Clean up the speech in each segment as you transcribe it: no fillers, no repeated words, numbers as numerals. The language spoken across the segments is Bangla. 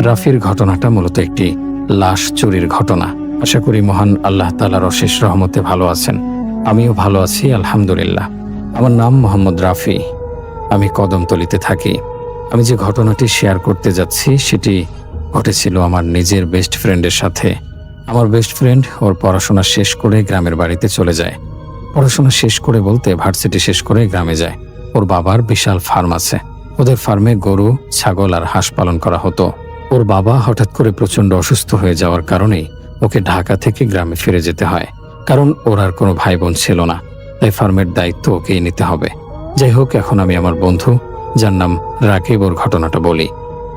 রাফির ঘটনাটা মূলত একটি লাশ চুরির ঘটনা। আশা করি মহান আল্লাহ তাআলার অশেষ রহমতে ভালো আছেন। আমিও ভালো আছি আলহামদুলিল্লাহ। আমার নাম মোহাম্মদ রাফি। আমি কদমতলীতে থাকি। আমি যে ঘটনাটি শেয়ার করতে যাচ্ছি সেটি ঘটেছিল আমার নিজের বেস্ট ফ্রেন্ডের সাথে। আমার বেস্ট ফ্রেন্ড ওর পড়াশোনা শেষ করে গ্রামের বাড়িতে চলে যায়। পড়াশোনা শেষ করে বলতে ভার্সিটি শেষ করে গ্রামে যায়। ওর বাবার বিশাল ফার্ম আছে। ওদের ফার্মে গরু, ছাগল আর হাঁস পালন করা হতো। ওর বাবা হঠাৎ করে প্রচণ্ড অসুস্থ হয়ে যাওয়ার কারণেই ওকে ঢাকা থেকে গ্রামে ফিরে যেতে হয়। কারণ ওর আর কোনো ভাই বোন ছিল না, তাই ফার্মের দায়িত্ব ওকেই নিতে হবে। যাই হোক, এখন আমি আমার বন্ধু যার নাম রাকিব ওর ঘটনাটা বলি।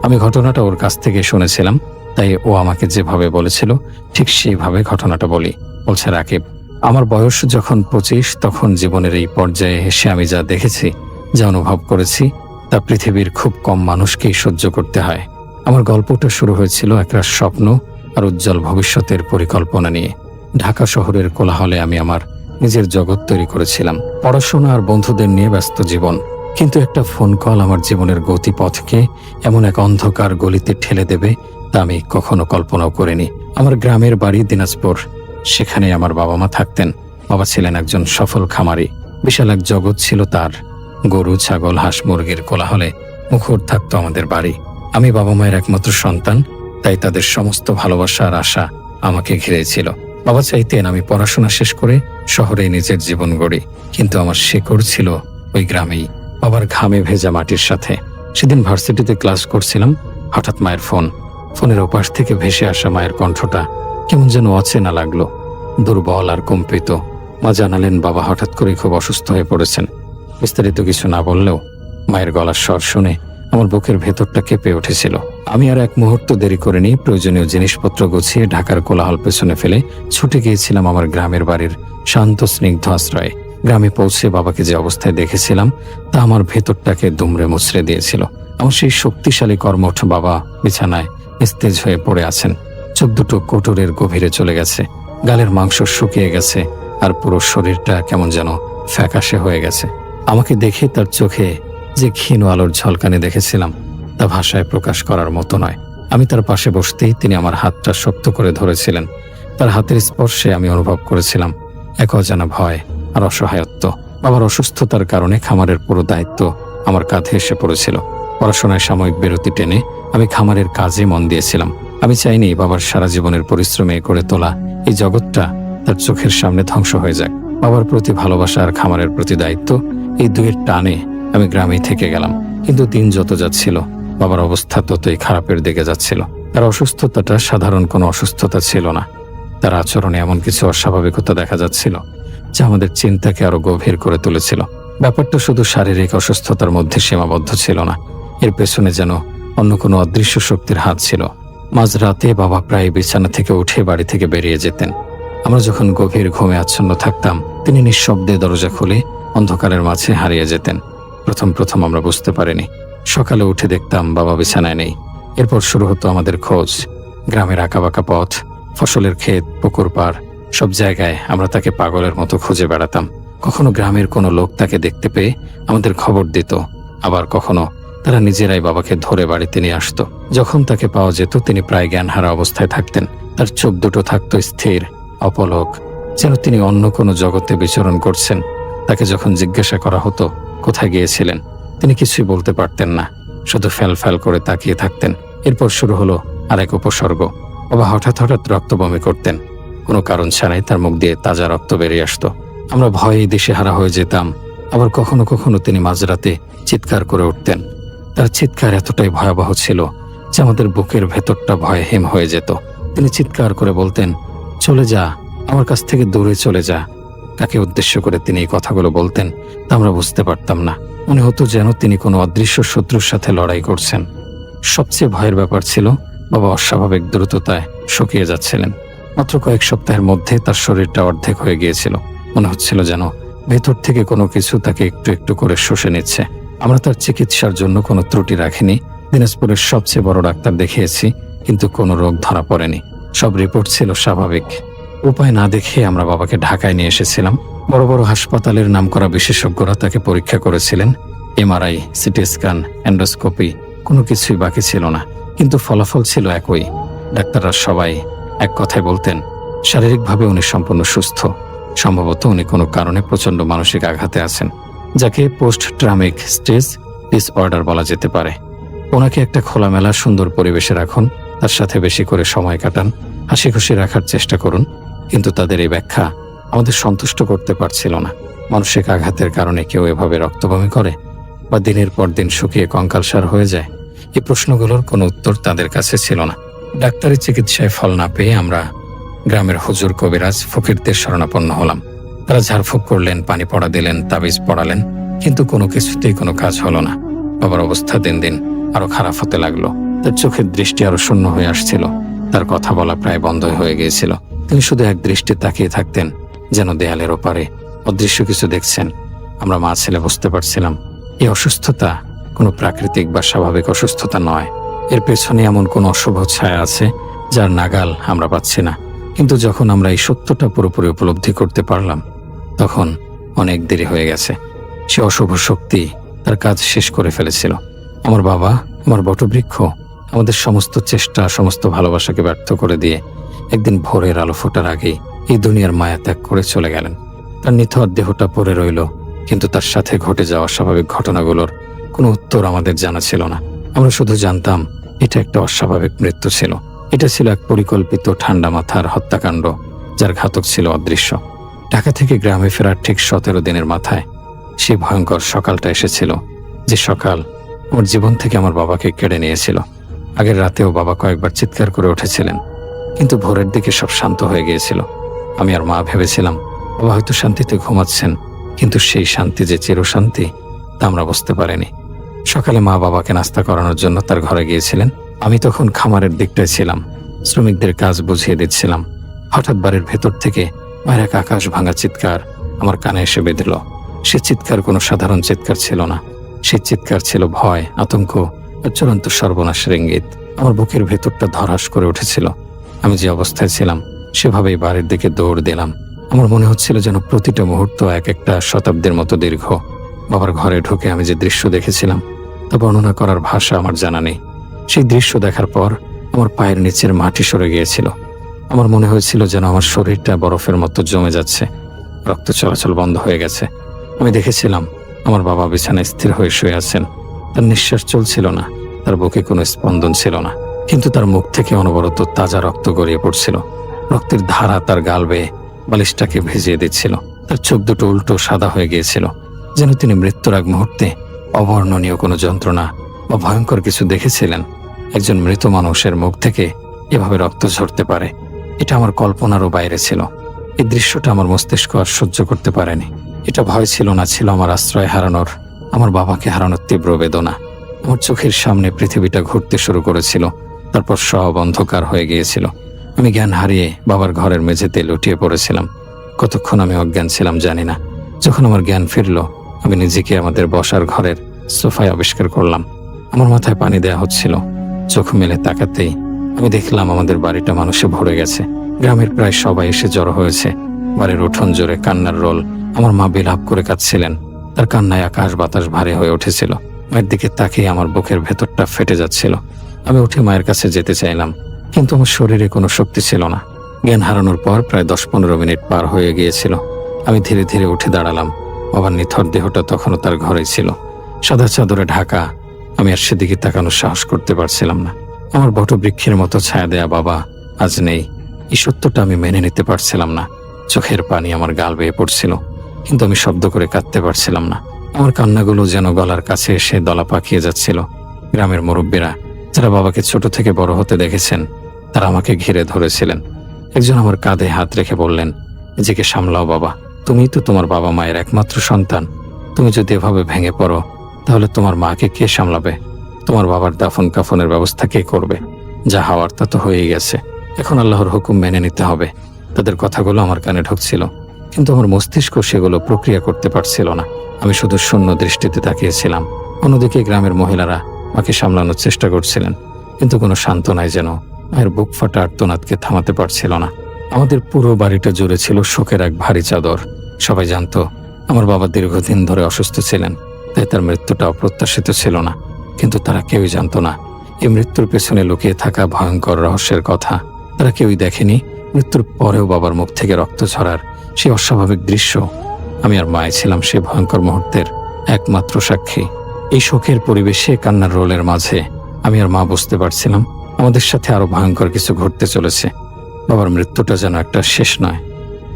আমি ঘটনাটা ওর কাছ থেকে শুনেছিলাম, তাই ও আমাকে যেভাবে বলেছিল ঠিক সেইভাবে ঘটনাটা বলি। বলছে, রাকিব, আমার বয়স যখন 25, তখন জীবনের এই পর্যায়ে এসে আমি যা দেখেছি, যা অনুভব করেছি, তা পৃথিবীর খুব কম মানুষকেই সহ্য করতে হয়। আমার গল্পটা শুরু হয়েছিল একটা স্বপ্ন আর উজ্জ্বল ভবিষ্যতের পরিকল্পনা নিয়ে। ঢাকা শহরের কোলাহলে আমি আমার নিজের জগৎ তৈরি করেছিলাম, পড়াশোনা আর বন্ধুদের নিয়ে ব্যস্ত জীবন। কিন্তু একটা ফোন কল আমার জীবনের গতিপথকে এমন এক অন্ধকার গলিতে ঠেলে দেবে তা আমি কখনো কল্পনাও করিনি। আমার গ্রামের বাড়ি দিনাজপুর। সেখানে আমার বাবা মা থাকতেন। বাবা ছিলেন একজন সফল খামারি। বিশাল এক জগৎ ছিল তার। গরু, ছাগল, হাঁস, মুরগির কোলাহলে মুখর থাকতো আমাদের বাড়ি। আমি বাবা মায়ের একমাত্র সন্তান, তাই তাদের সমস্ত ভালোবাসা আর আশা আমাকে ঘিরে ছিল। বাবা চাইতেন আমি পড়াশোনা শেষ করে শহরে নিজের জীবন গড়ি, কিন্তু আমার শেকড় ছিল ওই গ্রামেই, বাবার ঘামে ভেজা মাটির সাথে। সেদিন ভার্সিটিতে ক্লাস করছিলাম, হঠাৎ মায়ের ফোনের ওপাশ থেকে ভেসে আসা মায়ের কণ্ঠটা কেমন যেন অচেনা লাগলো, দুর্বল আর কম্পিত। মা জানালেন বাবা হঠাৎ করে খুব অসুস্থ হয়ে পড়েছেন। বিস্তারিত কিছু না বললেও মায়ের গলার স্বর শুনে আমার বুকের ভেতরটা কেঁপে উঠেছিল। আমি আর এক মুহূর্ত দেরি করিনি। প্রয়োজনীয় জিনিসপত্র গুছিয়ে ঢাকার কোলাহল পেছনে ফেলে ছুটে গিয়েছিলাম আমার গ্রামের বাড়ির শান্ত স্নিগ্ধ আশ্রয়ে। গ্রামে পৌঁছে বাবাকে যে অবস্থায় দেখেছিলাম তা আমার ভেতরটাকে দুমড়ে মুচড়ে দিয়েছিল। আমার সেই শক্তিশালী কর্মঠ বাবা বিছানায় নিস্তেজ হয়ে পড়ে আছেন। চোখ দুটো কোটরের গভীরে চলে গেছে, গালের মাংস শুকিয়ে গেছে, আর পুরো শরীরটা কেমন যেন ফ্যাকাশে হয়ে গেছে। আমাকে দেখে তার চোখে যে ক্ষীণ আলোর ঝলকানি দেখেছিলাম তা ভাষায় প্রকাশ করার মতো নয়। আমি তার পাশে বসতেই তিনি আমার হাতটা শক্ত করে ধরেছিলেন। তার হাতের স্পর্শে আমি অনুভব করেছিলাম এক অজানা ভয় আর অসহায়ত্ব। বাবার অসুস্থতার কারণে খামারের পুরো দায়িত্ব আমার কাঁধে এসে পড়েছিল। পড়াশোনায় সাময়িক বিরতি টেনে আমি খামারের কাজে মন দিয়েছিলাম। আমি চাইনি বাবার সারা জীবনের পরিশ্রমে করে তোলা এই জগৎটা তার চোখের সামনে ধ্বংস হয়ে যাক। বাবার প্রতি ভালোবাসা আর খামারের প্রতি দায়িত্ব, এই দুয়ের টানে আমি গ্রামেই থেকে গেলাম। কিন্তু দিন যত যাচ্ছিল বাবার অবস্থা ততই খারাপের দিকে যাচ্ছিল। তার অসুস্থতাটা সাধারণ কোনো অসুস্থতা ছিল না। তার আচরণে এমন কিছু অস্বাভাবিকতা দেখা যাচ্ছিল যা আমাদের চিন্তাকে আরো গভীর করে তুলেছিল। ব্যাপারটা শুধু শারীরিক অসুস্থতার মধ্যে সীমাবদ্ধ ছিল না, এর পেছনে যেন অন্য কোনো অদৃশ্য শক্তির হাত ছিল। মাঝরাতে বাবা প্রায় বিছানা থেকে উঠে বাড়ি থেকে বেরিয়ে যেতেন। আমরা যখন গভীর ঘুমে আচ্ছন্ন থাকতাম, তিনি নিঃশব্দে দরজা খুলে অন্ধকারের মাঝে হারিয়ে যেতেন। প্রথম আমরা বুঝতে পারিনি। সকালে উঠে দেখতাম বাবা বিছানায় নেই। এরপর শুরু হতো আমাদের খোঁজ। গ্রামের আঁকাবাঁকা পথ, ফসলের ক্ষেত, পুকুর পাড়, সব জায়গায় আমরা তাকে পাগলের মতো খুঁজে বেড়াতাম। কখনো গ্রামের কোনো লোক তাকে দেখতে পেয়ে আমাদের খবর দিত, আবার কখনো তারা নিজেরাই বাবাকে ধরে বাড়িতে নিয়ে আসতো। যখন তাকে পাওয়া যেত তিনি প্রায় জ্ঞানহারা অবস্থায় থাকতেন। তার চোখ দুটো থাকতো স্থির, অপলক, যেন তিনি অন্য কোনো জগতে বিচরণ করছেন। তাকে যখন জিজ্ঞাসা করা হতো কোথায় গিয়েছিলেন, তিনি কিছুই বলতে পারতেন না, শুধু ফ্যাল করে তাকিয়ে থাকতেন। এরপর শুরু হলো আরেক উপসর্গ। বাবা হঠাৎ রক্ত বমি করতেন। কোনো কারণ ছাড়াই তার মুখ দিয়ে তাজা রক্ত বেরিয়ে আসতো। আমরা ভয়ে দিশেহারা হয়ে যেতাম। আবার কখনো কখনো তিনি মাঝরাতে চিৎকার করে উঠতেন। তার চিৎকার এতটাই ভয়াবহ ছিল যে আমাদের বুকের ভেতরটা ভয়ে হিম হয়ে যেত। তিনি চিৎকার করে বলতেন, চলে যা, আমার কাছ থেকে দূরে চলে যা। কাকে উদ্দেশ্য করে তিনি এই কথাগুলো বলতেন তা আমরা বুঝতে পারতাম না। মনে হতো যেন তিনি কোনো অদৃশ্য শত্রুর সাথে লড়াই করছেন। সবচেয়ে ভয়ের ব্যাপার ছিল বাবা অস্বাভাবিক দ্রুততায় শুকিয়ে যাচ্ছিলেন। মাত্র কয়েক সপ্তাহের মধ্যে তার শরীরটা অর্ধেক হয়ে গিয়েছিল। মনে হচ্ছিল যেন ভেতর থেকে কোনো কিছু তাকে একটু একটু করে শুষে নিচ্ছে। আমরা তার চিকিৎসার জন্য কোনো ত্রুটি রাখিনি। দিনাজপুরের সবচেয়ে বড় ডাক্তার দেখিয়েছি, কিন্তু কোনো রোগ ধরা পড়েনি। সব রিপোর্ট ছিল স্বাভাবিক। উপায় না দেখে আমরা বাবাকে ঢাকায় নিয়ে এসেছিলাম। বড় বড় হাসপাতালের নামকরা বিশেষজ্ঞরা তাকে পরীক্ষা করেছিলেন। এমআরআই, সিটি স্ক্যান, এন্ডোস্কোপি, কোনো কিছুই বাকি ছিল না। কিন্তু ফলাফল ছিল একই। ডাক্তাররা সবাই এক কথায় বলতেন, শারীরিকভাবে উনি সম্পূর্ণ সুস্থ। সম্ভবত উনি কোনো কারণে প্রচণ্ড মানসিক আঘাতে আছেন, যাকে পোস্ট ট্রমিক স্ট্রেস ডিসঅর্ডার বলা যেতে পারে। ওনাকে একটা খোলামেলা সুন্দর পরিবেশে রাখুন, তার সাথে বেশি করে সময় কাটান, হাসি খুশি রাখার চেষ্টা করুন। কিন্তু তাদের এই ব্যাখ্যা আমাদের সন্তুষ্ট করতে পারছিল না। মানসিক আঘাতের কারণে কেউ এভাবে রক্তবমি করে বা দিনের পর দিন শুকিয়ে কঙ্কালসার হয়ে যায়? এই প্রশ্নগুলোর কোনো উত্তর তাদের কাছে ছিল না। ডাক্তারি চিকিৎসায় ফল না পেয়ে আমরা গ্রামের হুজুর, কবিরাজ, ফকিরদের শরণাপন্ন হলাম। তারা ঝাড়ফুঁক করলেন, পানি পড়া দিলেন, তাবিজ পড়ালেন, কিন্তু কোনো কিছুতেই কোনো কাজ হলো না। বাবার অবস্থা দিন দিন আরো খারাপ হতে লাগলো। তার চোখের দৃষ্টি আরো শূন্য হয়ে আসছিল। তার কথা বলা প্রায় বন্ধই হয়ে গিয়েছিল। তিনি শুধু এক দৃষ্টি তাকিয়ে থাকতেন, যেন দেয়ালের ওপারে অদৃশ্য কিছু দেখছেন। আমরা মা ছেলে বুঝতে পারছিলাম এই অসুস্থতা কোনো প্রাকৃতিক বা স্বাভাবিক অসুস্থতা নয়। এর পেছনে এমন কোনো অশুভ ছায়া আছে যার নাগাল আমরা পাচ্ছি না। কিন্তু যখন আমরা এই সত্যটা পুরোপুরি উপলব্ধি করতে পারলাম, তখন অনেক দেরি হয়ে গেছে। সে অশুভ শক্তি তার কাজ শেষ করে ফেলেছিল। আমার বাবা, আমার বটবৃক্ষ, আমাদের সমস্ত চেষ্টা, সমস্ত ভালোবাসাকে ব্যর্থ করে দিয়ে একদিন ভোরের আলো ফোটার আগেই এই দুনিয়ার মায়া ত্যাগ করে চলে গেলেন। তার নিথর দেহটা পড়ে রইল, কিন্তু তার সাথে ঘটে যাওয়া অস্বাভাবিক ঘটনাগুলোর কোনো উত্তর আমাদের জানা ছিল না। আমরা শুধু জানতাম এটা একটা অস্বাভাবিক মৃত্যু ছিল। এটা ছিল এক পরিকল্পিত ঠান্ডা মাথার হত্যাকাণ্ড, যার ঘাতক ছিল অদৃশ্য। ঢাকা থেকে গ্রামে ফেরার ঠিক 17 দিনের মাথায় সেই ভয়ঙ্কর সকালটা এসেছিল, যে সকাল আমার জীবন থেকে আমার বাবাকে কেড়ে নিয়েছিল। আগের রাতেও বাবা কয়েকবার চিৎকার করে উঠেছিলেন, কিন্তু ভোরের দিকে সব শান্ত হয়ে গিয়েছিল। আমি আর মা ভেবেছিলাম বাবা হয়তো শান্তিতে ঘুমাচ্ছেন, কিন্তু সেই শান্তি যে চিরশান্তি তা আমরা বুঝতে পারিনি। সকালে মা বাবাকে নাস্তা করানোর জন্য তার ঘরে গিয়েছিলেন। আমি তখন খামারের দিকটায় ছিলাম, শ্রমিকদের কাজ বুঝিয়ে দিচ্ছিলাম। হঠাৎ বাড়ির ভেতর থেকে মায়ের এক আকাশ ভাঙা চিৎকার আমার কানে এসে বেঁধল। সে চিৎকার কোনো সাধারণ চিৎকার ছিল না। সে চিৎকার ছিল ভয়, আতঙ্ক আর চূড়ান্ত সর্বনাশের ইঙ্গিত। আমার বুকের ভেতরটা ধড়াস করে উঠেছিল। আমি যে অবস্থায় ছিলাম সেভাবেই বাড়ির দিকে দৌড় দিলাম। আমার মনে হচ্ছিল যেন প্রতিটা মুহূর্ত এক একটা শতাব্দীর মতো দীর্ঘ। বাবার ঘরে ঢুকে আমি যে দৃশ্য দেখেছিলাম তা বর্ণনা করার ভাষা আমার জানা নেই। সেই দৃশ্য দেখার পর আমার পায়ের নিচের মাটি সরে গিয়েছিল। আমার মনে হয়েছিল যেন আমার শরীরটা বরফের মতো জমে যাচ্ছে, রক্ত চলাচল বন্ধ হয়ে গেছে। আমি দেখেছিলাম আমার বাবা বিছানায় স্থির হয়ে শুয়ে আছেন। তার নিঃশ্বাস চলছিল না, তার বুকে কোনো স্পন্দন ছিল না, কিন্তু তার মুখ থেকে অনবরত তাজা রক্ত গড়িয়ে পড়ছিল। রক্তের ধারা তার গাল বেয়ে বালিশটাকে ভিজিয়ে দিচ্ছিল। তার চোখ দুটো উল্টো সাদা হয়ে গিয়েছিল, যেন তিনি মৃত্যুর আগ মুহূর্তে অবর্ণনীয় কোনো যন্ত্রণা বা ভয়ঙ্কর কিছু দেখেছিলেন। একজন মৃত মানুষের মুখ থেকে এভাবে রক্ত ঝরতে পারে, এটা আমার কল্পনারও বাইরে ছিল। এই দৃশ্যটা আমার মস্তিষ্ক আর সহ্য করতে পারেনি। এটা ভয় ছিল না, ছিল আমার আশ্রয় হারানোর, আমার বাবাকে হারানোর তীব্র বেদনা। আমার চোখের সামনে পৃথিবীটা ঘুরতে শুরু করেছিল, তারপর সব অন্ধকার হয়ে গিয়েছিল। আমি জ্ঞান হারিয়ে বাবার ঘরের মেঝেতে লুটিয়ে পড়েছিলাম। কতক্ষণ আমি অজ্ঞান ছিলাম জানি না। যখন আমার জ্ঞান ফিরল, আমি নিজেকে আমাদের বসার ঘরের সোফায় আবিষ্কার করলাম। আমার মাথায় পানি দেয়া হচ্ছিল। চোখ মেলে তাকাতেই আমি দেখলাম আমাদের বাড়িটা মানুষে ভরে গেছে। গ্রামের প্রায় সবাই এসে জড়ো হয়েছে। বাড়ির উঠোন জোরে কান্নার রোল। আমার মা বিলাপ করে কাঁদছিলেন। তার কান্নায় আকাশ বাতাস ভারী হয়ে উঠেছিল। মায়ের দিকে তাকিয়ে আমার বুকের ভেতরটা ফেটে যাচ্ছিল। আমি উঠে মায়ের কাছে যেতে চাইলাম, কিন্তু আমার শরীরে কোনো শক্তি ছিল না। জ্ঞান হারানোর পর প্রায় 10-15 মিনিট পার হয়ে গিয়েছিল। আমি ধীরে ধীরে উঠে দাঁড়ালাম। বাবার নিথর দেহটা তখনও তার ঘরেই ছিল, সাদা চাদরে ঢাকা। আমি আর সেদিকে তাকানোর সাহস করতে পারছিলাম না। আমার বটবৃক্ষের মতো ছায়া দেয়া বাবা আজ নেই। এই সত্যটা আমি মেনে নিতে পারছিলাম না। চোখের পানি আমার গাল বেয়ে পড়ছিল, কিন্তু আমি শব্দ করে কাঁদতে পারছিলাম না। আমার কান্নাগুলো যেন গলার কাছে এসে দলা পাকিয়ে যাচ্ছিল। গ্রামের মুরব্বীরা, যারা বাবাকে ছোট থেকে বড় হতে দেখেছেন, তারা আমাকে ঘিরে ধরেছিলেন। একজন আমার কাঁধে হাত রেখে বললেন, নিজেকে সামলাও বাবা, তুমিই তো তোমার বাবা মায়ের একমাত্র সন্তান। তুমি যদি এভাবে ভেঙে পড়ো, তাহলে তোমার মাকে কে সামলাবে? তোমার বাবার দাফন কাফনের ব্যবস্থা কে করবে? যা হওয়ার তা তো হয়েই গেছে, এখন আল্লাহর হুকুম মেনে নিতে হবে। তাদের কথাগুলো আমার কানে ঢুকছিল, কিন্তু আমার মস্তিষ্ক সেগুলো প্রক্রিয়া করতে পারছিল না। আমি শুধু শূন্য দৃষ্টিতে তাকিয়েছিলাম। অন্যদিকে গ্রামের মহিলারা মাকে সামলানোর চেষ্টা করছিলেন, কিন্তু কোনো সান্ত্বনাই যেন মায়ের বুক ফাটা আর্তনাদকে থামাতে পারছিল না। আমাদের পুরো বাড়িটা জুড়ে ছিল শোকের এক ভারী চাদর। সবাই জানতো আমার বাবা দীর্ঘদিন ধরে অসুস্থ ছিলেন, তাই তার মৃত্যুটা অপ্রত্যাশিত ছিল না। কিন্তু তারা কেউই জানতো না এই মৃত্যুর পেছনে লুকিয়ে থাকা ভয়ঙ্কর রহস্যের কথা তারা কেউই দেখেনি। মৃত্যুর পরেও বাবার মুখ থেকে রক্ত ঝরার সেই অস্বাভাবিক দৃশ্য, আমি আর মায়ে ছিলাম সেই ভয়ঙ্কর মুহূর্তের একমাত্র সাক্ষী। এই শোকের পরিবেশে, কান্নার রোলের মাঝে আমি আর মা বুঝতে পারছিলাম আমাদের সাথে আরো ভয়ঙ্কর কিছু ঘটতে চলেছে। বাবার মৃত্যুটা যেন একটা শেষ নয়,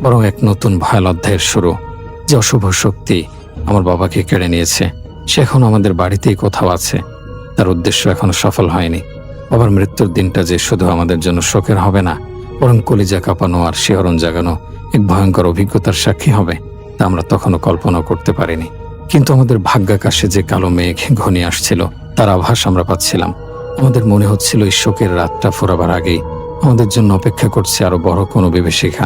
বরং এক নতুন ভয়াল অধ্যায়ের শুরু। যে অশুভ শক্তি আমার বাবাকে কেড়ে নিয়েছে সে এখন আমাদের বাড়িতেই কোথাও আছে। তার উদ্দেশ্য এখনো সফল হয়নি। বাবার মৃত্যুর দিনটা যে শুধু আমাদের জন্য শোকের হবে না, বরং কলিজা কাঁপানো আর শিহরণ জাগানো এক ভয়ঙ্কর অভিজ্ঞতার সাক্ষী হবে, তা আমরা তখনও কল্পনা করতে পারিনি। কিন্তু আমাদের ভাগ্যাকাশে যে কালো মেঘ ঘনিয়ে আসছিল তার আভাস আমরা পাচ্ছিলাম। আমাদের মনে হচ্ছিল এই শোকের রাতটা ফুরাবার আগেই আমাদের জন্য অপেক্ষা করছে আরো বড় কোনো বিভীষিকা।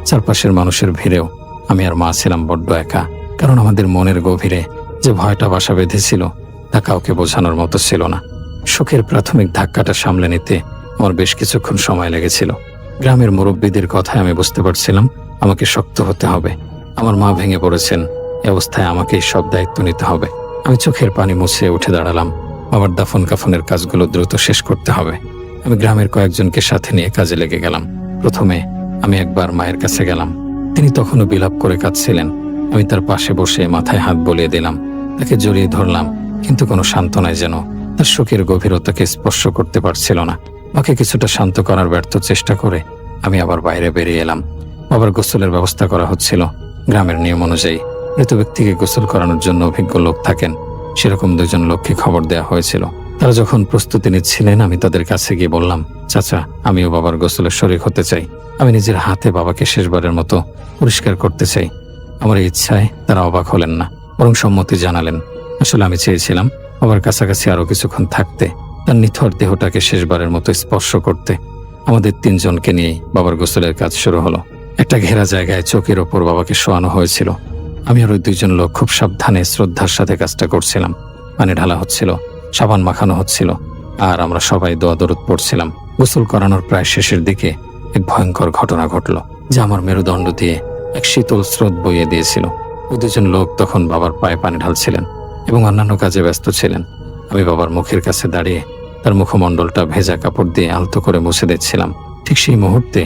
চারপাশের মানুষের ভিড়েও আমি আর মা ছিলাম বড্ড একা, কারণ আমাদের মনের গভীরে যে ভয়টা বাসা বেঁধেছিল তা কাউকে বোঝানোর মতো ছিল না। শোকের প্রাথমিক ধাক্কাটা সামলে নিতে আমার বেশ কিছুক্ষণ সময় লেগেছিল। গ্রামের মুরব্বীদের কথায় আমি বুঝতে পারছিলাম আমাকে শক্ত হতে হবে। আমার মা ভেঙে পড়েছেন, এ অবস্থায় আমাকেই সব দায়িত্ব নিতে হবে। আমি চোখের পানি মুছে উঠে দাঁড়ালাম। আমার দাফন কাফনের কাজগুলো দ্রুত শেষ করতে হবে। আমি গ্রামের কয়েকজনকে সাথে নিয়ে কাজে লেগে গেলাম। প্রথমে আমি একবার মায়ের কাছে গেলাম। তিনি তখনও বিলাপ করে কাঁদছিলেন। আমি তার পাশে বসে মাথায় হাত বুলিয়ে দিলাম, তাকে জড়িয়ে ধরলাম, কিন্তু কোনো সান্ত্বনায় যেন তার শোকের গভীরতাকে স্পর্শ করতে পারছিল না। মাকে কিছুটা শান্ত করার ব্যর্থ চেষ্টা করে আমি আবার বাইরে বেরিয়ে এলাম। বাবার গোসলের ব্যবস্থা করা হচ্ছিল। গ্রামের নিয়ম অনুযায়ী মৃত ব্যক্তিকে গোসল করানোর জন্য অভিজ্ঞ লোক থাকেন। সেরকম দুজন লোককে খবর দেওয়া হয়েছিল। তারা যখন প্রস্তুতি নিচ্ছিলেন আমি তাদের কাছে গিয়ে বললাম, চাচা, আমিও বাবার গোসলে শরীক হতে চাই। আমি নিজের হাতে বাবাকে শেষবারের মতো পরিষ্কার করতে চাই। আমার এই ইচ্ছায় তারা অবাক হলেন না, বরং সম্মতি জানালেন। আসলে আমি চেয়েছিলাম বাবার কাছাকাছি আরো কিছুক্ষণ থাকতে, তার নিথর দেহটাকে শেষবারের মতো স্পর্শ করতে। আমাদের তিনজনকে নিয়েই বাবার গোসলের কাজ শুরু হলো। একটা ঘেরা জায়গায় চোখের ওপর বাবাকে শোয়ানো হয়েছিল। আমি আর ওই দুইজন লোক খুব সাবধানে শ্রদ্ধার সাথে কাজটা করছিলাম। পানি ঢালা হচ্ছিল, সাবান মাখানো হচ্ছিল, আর আমরা সবাই দোয়া দরুদ পড়ছিলাম। গোসল করানোর প্রায় শেষের দিকে এক ভয়ঙ্কর ঘটনা ঘটল, যা আমার মেরুদণ্ড দিয়ে এক শীতল স্রোত বইয়ে দিয়েছিল। ওই দুজন লোক তখন বাবার পায়ে পানি ঢালছিলেন এবং অন্যান্য কাজে ব্যস্ত ছিলেন। আমি বাবার মুখের কাছে দাঁড়িয়ে তার মুখমণ্ডলটা ভেজা কাপড় দিয়ে আলতো করে মুছে দিচ্ছিলাম। ঠিক সেই মুহূর্তে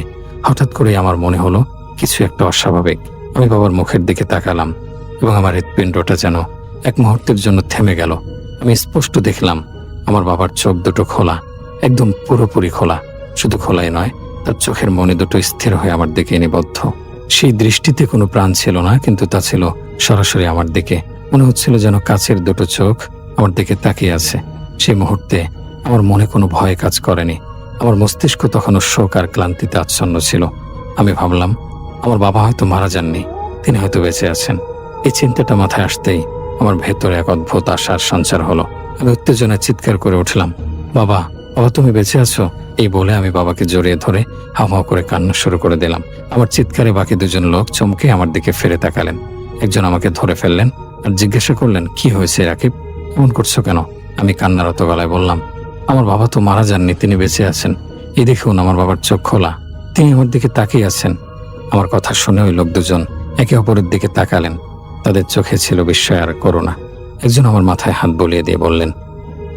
হঠাৎ করে আমার মনে হলো কিছু একটা অস্বাভাবিক। আমি বাবার মুখের দিকে তাকালাম এবং আমার হৃৎপিণ্ডটা যেন এক মুহূর্তের জন্য থেমে গেল। আমি স্পষ্ট দেখলাম আমার বাবার চোখ দুটো খোলা, একদম পুরোপুরি খোলা। শুধু খোলাই নয়, তার চোখের মনি দুটো স্থির হয়ে আমার দিকে নিবদ্ধ। সেই দৃষ্টিতে কোনো প্রাণ ছিল না, কিন্তু তা ছিল সরাসরি আমার দিকে। মনে হচ্ছিল যেন কাছের দুটো চোখ আমার দিকে তাকিয়ে আছে। সেই মুহূর্তে আমার মনে কোনো ভয় কাজ করেনি। আমার মস্তিষ্ক তখনও শোক আর ক্লান্তিতে আচ্ছন্ন ছিল। আমি ভাবলাম, আমার বাবা হয়তো মারা যাননি, তিনি হয়তো বেঁচে আছেন। এই চিন্তাটা মাথায় আসতেই আমার ভেতরে এক অদ্ভুত আশার সঞ্চার হলো। আমি উত্তেজনায় চিৎকার করে উঠলাম, বাবা, বাবা, তুমি বেঁচে আছো? এই বলে আমি বাবাকে জড়িয়ে ধরে হাওমাও করে কান্না শুরু করে দিলাম। আমার চিৎকারে বাকি দুজন লোক চমকে আমার দিকে ফিরে তাকালেন। একজন আমাকে ধরে ফেললেন আর জিজ্ঞাসা করলেন, কি হয়েছে রাকিব, এমন করছো কেন? আমি কান্নারত গলায় বললাম, আমার বাবা তো মারা যাননি, তিনি বেঁচে আছেন। এই দেখুন, আমার বাবার চোখ খোলা, তিনি আমার দিকে তাকিয়ে আছেন। আমার কথা শুনে ওই লোক দুজন একে অপরের দিকে তাকালেন। তাদের চোখে ছিল বিস্ময় আর করুণা। একজন আমার মাথায় হাত বুলিয়ে দিয়ে বললেন,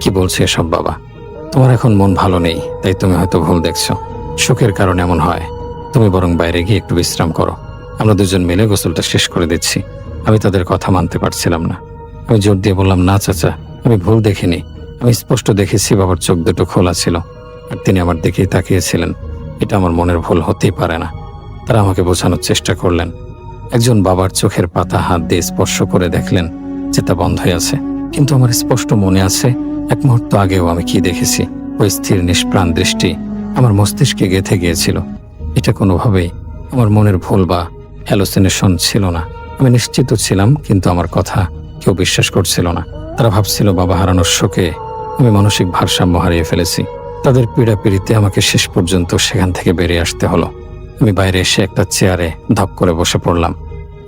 কি বলছে এসব বাবা? তোমার এখন মন ভালো নেই, তাই তুমি হয়তো ভুল দেখছো। শোকের কারণে এমন হয়। তুমি বরং বাইরে গিয়ে একটু বিশ্রাম করো, আমরা দুজন মিলে গোসলটা শেষ করে দিচ্ছি। আমি তাদের কথা মানতে পারছিলাম না। আমি জোর দিয়ে বললাম, না চাচা, আমি ভুল দেখিনি। আমি স্পষ্ট দেখেছি বাবার চোখ দুটো খোলা ছিল আর তিনি আমার দিকেই তাকিয়েছিলেন। এটা আমার মনের ভুল হতেই পারে না। তারা আমাকে বোঝানোর চেষ্টা করলেন। একজন বাবার চোখের পাতা হাত দিয়ে স্পর্শ করে দেখলেন যে তা বন্ধই আছে। কিন্তু আমার স্পষ্ট মনে আছে এক মুহূর্ত আগেও আমি কি দেখেছি। ওই স্থির নিষ্প্রাণ দৃষ্টি আমার মস্তিষ্কে গেঁথে গিয়েছিল। এটা কোনোভাবেই আমার মনের ভুল বা হ্যালোসিনেশন ছিল না। আমি নিশ্চিত ছিলাম, কিন্তু আমার কথা কেউ বিশ্বাস করছিল না। তারা ভাবছিল বাবা হারানোর শোকে আমি মানসিক ভারসাম্য হারিয়ে ফেলেছি। তাদের পীড়াপিড়িতে আমাকে শেষ পর্যন্ত সেখান থেকে বেরিয়ে আসতে হলো। আমি বাইরে এসে একটা চেয়ারে ধপ করে বসে পড়লাম।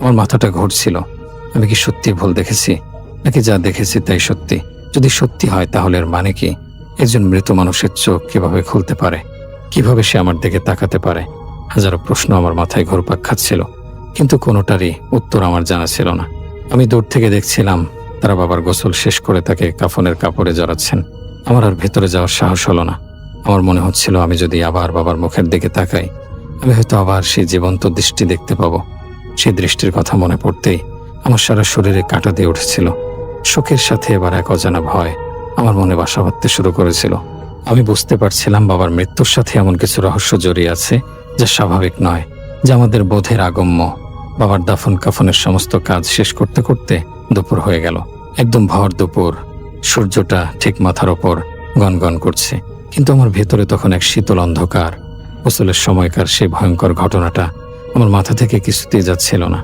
আমার মাথাটা ঘুরছিল। আমি কি সত্যি ভুল দেখেছি, নাকি যা দেখেছি তাই সত্যি? যদি সত্যি হয় তাহলে এর মানে কি? একজন মৃত মানুষের চোখ কিভাবে খুলতে পারে? কিভাবে সে আমার দিকে তাকাতে পারে? হাজারো প্রশ্ন আমার মাথায় ঘুরপাক খাচ্ছিল, কিন্তু কোনোটারই উত্তর আমার জানা ছিল না। আমি দূর থেকে দেখছিলাম তারা বাবার গোসল শেষ করে তাকে কাফনের কাপড়ে জড়াচ্ছেন। আমার আর ভেতরে যাওয়ার সাহস হলো না। আমার মনে হচ্ছিল আমি যদি আবার বাবার মুখের দিকে তাকাই, আমি হয়তো আবার সেই জীবন্ত দৃষ্টি দেখতে পাবো। সেই দৃষ্টির কথা মনে পড়তেই আমার সারা শরীরে কাঁটা দিয়ে উঠেছিল। শোকের সাথে এবার এক অজানা ভয় আমার মনে বাসা বাঁধতে শুরু করেছিল। আমি বুঝতে পারছিলাম বাবার মৃত্যুর সাথে এমন কিছু রহস্য জড়িয়ে আছে যা স্বাভাবিক নয়, যা আমাদের বোধের আগম্য। বাবার দাফন কাফনের সমস্ত কাজ শেষ করতে করতে দুপুর হয়ে গেল। একদম ভর দুপুর, সূর্যটা ঠিক মাথার ওপর গনগন করছে, কিন্তু আমার ভেতরে তখন এক শীতল অন্ধকার। গোসলের সময়কার সেই ভয়ঙ্কর ঘটনাটা আমার মাথা থেকে কিছুতেই যাচ্ছিল না।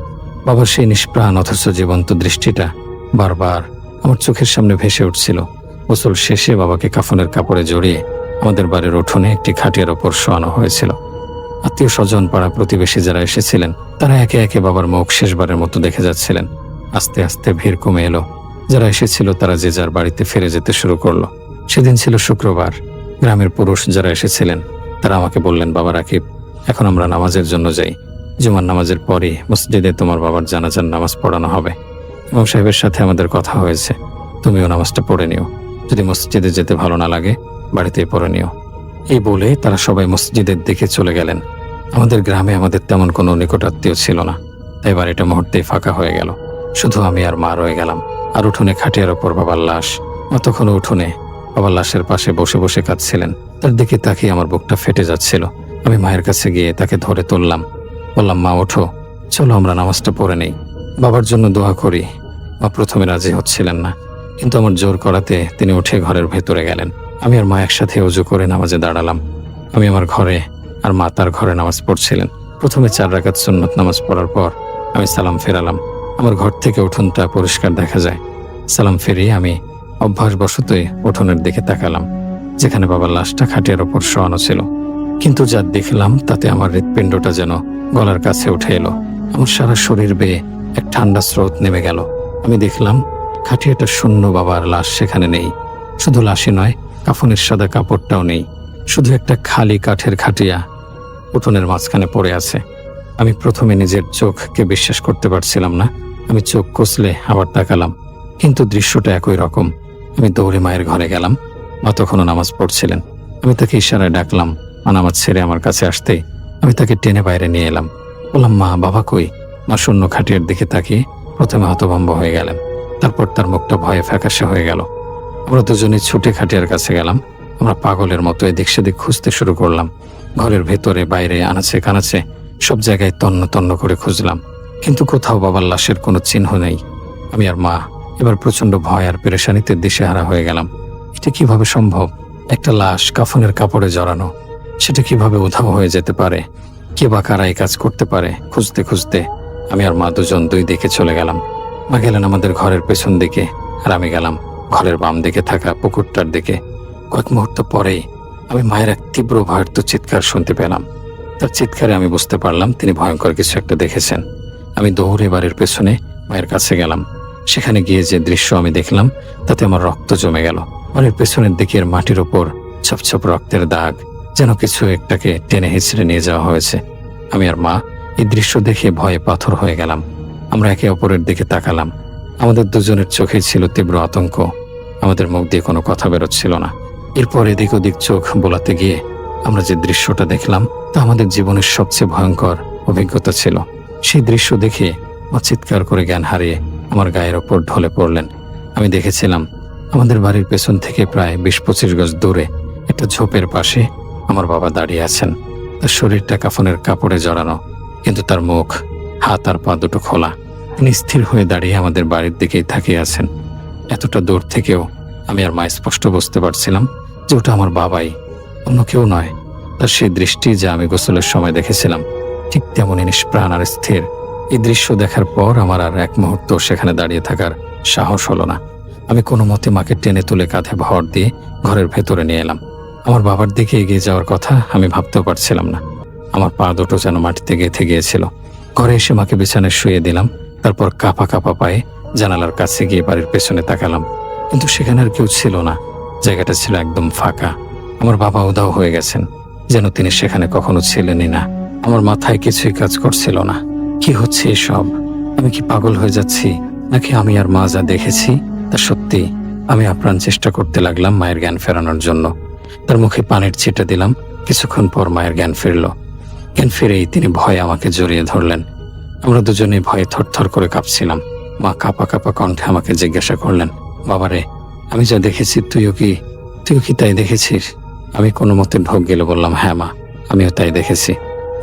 বাবার সেই নিষ্প্রাণ অথচ জীবন্ত দৃষ্টিটা বারবার আমার চোখের সামনে ভেসে উঠছিল। গোসল শেষে বাবাকে কাফনের কাপড়ে জড়িয়ে আমাদের বাড়ির উঠোনে একটি খাটিয়ার ওপর শোয়ানো হয়েছিল। আত্মীয় স্বজন, পাড়া প্রতিবেশী যারা এসেছিলেন তারা একে একে বাবার মুখ শেষবারের মতো দেখে যাচ্ছিলেন। আস্তে আস্তে ভিড় কমে এলো। যারা এসেছিল তারা যে যার বাড়িতে ফিরে যেতে শুরু করলো। সেদিন ছিল শুক্রবার। গ্রামের পুরুষ যারা এসেছিলেন তারা আমাকে বললেন, বাবা রাকিব, এখন আমরা নামাজের জন্য যাই। জুমার নামাজের পরই মসজিদে তোমার বাবার জানাজার নামাজ পড়ানো হবে। ইমাম সাহেবের সাথে আমাদের কথা হয়েছে, তুমিও নামাজটা পড়ে নিও। যদি মসজিদে যেতে ভালো না লাগে বাড়িতেই পড়ে নিও। এই বলে তারা সবাই মসজিদের দিকে চলে গেলেন। আমাদের গ্রামে আমাদের তেমন কোনো নিকটাত্মীয় ছিল না, তাই বাড়িটা মুহূর্তেই ফাঁকা হয়ে গেল। শুধু আমি আর মা রয়ে গেলাম। আর উঠোনে খাটিয়ার ওপর বাবার লাশ। মা তখন উঠোনে বাবার লাশের পাশে বসে বসে কাঁদছিলেন। তার দিকে তাকিয়ে আমার বুকটা ফেটে যাচ্ছিল। আমি মায়ের কাছে গিয়ে তাকে ধরে তুললাম, বললাম, মা ওঠো, চলো আমরা নামাজটা পড়ে নেই, বাবার জন্য দোয়া করি। মা প্রথমে রাজি হচ্ছিলেন না, কিন্তু আমার জোর করাতে তিনি উঠে ঘরের ভেতরে গেলেন। আমি আর মা একসাথে ওযু করে নামাজে দাঁড়ালাম। আমি আমার ঘরে আর মা তার ঘরে নামাজ পড়ছিলেন। প্রথমে 4 রাকাত সুন্নত নামাজ পড়ার পর আমি সালাম ফেরালাম। আমার ঘর থেকে উঠোনটা পরিষ্কার দেখা যায়। সালাম ফিরিয়ে আমি অভ্যাসবশতই উঠোনের দিকে তাকালাম, যেখানে বাবার লাশটা খাটিয়ার ওপর শোয়ানো ছিল। কিন্তু যা দেখলাম তাতে আমার হৃৎপিণ্ডটা যেন গলার কাছে উঠে এলো। আমার সারা শরীর বেয়ে এক ঠান্ডা স্রোত নেমে গেল। আমি দেখলাম খাটিয়াটা শূন্য, বাবার লাশ সেখানে নেই। শুধু লাশই নয়, কাফনের সাদা কাপড়টাও নেই। শুধু একটা খালি কাঠের খাটিয়া উঠোনের মাঝখানে পড়ে আছে। আমি প্রথমে নিজের চোখকে বিশ্বাস করতে পারছিলাম না। আমি চোখ কষলে আবার তাকালাম, কিন্তু দৃশ্যটা একই রকম। আমি দৌড়ে মায়ের ঘরে গেলাম। মা তখনও নামাজ পড়ছিলেন। আমি তাকে ইশারায় ডাকলাম। মা নামাজ ছেড়ে আমার কাছে আসতেই আমি তাকে টেনে বাইরে নিয়ে এলাম। বললাম, মা, বাবা কই? মা শূন্য খাটিয়ার দিকে তাকিয়ে প্রথমে হতভম্ব হয়ে গেলেন, তারপর তার মুখটা ভয়ে ফ্যাকাশে হয়ে গেল। আমরা দুজনে ছুটে খাটিয়ার কাছে গেলাম। আমরা পাগলের মতো এদিক সেদিক খুঁজতে শুরু করলাম। ঘরের ভেতরে বাইরে আনাচে কানাচে সব জায়গায় তন্ন তন্ন করে খুঁজলাম, কিন্তু কোথাও বাবার লাশের কোনো চিহ্ন নেই। আমি আর মা এবার প্রচন্ড ভয় আর পেরেশানিতে দিশেহারা হয়ে গেলাম। এটা কিভাবে সম্ভব? একটা লাশ কাফনের কাপড়ে জড়ানো, সেটা কিভাবে উধাও হয়ে যেতে পারে? কে বা কারা এই কাজ করতে পারে? খুঁজতে খুঁজতে আমি আর মা দুজন দুই দিকে চলে গেলাম। মা গেলেন আমাদের ঘরের পেছন দিকে, আর আমি গেলাম ঘরের বাম দিকে থাকা পুকুরটার দিকে। কয়েক মুহূর্ত পরেই আমি মায়ের এক তীব্র ভয়ার্ত চিৎকার শুনতে পেলাম। তার চিৎকারে আমি বুঝতে পারলাম তিনি ভয়ঙ্কর কিছু একটা দেখেছেন। আমি দৌড়ে বাড়ির পেছনে মায়ের কাছে গেলাম। সেখানে গিয়ে যে দৃশ্য আমি দেখলাম তাতে আমার রক্ত জমে গেল। বাড়ির পেছনের দিকের মাটির ওপর ছোপ ছোপ রক্তের দাগ, যেন কিছু একটাকে টেনে হিঁচড়ে নিয়ে যাওয়া হয়েছে। আমি আর মা এই দৃশ্য দেখে ভয়ে পাথর হয়ে গেলাম। আমরা একে অপরের দিকে তাকালাম। আমাদের দুজনের চোখে ছিল তীব্র আতঙ্ক। আমাদের মুখ দিয়ে কোনো কথা বেরোচ্ছিল না। এরপর এদিক ওদিক চোখ বোলাতে গিয়ে আমরা যে দৃশ্যটা দেখলাম তা আমাদের জীবনের সবচেয়ে ভয়ঙ্কর অভিজ্ঞতা ছিল। সেই দৃশ্য দেখে মা চিৎকার করে জ্ঞান হারিয়ে আমার গায়ের ওপর ঢলে পড়লেন। আমি দেখেছিলাম আমাদের বাড়ির পেছন থেকে প্রায় 20-25 গজ দূরে একটা ঝোপের পাশে আমার বাবা দাঁড়িয়ে আছেন। তার শরীরটা কাফনের কাপড়ে জড়ানো, কিন্তু তার মুখ, হাত আর পা দুটো খোলা। তিনি স্থির হয়ে দাঁড়িয়ে আমাদের বাড়ির দিকেই তাকিয়ে আছেন। এতটা দূর থেকেও আমি আর মা স্পষ্ট বুঝতে পারছিলাম যে ওটা আমার বাবাই, অন্য কেউ নয়। তার সেই দৃষ্টি যা আমি গোসলের সময় দেখেছিলাম ঠিক তেমনই নিষ্প্রাণ আর স্থির। এই দৃশ্য দেখার পর আমার আর এক মুহূর্ত সেখানে দাঁড়িয়ে থাকার সাহস হলো না। আমি কোনো মতে মাকে টেনে তুলে কাঁধে ভর দিয়ে ঘরের ভেতরে নিয়ে এলাম। আমার বাবার দিকে এগিয়ে যাওয়ার কথা আমি ভাবতেও পারছিলাম না। আমার পা দুটো যেন মাটিতে গেঁথে গিয়েছিল। ঘরে এসে মাকে বিছানায় শুয়ে দিলাম। তারপর কাঁপা কাঁপা পায়ে জানালার কাছে গিয়ে বাড়ির পেছনে তাকালাম, কিন্তু সেখানে আর কেউ ছিল না। জায়গাটা ছিল একদম ফাঁকা। আমার বাবা উধাও হয়ে গেছেন, যেন তিনি সেখানে কখনো ছিলেনই না। আমার মাথায় কিছুই কাজ করছিল না। কি হচ্ছে এসব? আমি কি পাগল হয়ে যাচ্ছি, নাকি আমি আর মা যা দেখেছি তা সত্যি? আমি আপ্রাণ চেষ্টা করতে লাগলাম মায়ের জ্ঞান ফেরানোর জন্য। তার মুখে পানির ছিটা দিলাম। কিছুক্ষণ পর মায়ের জ্ঞান ফিরল। জ্ঞান ফিরেই তিনি ভয়ে আমাকে জড়িয়ে ধরলেন। আমরা দুজনেই ভয়ে থরথর করে কাঁপছিলাম। মা কাঁপা কাঁপা কণ্ঠে আমাকে জিজ্ঞাসা করলেন, বাবারে, আমি যা দেখেছি তুইও কি তাই দেখেছিস? আমি কোনো মতে ঢোক গেলে বললাম, হ্যাঁ মা, আমিও তাই দেখেছি।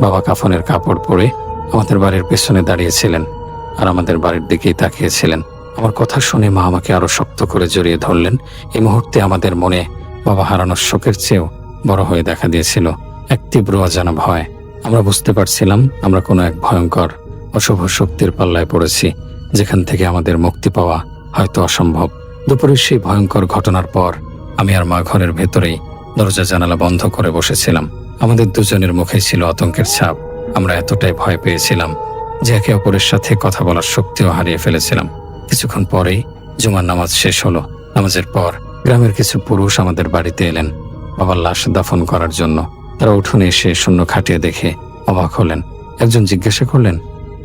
বাবা কাফনের কাপড় পরে আমাদের বাড়ির পেছনে দাঁড়িয়েছিলেন আর আমাদের বাড়ির দিকেই তাকিয়েছিলেন। আমার কথা শুনে মা আমাকে আরো শক্ত করে জড়িয়ে ধরলেন। এই মুহূর্তে আমাদের মনে বাবা হারানোর শোকের চেয়েও বড় হয়ে দেখা দিয়েছিল এক তীব্র অজানা ভয়। আমরা বুঝতে পারছিলাম আমরা কোনো এক ভয়ঙ্কর অশুভ শক্তির পাল্লায় পড়েছি, যেখান থেকে আমাদের মুক্তি পাওয়া হয়তো অসম্ভব। দুপুরের সেই ভয়ঙ্কর ঘটনার পর আমি আর মা ঘরের ভেতরেই দরজা জানালা বন্ধ করে বসেছিলাম। আমাদের দুজনের মুখে ছিল আতঙ্কের ছাপ। আমরা এতটাই ভয় পেয়েছিলাম যে একে অপরের সাথে কথা বলার শক্তিও হারিয়ে ফেলেছিলাম। কিছুক্ষণ পরেই জুমার নামাজ শেষ হলো। নামাজের পর গ্রামের কিছু পুরুষ আমাদের বাড়িতে এলেন বাবার লাশ দাফন করার জন্য। তারা উঠোনে এসে শূন্য খাটিয়ে দেখে অবাক হলেন। একজন জিজ্ঞাসা করলেন,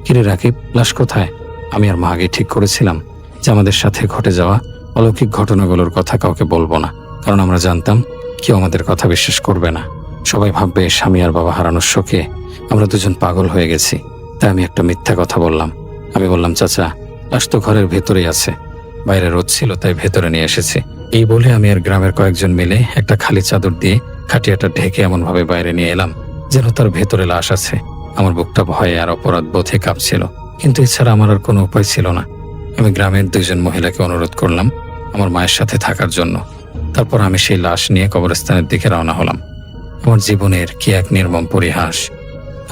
কিরে রাকিব, লাশ কোথায়? আমি আর মা আগে ঠিক করেছিলাম যে আমাদের সাথে ঘটে যাওয়া অলৌকিক ঘটনাগুলোর কথা কাউকে বলবো না, কারণ আমরা জানতাম কেউ আমাদের কথা বিশ্বাস করবে না। সবাই ভাববে স্বামী আর বাবা হারানোর শোকে আমরা দুজন পাগল হয়ে গেছি। তাই আমি একটা মিথ্যা কথা বললাম। আমি বললাম, চাচা, লাশ তো ঘরের ভেতরেই আছে, বাইরে রোদ ছিল তাই ভেতরে নিয়ে এসেছি। এই বলে আমি আর গ্রামের কয়েকজন মিলে একটা খালি চাদর দিয়ে খাটিয়াটা ঢেকে এমনভাবে বাইরে নিয়ে এলাম যেন তার ভেতরে লাশ আছে। আমার বুকটা ভয়ে আর অপরাধ বোধে কাঁপছিল, কিন্তু এছাড়া আমার আর কোনো উপায় ছিল না। আমি গ্রামের দুইজন মহিলাকে অনুরোধ করলাম আমার মায়ের সাথে থাকার জন্য। তারপর আমি সেই লাশ নিয়ে কবরস্থানের দিকে রওনা হলাম। আমার জীবনের কি এক নির্মম পরিহাস!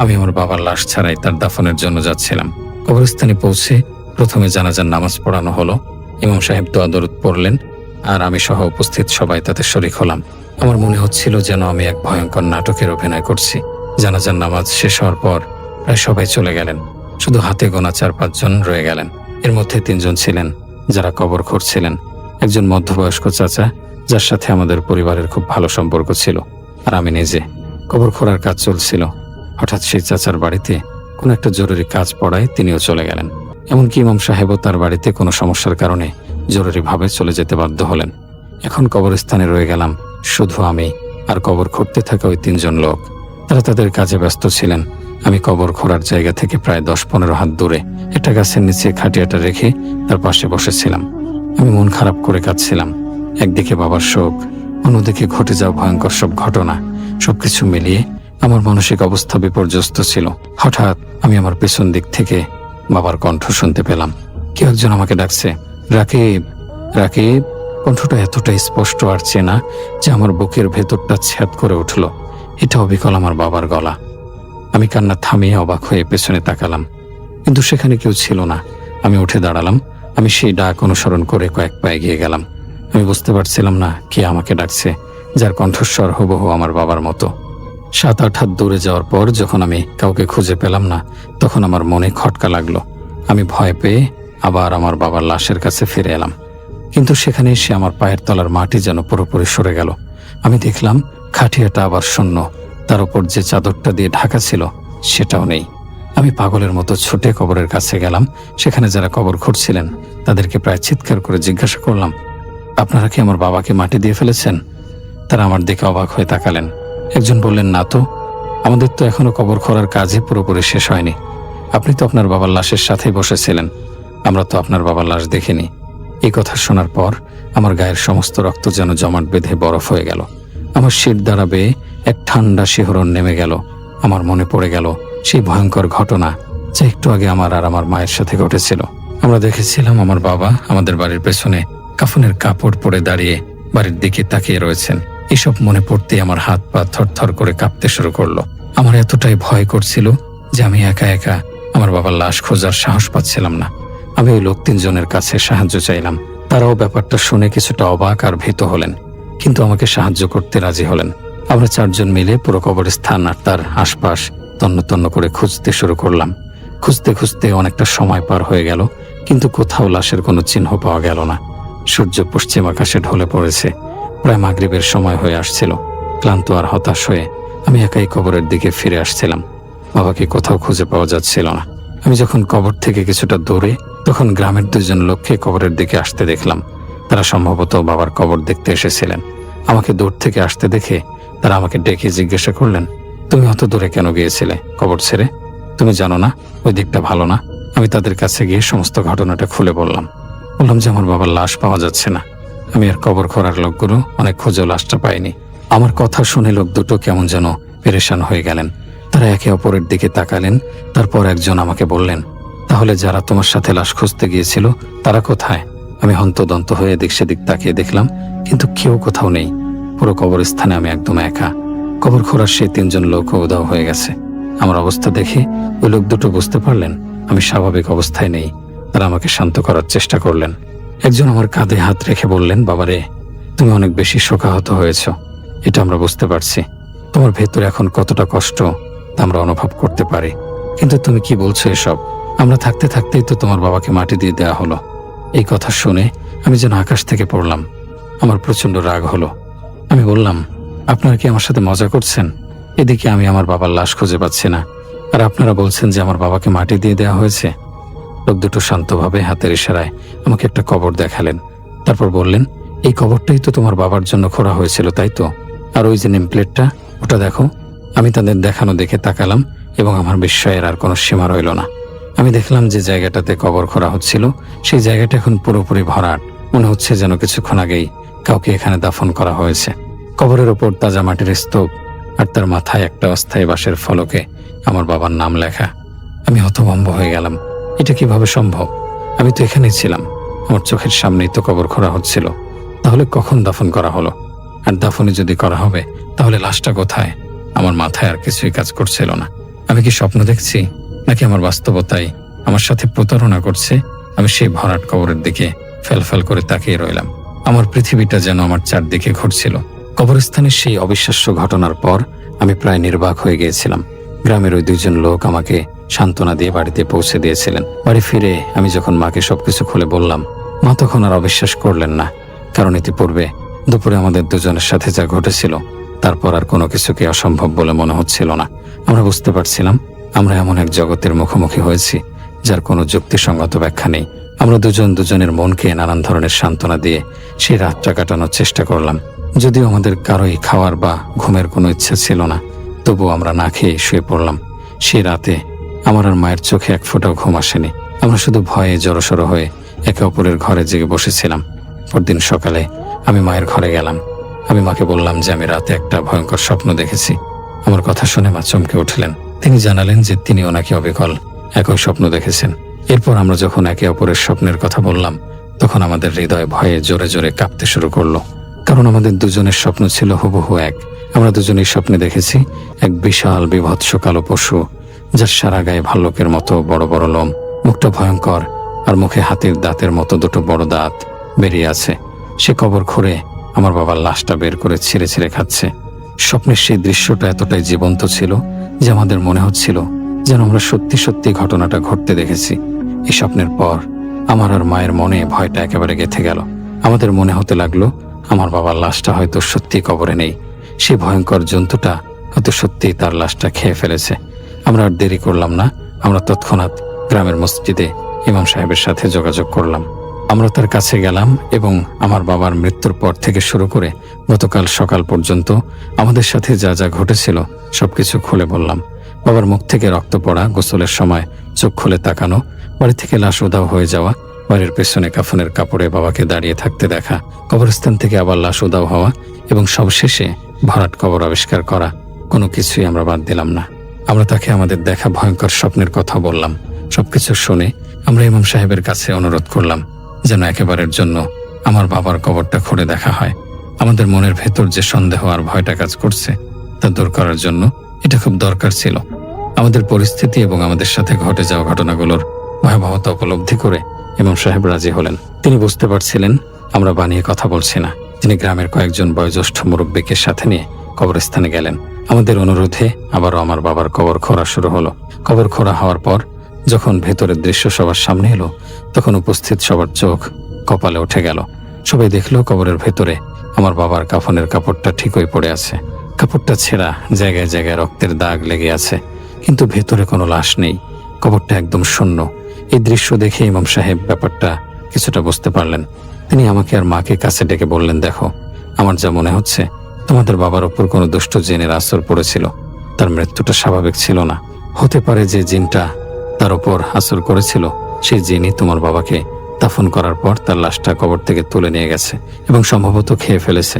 আমি আমার বাবার লাশ ছাড়াই তার দাফনের জন্য যাচ্ছিলাম। কবরস্থানে পৌঁছে প্রথমে জানাজার নামাজ পড়ানো হলো। ইমাম সাহেব দোয়া দরুদ পড়লেন আর আমি সহ উপস্থিত সবাই তাতে শরীক হলাম। আমার মনে হচ্ছিল যেন আমি এক ভয়ঙ্কর নাটকের অভিনয় করছি। জানাজার নামাজ শেষ হওয়ার পর প্রায় সবাই চলে গেলেন। শুধু হাতে গোনা 4-5 জন রয়ে গেলেন। এর মধ্যে 3 জন ছিলেন যারা কবর খুঁড়ছিলেন। একজন মধ্যবয়স্ক চাচা, যার সাথে আমাদের পরিবারের খুব ভালো সম্পর্ক ছিল, আর আমি নিজে। কবর খোঁড়ার কাজ চলছিল। হঠাৎ সেই চাচার বাড়িতে কোনো একটা জরুরি কাজ পড়ায় তিনিও চলে গেলেন। এমনকি ইমাম সাহেবও তার বাড়িতে কোনো সমস্যার কারণে জরুরিভাবে চলে যেতে বাধ্য হলেন। এখন কবরস্থানে রয়ে গেলাম শুধু আমি আর কবর খুঁড়তে থাকা ওই 3 জন লোক। তারা তাদের কাজে ব্যস্ত ছিলেন। আমি কবর খোঁড়ার জায়গা থেকে প্রায় 10-15 হাত দূরে একটা গাছের নিচে খাটিয়াটা রেখে তার পাশে বসেছিলাম। আমি মন খারাপ করে কাঁদছিলাম। একদিকে বাবার শোক, অন্যদিকে ঘটে যাওয়া ভয়ঙ্কর সব ঘটনা, সবকিছু মিলিয়ে আমার মানসিক অবস্থা বিপর্যস্ত ছিল। হঠাৎ আমি আমার পেছন দিক থেকে বাবার কণ্ঠ শুনতে পেলাম। কেউ একজন আমাকে ডাকছে, রাকিব, রাকিব। কণ্ঠটা এতটাই স্পষ্ট আর চেনা যে আমার বুকের ভেতরটা ছ্যাদ করে উঠল। এটা অবিকল আমার বাবার গলা। আমি কান্না থামিয়ে অবাক হয়ে পেছনে তাকালাম, কিন্তু সেখানে কেউ ছিল না। আমি উঠে দাঁড়ালাম। আমি সেই ডাক অনুসরণ করে কয়েক পা এগিয়ে গেলাম। আমি বুঝতে পারছিলাম না কে আমাকে ডাকছে, যার কণ্ঠস্বর হুবহু আমার বাবার মতো। 7-8 হাত দূরে যাওয়ার পর যখন আমি কাউকে খুঁজে পেলাম না, তখন আমার মনে খটকা লাগলো। আমি ভয় পেয়ে আবার আমার বাবার লাশের কাছে ফিরে এলাম, কিন্তু সেখানে এসে আমার পায়ের তলার মাটি যেন পুরোপুরি সরে গেল। আমি দেখলাম খাটিয়াটা আবার শূন্য, তার উপর যে চাদরটা দিয়ে ঢাকা ছিল সেটাও নেই। আমি পাগলের মতো ছুটে কবরের কাছে গেলাম। সেখানে যারা কবর খুঁড়ছিলেন তাদেরকে প্রায় চিৎকার করে জিজ্ঞাসা করলাম, আপনারা কি আমার বাবাকে মাটি দিয়ে ফেলেছেন? তারা আমার দিকে অবাক হয়ে তাকালেন। একজন বললেন, না তো, আমাদের তো এখনো কবর খোঁড়ার কাজই পুরোপুরি শেষ হয়নি। আপনি তো আপনার বাবার লাশের সাথেই বসেছিলেন, আমরা তো আপনার বাবার লাশ দেখিনি। এই কথা শোনার পর আমার গায়ের সমস্ত রক্ত যেন জমাট বেঁধে বরফ হয়ে গেল। আমার শির দ্বারা বেয়ে এক ঠান্ডা শিহরণ নেমে গেল। আমার মনে পড়ে গেল সেই ভয়ঙ্কর ঘটনা যা একটু আগে আমার আর আমার মায়ের সাথে ঘটেছিল। আমরা দেখেছিলাম আমার বাবা আমাদের বাড়ির পেছনে কাফনের কাপড় পরে দাঁড়িয়ে বাড়ির দিকে তাকিয়ে রয়েছেন। এসব মনে পড়তে আমার হাত পা থরথর করে কাঁপতে শুরু করলো। আমার এতটাই ভয় করছিল যে আমি একা একা আমার বাবার লাশ খোঁজার সাহস পাচ্ছিলাম না। আমি ওই লোক 3 জনের কাছে সাহায্য চাইলাম। তারাও ব্যাপারটা শুনে কিছুটা অবাক আর ভীত হলেন, কিন্তু আমাকে সাহায্য করতে রাজি হলেন। আমরা 4 জন মিলে পুরো কবরস্থান আর তার আশপাশ তন্ন তন্ন করে খুঁজতে শুরু করলাম। খুঁজতে খুঁজতে অনেকটা সময় পার হয়ে গেল, কিন্তু কোথাও লাশের কোনো চিহ্ন পাওয়া গেল না। সূর্য পশ্চিম আকাশে ঢলে পড়েছে। প্রায় মাগরিবের সময় হয়ে আসছিল। ক্লান্ত আর হতাশ হয়ে আমি একাই কবরের দিকে ফিরে আসছিলাম। বাবাকে কোথাও খুঁজে পাওয়া যাচ্ছিল না। আমি যখন কবর থেকে কিছুটা দূরে, তখন গ্রামের 2 জন লোককে কবরের দিকে আসতে দেখলাম। তারা সম্ভবত বাবার কবর দেখতে এসেছিলেন। আমাকে দূর থেকে আসতে দেখে তারা আমাকে ডেকে জিজ্ঞাসা করলেন, তুমি অত দূরে কেন গিয়েছিলে কবর ছেড়ে? তুমি জানো না ওই দিকটা ভালো না? আমি তাদের কাছে গিয়ে সমস্ত ঘটনাটা খুলে বললাম যে আমার বাবার লাশ পাওয়া যাচ্ছে না। আমি আর কবর খোঁড়ার লোকগুলো অনেক খুঁজেও লাশটা পাইনি। আমার কথা শুনে লোক দুটো কেমন যেন পেরেশান হয়ে গেলেন। তারা একে অপরের দিকে তাকালেন। তারপর একজন আমাকে বললেন, তাহলে যারা তোমার সাথে লাশ খুঁজতে গিয়েছিল তারা কোথায়? আমি হন্তদন্ত হয়ে এদিক সেদিক তাকিয়ে দেখলাম, কিন্তু কেউ কোথাও নেই। পুরো কবরস্থানে আমি একদম একা। কবর খোঁড়ার সেই 3 জন লোকও উধাও হয়ে গেছে। আমার অবস্থা দেখে ওই লোক দুটো বুঝতে পারলেন আমি স্বাভাবিক অবস্থায় নেই। তারা আমাকে শান্ত করার চেষ্টা করলেন। একজন আমার কাঁধে হাত রেখে বললেন, বাবারে, তুমি অনেক বেশি শোকাহত হয়েছ, এটা আমরা বুঝতে পারছি। তোমার ভেতরে এখন কতটা কষ্ট তা আমরা অনুভব করতে পারি। কিন্তু তুমি কি বলছো এসব? আমরা থাকতে থাকতেই তো তোমার বাবাকে মাটি দিয়ে দেওয়া হলো। এই কথা শুনে আমি যেন আকাশ থেকে পড়লাম। আমার প্রচণ্ড রাগ হলো। আমি বললাম, আপনারা কি আমার সাথে মজা করছেন? এদিকে আমি আমার বাবার লাশ খুঁজে পাচ্ছি না, আর আপনারা বলছেন যে আমার বাবাকে মাটি দিয়ে দেওয়া হয়েছে। লোক দুটো শান্তভাবে হাতের ইশারায় আমাকে একটা কবর দেখালেন। তারপর বললেন, এই কবরটাই তো তোমার বাবার জন্য খোঁড়া হয়েছিল, তাই তো? আর ওই যে নেম প্লেটটা, ওটা দেখো। আমি তাদের দেখানো দেখে তাকালাম এবং আমার বিস্ময়ের আর কোনো সীমা রইল না। আমি দেখলাম যে জায়গাটাতে কবর খোঁড়া হচ্ছিল সেই জায়গাটা এখন পুরোপুরি ভরাট। মনে হচ্ছে যেন কিছুক্ষণ আগেই কাউকে এখানে দাফন করা হয়েছে। কবরের ওপর তাজা মাটির স্তূপ, আর তার মাথায় একটা অস্থায়ী বাঁশের ফলকে আমার বাবার নাম লেখা। আমি হতভম্ব হয়ে গেলাম। এটা কিভাবে সম্ভব? আমি তো এখানেই ছিলাম, আমার চোখের সামনেই তো কবর খোঁড়া হচ্ছিল। তাহলে কখন দাফন করা হলো? আর দাফনই যদি করা হবে তাহলে লাশটা কোথায়? আমার মাথায় আর কিছুই কাজ করছিল না। আমি কি স্বপ্ন দেখছি, নাকি আমার বাস্তবতাই আমার সাথে প্রতারণা করছে? আমি সেই ভরাট কবরের দিকে ফেলফেল করে তাকিয়ে রইলাম। আমার পৃথিবীটা যেন আমার চারদিকে ঘুরছিল। কবরস্থানের সেই অবিশ্বাস্য ঘটনার পর আমি প্রায় নির্বাক হয়ে গিয়েছিলাম। গ্রামের ওই 2 জন লোক আমাকে সান্ত্বনা দিয়ে বাড়িতে পৌঁছে দিয়েছিলেন। বাড়ি ফিরে আমি যখন মাকে সবকিছু খুলে বললাম, মা তখন আর অবিশ্বাস করলেন না, কারণ ইতিপূর্বে দুপুরে আমাদের দুজনের সাথে যা ঘটেছিল তারপর আর কোনো কিছুকে অসম্ভব বলে মনে হচ্ছিল না। আমরা বুঝতে পারছিলাম আমরা এমন এক জগতের মুখোমুখি হয়েছি যার কোনো যুক্তিসঙ্গত ব্যাখ্যা নেই। আমরা দুজন দুজনের মনকে নানান ধরনের সান্ত্বনা দিয়ে সেই রাতটা কাটানোর চেষ্টা করলাম। যদিও আমাদের কারোই খাওয়ার বা ঘুমের কোনো ইচ্ছা ছিল না, তবুও আমরা না খেয়ে শুয়ে পড়লাম। সেই রাতে আমার আর মায়ের চোখে এক ফোঁটাও ঘুম আসেনি। আমরা শুধু ভয়ে জড়সড় হয়ে একে অপরের ঘরে জেগে বসেছিলাম। পরদিন সকালে আমি মায়ের ঘরে গেলাম। আমি মাকে বললাম যে আমি রাতে একটা ভয়ঙ্কর স্বপ্ন দেখেছি। আমার কথা শুনে মা চমকে উঠলেন। তিনি জানালেন যে তিনিও নাকি অবিকল একই স্বপ্ন দেখেছেন। এরপর আমরা যখন একে অপরের স্বপ্নের কথা বললাম, তখন আমাদের হৃদয় ভয়ে জোরে জোরে কাঁপতে শুরু করলো, কারণ আমাদের দুজনের স্বপ্ন ছিল হুবহু এক। আমরা দুজনেই স্বপ্নে দেখেছি এক বিশাল বিভৎস কালো পশু, যার সারা গায়ে ভাল্লুকের মতো বড় বড় লোম, মুখটা ভয়ঙ্কর, আর মুখে হাতির দাঁতের মতো 2টো বড় দাঁত বেরিয়ে আছে। সে কবর খুঁড়ে আমার বাবার লাশটা বের করে ছিঁড়ে ছিঁড়ে খাচ্ছে। স্বপ্নের সেই দৃশ্যটা এতটাই জীবন্ত ছিল যে আমাদের মনে হচ্ছিল যেন আমরা সত্যি সত্যি ঘটনাটা ঘটতে দেখেছি। এই স্বপ্নের পর আমার আর মায়ের মনে ভয়টা একেবারে গেঁথে গেল। আমাদের মনে হতে লাগলো আমার বাবার লাশটা হয়তো সত্যি কবরে নেই। সেই ভয়ঙ্কর জন্তুটা হয়তো সত্যিই তার লাশটা খেয়ে ফেলেছে। আমরা আর দেরি করলাম না। আমরা তৎক্ষণাৎ গ্রামের মসজিদে ইমাম সাহেবের সাথে যোগাযোগ করলাম। আমরা তার কাছে গেলাম এবং আমার বাবার মৃত্যুর পর থেকে শুরু করে গতকাল সকাল পর্যন্ত আমাদের সাথে যা যা ঘটেছিল সবকিছু খুলে বললাম। বাবার মুখ থেকে রক্ত পড়া, গোসলের সময় চোখ খুলে তাকানো, বাড়ি থেকে লাশ উধাও হয়ে যাওয়া, বাড়ির পেছনে কাফনের কাপড়ে বাবাকে দাঁড়িয়ে থাকতে দেখা, কবরস্থান থেকে আবার লাশ উধাও হওয়া এবং সবশেষে ভরাট কবর আবিষ্কার করা, কোনো কিছুই আমরা বাদ দিলাম না। আমরা তাকে আমাদের দেখা ভয়ঙ্কর স্বপ্নের কথা বললাম। সবকিছু শুনে আমরা ইমাম সাহেবের কাছে অনুরোধ করলাম যেন একেবারের জন্য আমার বাবার কবরটা খুঁড়ে দেখা হয়। আমাদের মনের ভেতর যে সন্দেহ আর ভয়টা কাজ করছে তা দূর করার জন্য এটা খুব দরকার ছিল। আমাদের পরিস্থিতি এবং আমাদের সাথে ঘটে যাওয়া ঘটনাগুলোর ভয়াবহতা উপলব্ধি করে ইমাম সাহেব রাজি হলেন। তিনি বুঝতে পারছিলেন আমরা বানিয়ে কথা বলছি না। তিনি গ্রামের কয়েকজন বয়োজ্যেষ্ঠ মুরব্বীকে সাথে নিয়ে কবরস্থানে গেলেন। আমাদের অনুরোধে আবারও আমার বাবার কবর খোঁড়া শুরু হলো। কবর খোঁড়া হওয়ার পর যখন ভেতরের দৃশ্য সবার সামনে এলো, তখন উপস্থিত সবার চোখ কপালে উঠে গেল। সবাই দেখলো কবরের ভেতরে আমার বাবার কাফনের কাপড়টা ঠিকই পড়ে আছে। কাপড়টা ছেঁড়া, জায়গায় জায়গায় রক্তের দাগ লেগে আছে, কিন্তু ভেতরে কোনো লাশ নেই। কবরটা একদম শূন্য। এই দৃশ্য দেখে ইমাম সাহেব ব্যাপারটা কিছুটা বুঝতে পারলেন। তিনি আমাকে আর মাকে কাছে ডেকে বললেন, দেখো, আমার যা মনে হচ্ছে তোমাদের বাবার ওপর কোনো দুষ্ট জিনের আসর পড়েছিল। তার মৃত্যুটা স্বাভাবিক ছিল না। হতে পারে যে জিনটা তার ওপর আসর করেছিল সেই জিনই তোমার বাবাকে দাফন করার পর তার লাশটা কবর থেকে তুলে নিয়ে গেছে এবং সম্ভবত খেয়ে ফেলেছে।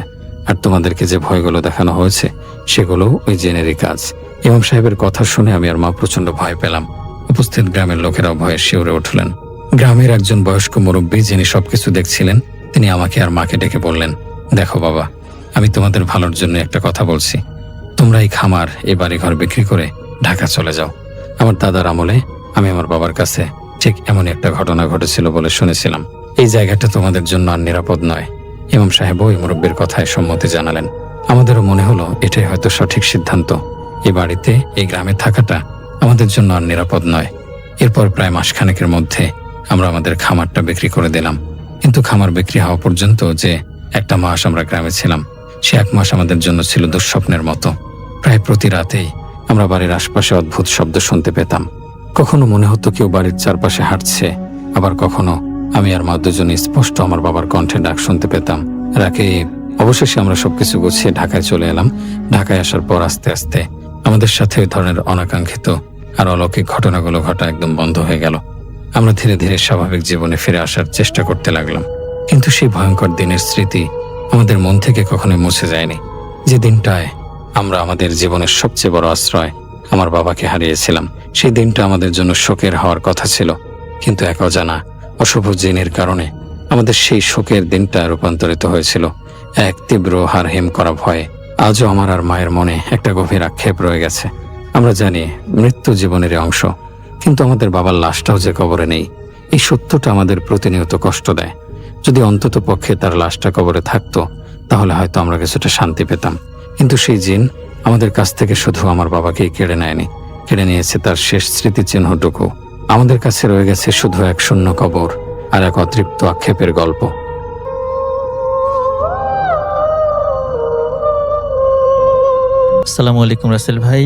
আর তোমাদেরকে যে ভয়গুলো দেখানো হয়েছে সেগুলো ওই জিনেরই কাজ। ইমাম সাহেবের কথা শুনে আমি আর মা প্রচন্ড ভয় পেলাম। উপস্থিত গ্রামের লোকেরাও ভয়ে শিউরে উঠলেন। গ্রামের একজন বয়স্ক মুরব্বী, যিনি সবকিছু দেখছিলেন, তিনি আমাকে আর মাকে ডেকে বললেন, দেখো বাবা, আমি তোমাদের ভালোর জন্য একটা কথা বলছি। তোমরা এই খামার, এই বাড়িঘর বিক্রি করে ঢাকা চলে যাও। আমার দাদার আমলে আমি আমার বাবার কাছে ঠিক এমন একটা ঘটনা ঘটেছিল বলে শুনেছিলাম। এই জায়গাটা তোমাদের জন্য আর নিরাপদ নয়। ইমাম সাহেব ওই মুরব্বীর কথায় সম্মতি জানালেন। আমাদেরও মনে হলো এটাই হয়তো সঠিক সিদ্ধান্ত। এই বাড়িতে, এই গ্রামে থাকাটা আমাদের জন্য আর নিরাপদ নয়। এরপর প্রায় মাসখানেকের মধ্যে আমরা আমাদের খামারটা বিক্রি করে দিলাম। কিন্তু খামার বিক্রি হওয়া পর্যন্ত যে একটা মাস আমরা গ্রামে ছিলাম, সে এক মাস আমাদের জন্য ছিল দুঃস্বপ্নের মতো। প্রায় প্রতি রাতেই আমরা বাড়ির আশপাশে অদ্ভুত শব্দ শুনতে পেতাম। কখনো মনে হতো কেউ বাড়ির চারপাশে হাঁটছে, আবার কখনো আমি আর মা দুজনে স্পষ্ট আমার বাবার কণ্ঠে ডাক শুনতে পেতাম। রাকিব। অবশেষে আমরা সবকিছু গুছিয়ে ঢাকায় চলে এলাম। ঢাকায় আসার পর আস্তে আস্তে আমাদের সাথে ওই ধরনের অনাকাঙ্ক্ষিত আর অলৌকিক ঘটনাগুলো ঘটা একদম বন্ধ হয়ে গেল। আমরা ধীরে ধীরে স্বাভাবিক জীবনে ফিরে আসার চেষ্টা করতে লাগলাম। কিন্তু সেই ভয়ঙ্কর দিনের স্মৃতি আমাদের মন থেকে কখনোই মুছে যায়নি। যে দিনটায় আমরা আমাদের জীবনের সবচেয়ে বড় আশ্রয়, আমার বাবাকে হারিয়েছিলাম, সেই দিনটা আমাদের জন্য শোকের হওয়ার কথা ছিল। কিন্তু এক অজানা অশুভ জিনের কারণে আমাদের সেই শোকের দিনটা রূপান্তরিত হয়েছিল এক তীব্র হারহিম করা ভয়ে। আজও আমার আর মায়ের মনে একটা গভীর আক্ষেপ রয়ে গেছে। আমরা জানি মৃত্যু জীবনের অংশ, কিন্তু আমাদের বাবার লাশটাও যে কবরে নেই, এই সত্যটা আমাদের প্রতিনিয়ত কষ্ট দেয়। যদি অন্তত পক্ষে তার লাশটা কবরে থাকতো, তাহলে হয়তো আমরা কিছুটা শান্তি পেতাম। কিন্তু সেই জিন আমাদের কাছ থেকে শুধু আমার বাবাকেই কেড়ে নেয়নি, কেড়ে নিয়েছে তার শেষ স্মৃতিচিহ্নটুকু। আমাদের কাছে রয়ে গেছে শুধু এক শূন্য কবর আর এক অতৃপ্ত আক্ষেপের গল্প। আসসালামু আলাইকুম রাসেল ভাই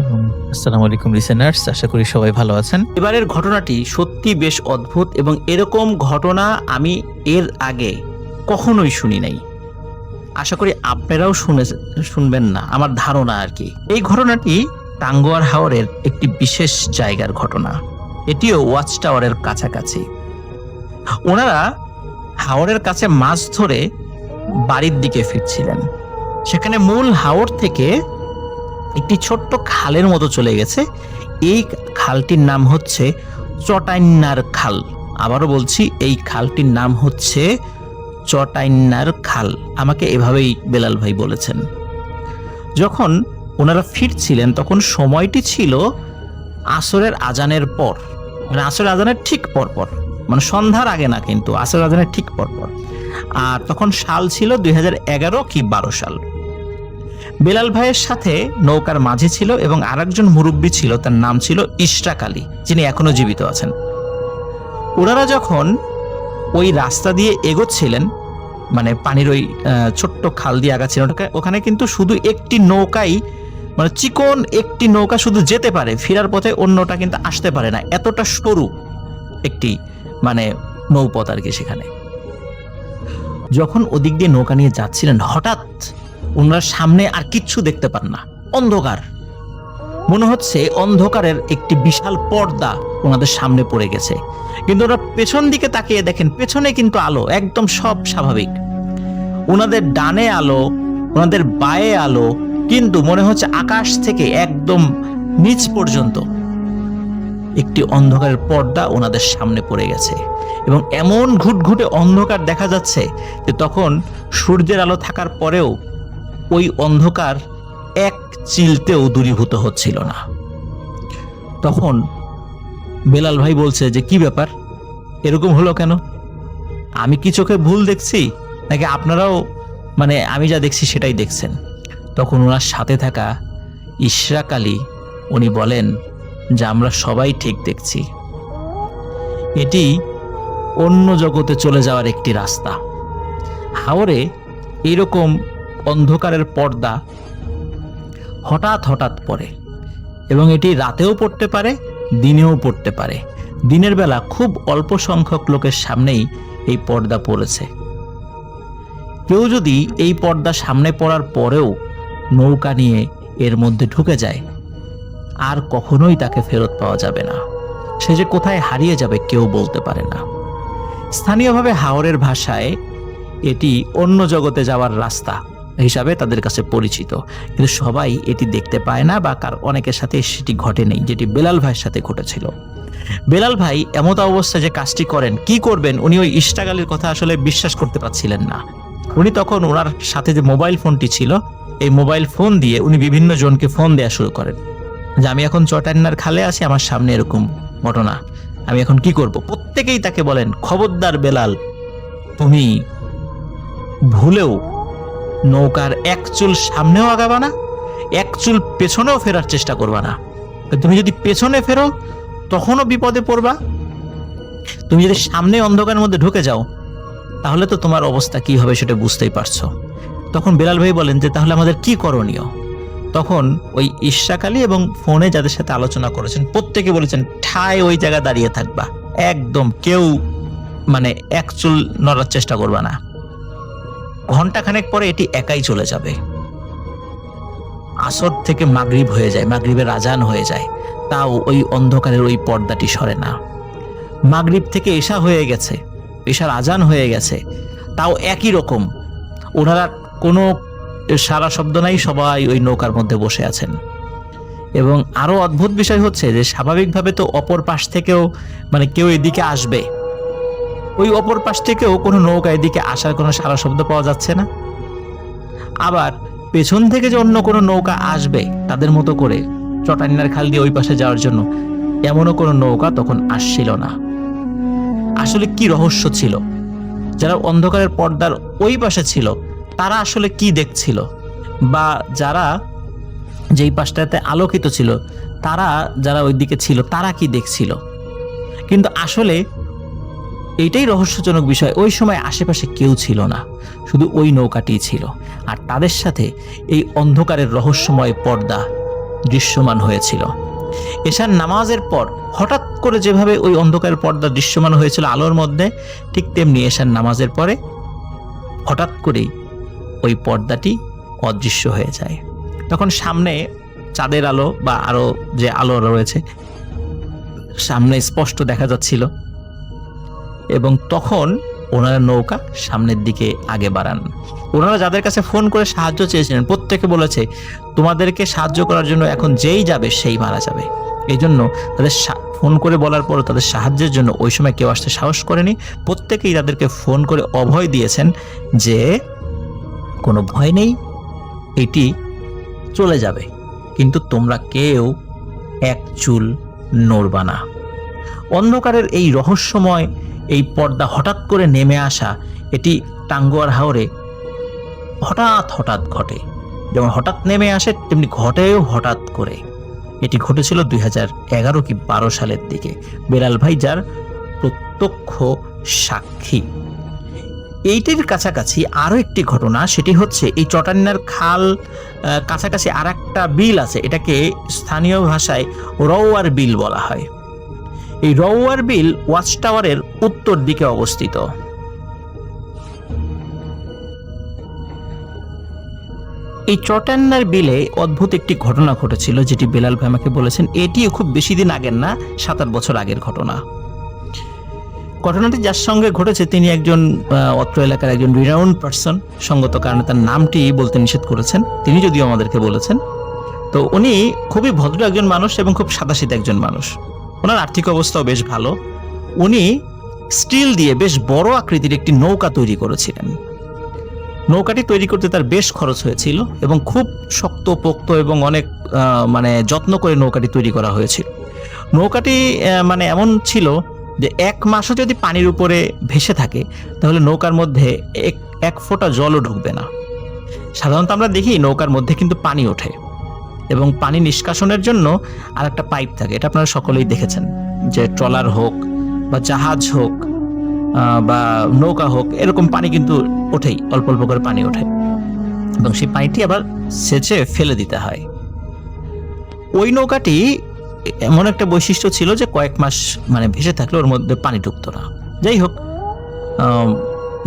এবং আসসালামু আলাইকুম লিসেনার্স, আশা করি সবাই ভালো আছেন। এবারের ঘটনাটি সত্যি বেশ অদ্ভুত এবং এরকম ঘটনা আমি এর আগে কখনোই শুনি নাই। আশা করি আপনারাও শুনবেন না, আমার ধারণা আর কি। এই ঘটনাটি টাঙ্গুয়ার হাওরের একটি বিশেষ জায়গার ঘটনা। এটিও ওয়াচ টাওয়ারের কাছাকাছি। ওনারা হাওরের কাছে মাছ ধরে বাড়ির দিকে ফিরছিলেন। সেখানে মূল হাওর থেকে একটি ছোট্ট খালের মতো চলে গেছে। এই খালটির নাম হচ্ছে চটাইন্নার খাল। আবারও বলছি, এই খালটির নাম হচ্ছে চটাইন্নার খাল। আমাকে এভাবেই বেলাল ভাই বলেছেন। যখন ওনারা ফিরছিলেন তখন সময়টি ছিল আসরের আজানের পর, মানে আসরের আজানের ঠিক পরপর, মানে সন্ধ্যার আগে না, কিন্তু আসরের আজানের ঠিক পরপর। আর তখন সাল ছিল 2011 কি 12 সাল। বেলাল ভাইয়ের সাথে নৌকার মাঝি ছিল এবং আরেকজন মুরব্বী ছিল, তার নাম ছিল ইশরাক আলী, যিনি এখনো জীবিত আছেন। ওনারা যখন ওই রাস্তা দিয়ে এগোচ্ছিলেন, মানে পানির ওই ছোট্ট খাল দিয়ে আগাচ্ছিলেন, ওখানে কিন্তু শুধু একটি নৌকাই, মানে চিকন একটি নৌকা শুধু যেতে পারে, ফেরার পথে অন্যটা কিন্তু আসতে পারে না, এতটা সরু একটি মানে নৌপথ আর কি। সেখানে যখন ওদিক দিয়ে নৌকা নিয়ে যাচ্ছিলেন, হঠাৎ ওনারা সামনে আর কিচ্ছু দেখতে পান না, অন্ধকার। মনে হচ্ছে অন্ধকারের একটি বিশাল পর্দা ওনাদের সামনে পড়ে গেছে। কিন্তু ওরা পেছন দিকে তাকিয়ে দেখেন, পেছনে কিন্তু আলো, একদম সব স্বাভাবিক। ওনাদের ডানে আলো, ওনাদের বায়ে আলো, কিন্তু মনে হচ্ছে আকাশ থেকে একদম নিচ পর্যন্ত একটি অন্ধকারের পর্দা ওনাদের সামনে পড়ে গেছে। এবং এমন ঘুটঘুটে অন্ধকার দেখা যাচ্ছে যে তখন সূর্যের আলো থাকার পরেও ওই অন্ধকার এক চিলতেও দূরীভূত হচ্ছিল না। তখন বেলাল ভাই বলছে যে কি ব্যাপার, এরকম হলো কেন? আমি কি চোখে ভুল দেখছি নাকি আপনারাও মানে আমি যা দেখছি সেটাই দেখছেন? তখন ওনার সাথে থাকা ইশরাক আলী উনি বলেন যে আমরা সবাই ঠিক দেখছি, এটি অন্য জগতে চলে যাওয়ার একটি রাস্তা। হাওরে এইরকম অন্ধকারের পর্দা হঠাৎ হঠাৎ পড়ে এবং এটি রাতেও পড়তে পারে, দিনেও পড়তে পারে। দিনের বেলা খুব অল্প সংখ্যক লোকের সামনেই এই পর্দা পড়েছে। কেউ যদি এই পর্দা সামনে পড়ার পরেও নৌকা নিয়ে এর মধ্যে ঢুকে যায়, আর কখনোই তাকে ফেরত পাওয়া যাবে না। সে যে কোথায় হারিয়ে যাবে কেউ বলতে পারে না। স্থানীয়ভাবে হাওরের ভাষায় এটি অন্য জগতে যাওয়ার রাস্তা হিসাবে তাদের কাছে পরিচিত, কিন্তু সবাই এটি দেখতে পায় না বা অনেকের সাথে সেটি ঘটে নেই, যেটি বেলাল ভাইয়ের সাথে ঘটেছিল। বেলাল ভাই এমত অবস্থায় যে কাজটি করেন, কি করবেন উনি ওই ইস্টাগালের কথা আসলে বিশ্বাস করতে পারছিলেন না। উনি তখন ওনার সাথে যে মোবাইল ফোনটি ছিল, এই মোবাইল ফোন দিয়ে উনি বিভিন্ন জনকে ফোন দেওয়া শুরু করেন যে আমি এখন চটান্নার খালে আছি, আমার সামনে এরকম ঘটনা, আমি এখন কি করব। প্রত্যেকেই তাকে বলেন, খবরদার বেলাল, তুমি ভুলেও নৌকার এক চুল সামনেও আগাবা না, এক চুল পেছনেও ফেরার চেষ্টা করবা না। তুমি যদি পেছনে ফেরো তখনও বিপদে পড়বা, তুমি যদি সামনে অন্ধকারের মধ্যে ঢুকে যাও তাহলে তো তোমার অবস্থা কি হবে সেটা বুঝতেই পারছো। তখন বেলাল ভাই বলেন যে তাহলে আমাদের কি করণীয়। তখন ওই ইশরাক আলী এবং ফোনে যাদের সাথে আলোচনা করেছেন প্রত্যেকে বলেছেন, ঠায় ওই জায়গায় দাঁড়িয়ে থাকবা, একদম কেউ এক চুল নড়ার চেষ্টা করবা না। ঘন্টাখানেক পরে এটি একাই চলে যাবে। আসর থেকে মাগরিব হয়ে যায়, মাগরিবের আজান হয়ে যায়, তাও ওই অন্ধকারের ওই পর্দাটি সরে না। মাগরিব থেকে এশা হয়ে গেছে, এশার আজান হয়ে গেছে, তাও একই রকম, ওনারা কোনো সারা শব্দ নাই, সবাই ওই নৌকার মধ্যে বসে আছেন। এবং আরো অদ্ভুত বিষয় হচ্ছে যে স্বাভাবিকভাবে তো অপর পাশ থেকেও কেউ এদিকে আসবে, ওই অপর পাশ থেকেও কোনো নৌকা এদিকে আসার কোনো সারা শব্দ পাওয়া যাচ্ছে না। আবার পেছন থেকে যে অন্য কোনো নৌকা আসবে তাদের মতো করে চটান্নার খাল দিয়ে ওই পাশে যাওয়ার জন্য, এমনও কোনো নৌকা তখন আসছিল না। আসলে কি রহস্য ছিল? যারা অন্ধকারের পর্দার ওই পাশে ছিল তারা আসলে কি দেখছিল, বা যারা যেই পাশটাতে আলোকিত ছিল তারা যারা ওইদিকে ছিল তারা কি দেখছিল? কিন্তু আসলে এইটাই রহস্যজনক বিষয়, ওই সময় আশেপাশে কেউ ছিল না, শুধু ওই নৌকাটিই ছিল, আর তাদের সাথে এই অন্ধকারের রহস্যময় পর্দা দৃশ্যমান হয়েছিল। এশার নামাজের পর হঠাৎ করে যেভাবে ওই অন্ধকারের পর্দা দৃশ্যমান হয়েছিল আলোর মধ্যে, ঠিক তেমনি এশার নামাজের পরে হঠাৎ করেই ওই পর্দাটি অদৃশ্য হয়ে যায়। তখন সামনে চাঁদের আলো বা আরো যে আলো রয়েছে সামনে স্পষ্ট দেখা যাচ্ছিল, এবং তখন ওনারা নৌকা সামনের দিকে আগে বাড়ান। ওনারা যাদের কাছে ফোন করে সাহায্য চেয়েছিলেন প্রত্যেকে বলেছে, তোমাদেরকে সাহায্য করার জন্য এখন যেই যাবে সেই মারা যাবে। এই জন্য তাদের ফোন করে বলার পর তাদের সাহায্যের জন্য ওই সময় কেউ আসতে সাহস করেনি। প্রত্যেকেই তাদেরকে ফোন করে অভয় দিয়েছেন যে কোনো ভয় নেই, এটি চলে যাবে, কিন্তু তোমরা কেউ এক চুল নড়বা না। অন্ধকারের এই রহস্যময় এই পর্দা হঠাৎ করে নেমে আসা, এটি টাঙ্গুয়ার হাওরে হঠাৎ হঠাৎ ঘটে। যেমন হঠাৎ নেমে আসে তেমনি ঘটেও হঠাৎ করে। এটি ঘটেছিল 2011 কি 12 সালের দিকে। বেলাল ভাই যার প্রত্যক্ষ সাক্ষী। এইটির কাছাকাছি আরো একটি ঘটনা, সেটি হচ্ছে এই চটান্নার খাল কাছাকাছি আর একটা বিল আছে, এটাকে স্থানীয় ভাষায় রৌয়ার বিল বলা হয়। এই রৌয়ার বিল ওয়াচ টাওয়ারের উত্তর দিকে অবস্থিত। এই চটান্নার বিলে অদ্ভুত একটি ঘটনা ঘটেছিল, যেটি বেলাল ভাই আমাকে বলেছেন। এটিও খুব বেশি দিন আগের না, 7-8 বছর আগের ঘটনা। ঘটনাটি যার সঙ্গে ঘটেছে তিনি একজন অত্র এলাকার একজন রিনাউন্ড পার্সন, সঙ্গত কারণে তার নামটি বলতে নিষেধ করেছেন, তিনি যদিও আমাদেরকে বলেছেন। তো উনি খুবই ভদ্র একজন মানুষ এবং খুব সাদাসিধা একজন মানুষ। ওনার আর্থিক অবস্থাও বেশ ভালো। উনি স্টিল দিয়ে বেশ বড় আকৃতির একটি নৌকা তৈরি করেছিলেন। নৌকাটি তৈরি করতে তার বেশ খরচ হয়েছিল এবং খুব শক্তপোক্ত এবং অনেক যত্ন করে নৌকাটি তৈরি করা হয়েছিল। নৌকাটি এমন ছিল যে 1 মাসও যদি পানির উপরে ভেসে থাকে তাহলে নৌকার মধ্যে এক ফোঁটা জলও ঢুকবে না। সাধারণত আমরা দেখি নৌকার মধ্যে কিন্তু পানি ওঠে এবং পানি নিষ্কাশনের জন্য আর একটা পাইপ থাকে, এটা আপনারা সকলেই দেখেছেন, যে ট্রলার হোক বা জাহাজ হোক বা নৌকা হোক, এরকম পানি কিন্তু ওঠেই, অল্প অল্প করে পানি ওঠে এবং সেই পানিটি আবার সেচে ফেলে দিতে হয়। ওই নৌকাটি এমন একটা বৈশিষ্ট্য ছিল যে কয়েক মাস ভেসে থাকলে ওর মধ্যে পানি ঢুকতো না। যাই হোক,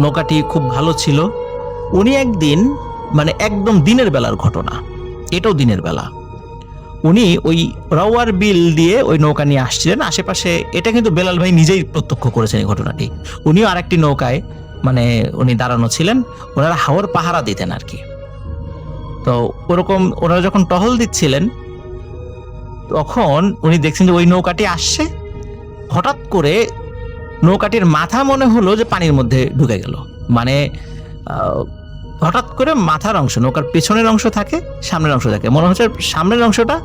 নৌকাটি খুব ভালো ছিল। উনি একদিন, মানে একদম দিনের বেলার ঘটনা, এটাও দিনের বেলা, উনি ওই রাওয়ার বিল দিয়ে ওই নৌকা নিয়ে আসছিলেন আশেপাশে। এটা কিন্তু বেলাল ভাই নিজেই প্রত্যক্ষ করেছেন এই ঘটনাটি। উনিও আরেকটি নৌকায় মানে উনি দাঁড়ানো ছিলেন, ওনারা হাওর পাহারা দিতেন আর কি। তো ওরকম ওনারা যখন টহল দিচ্ছিলেন তখন উনি দেখছেন যে ওই নৌকাটি আসছে। হঠাৎ করে নৌকাটির মাথা মনে হলো যে পানির মধ্যে ঢুকে গেল। মানে হঠাৎ করে মাথার অংশ, নৌকার পেছনের অংশ থাকে, সামনের অংশ থাকে, মনে হচ্ছে সামনের অংশটা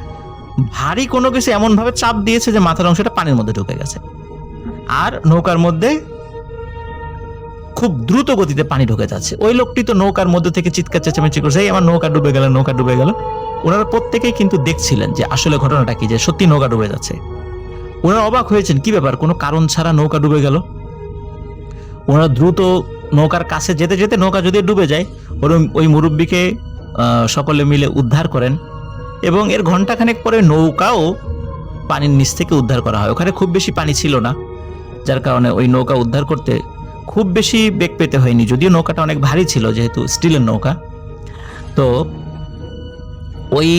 ভারী কোনো কিছু এমন ভাবে চাপ দিয়েছে যে মাথার অংশটা পানির মধ্যে ঢুকে গেছে। আর নৌকার মধ্যে খুব দ্রুত গতিতে পানি ঢুকে যাচ্ছে। ওই লোকটি তো নৌকার মধ্যে থেকে চিৎকার চেঁচামেচি করছে, এই আমার নৌকা ডুবে গেল, নৌকা ডুবে গেল। ওনারা প্রত্যেকেই কিন্তু দেখছিলেন যে আসলে ঘটনাটা কি, যে সত্যি নৌকা ডুবে যাচ্ছে। ওনারা অবাক হয়েছেন, কি ব্যাপার, কোনো কারণ ছাড়া নৌকা ডুবে গেল। ওনারা দ্রুত নৌকার কাছে যেতে যেতে নৌকা যদি ডুবে যায়, ওই মুরব্বীকে সকলে মিলে উদ্ধার করেন এবং এর ঘন্টাখানেক পরে নৌকাও পানির নিচ থেকে উদ্ধার করা হয়। ওখানে খুব বেশি পানি ছিল না, যার কারণে ওই নৌকা উদ্ধার করতে খুব বেশি বেগ পেতে হয়নি, যদিও নৌকাটা অনেক ভারী ছিল যেহেতু স্টিলের নৌকা। তো ওই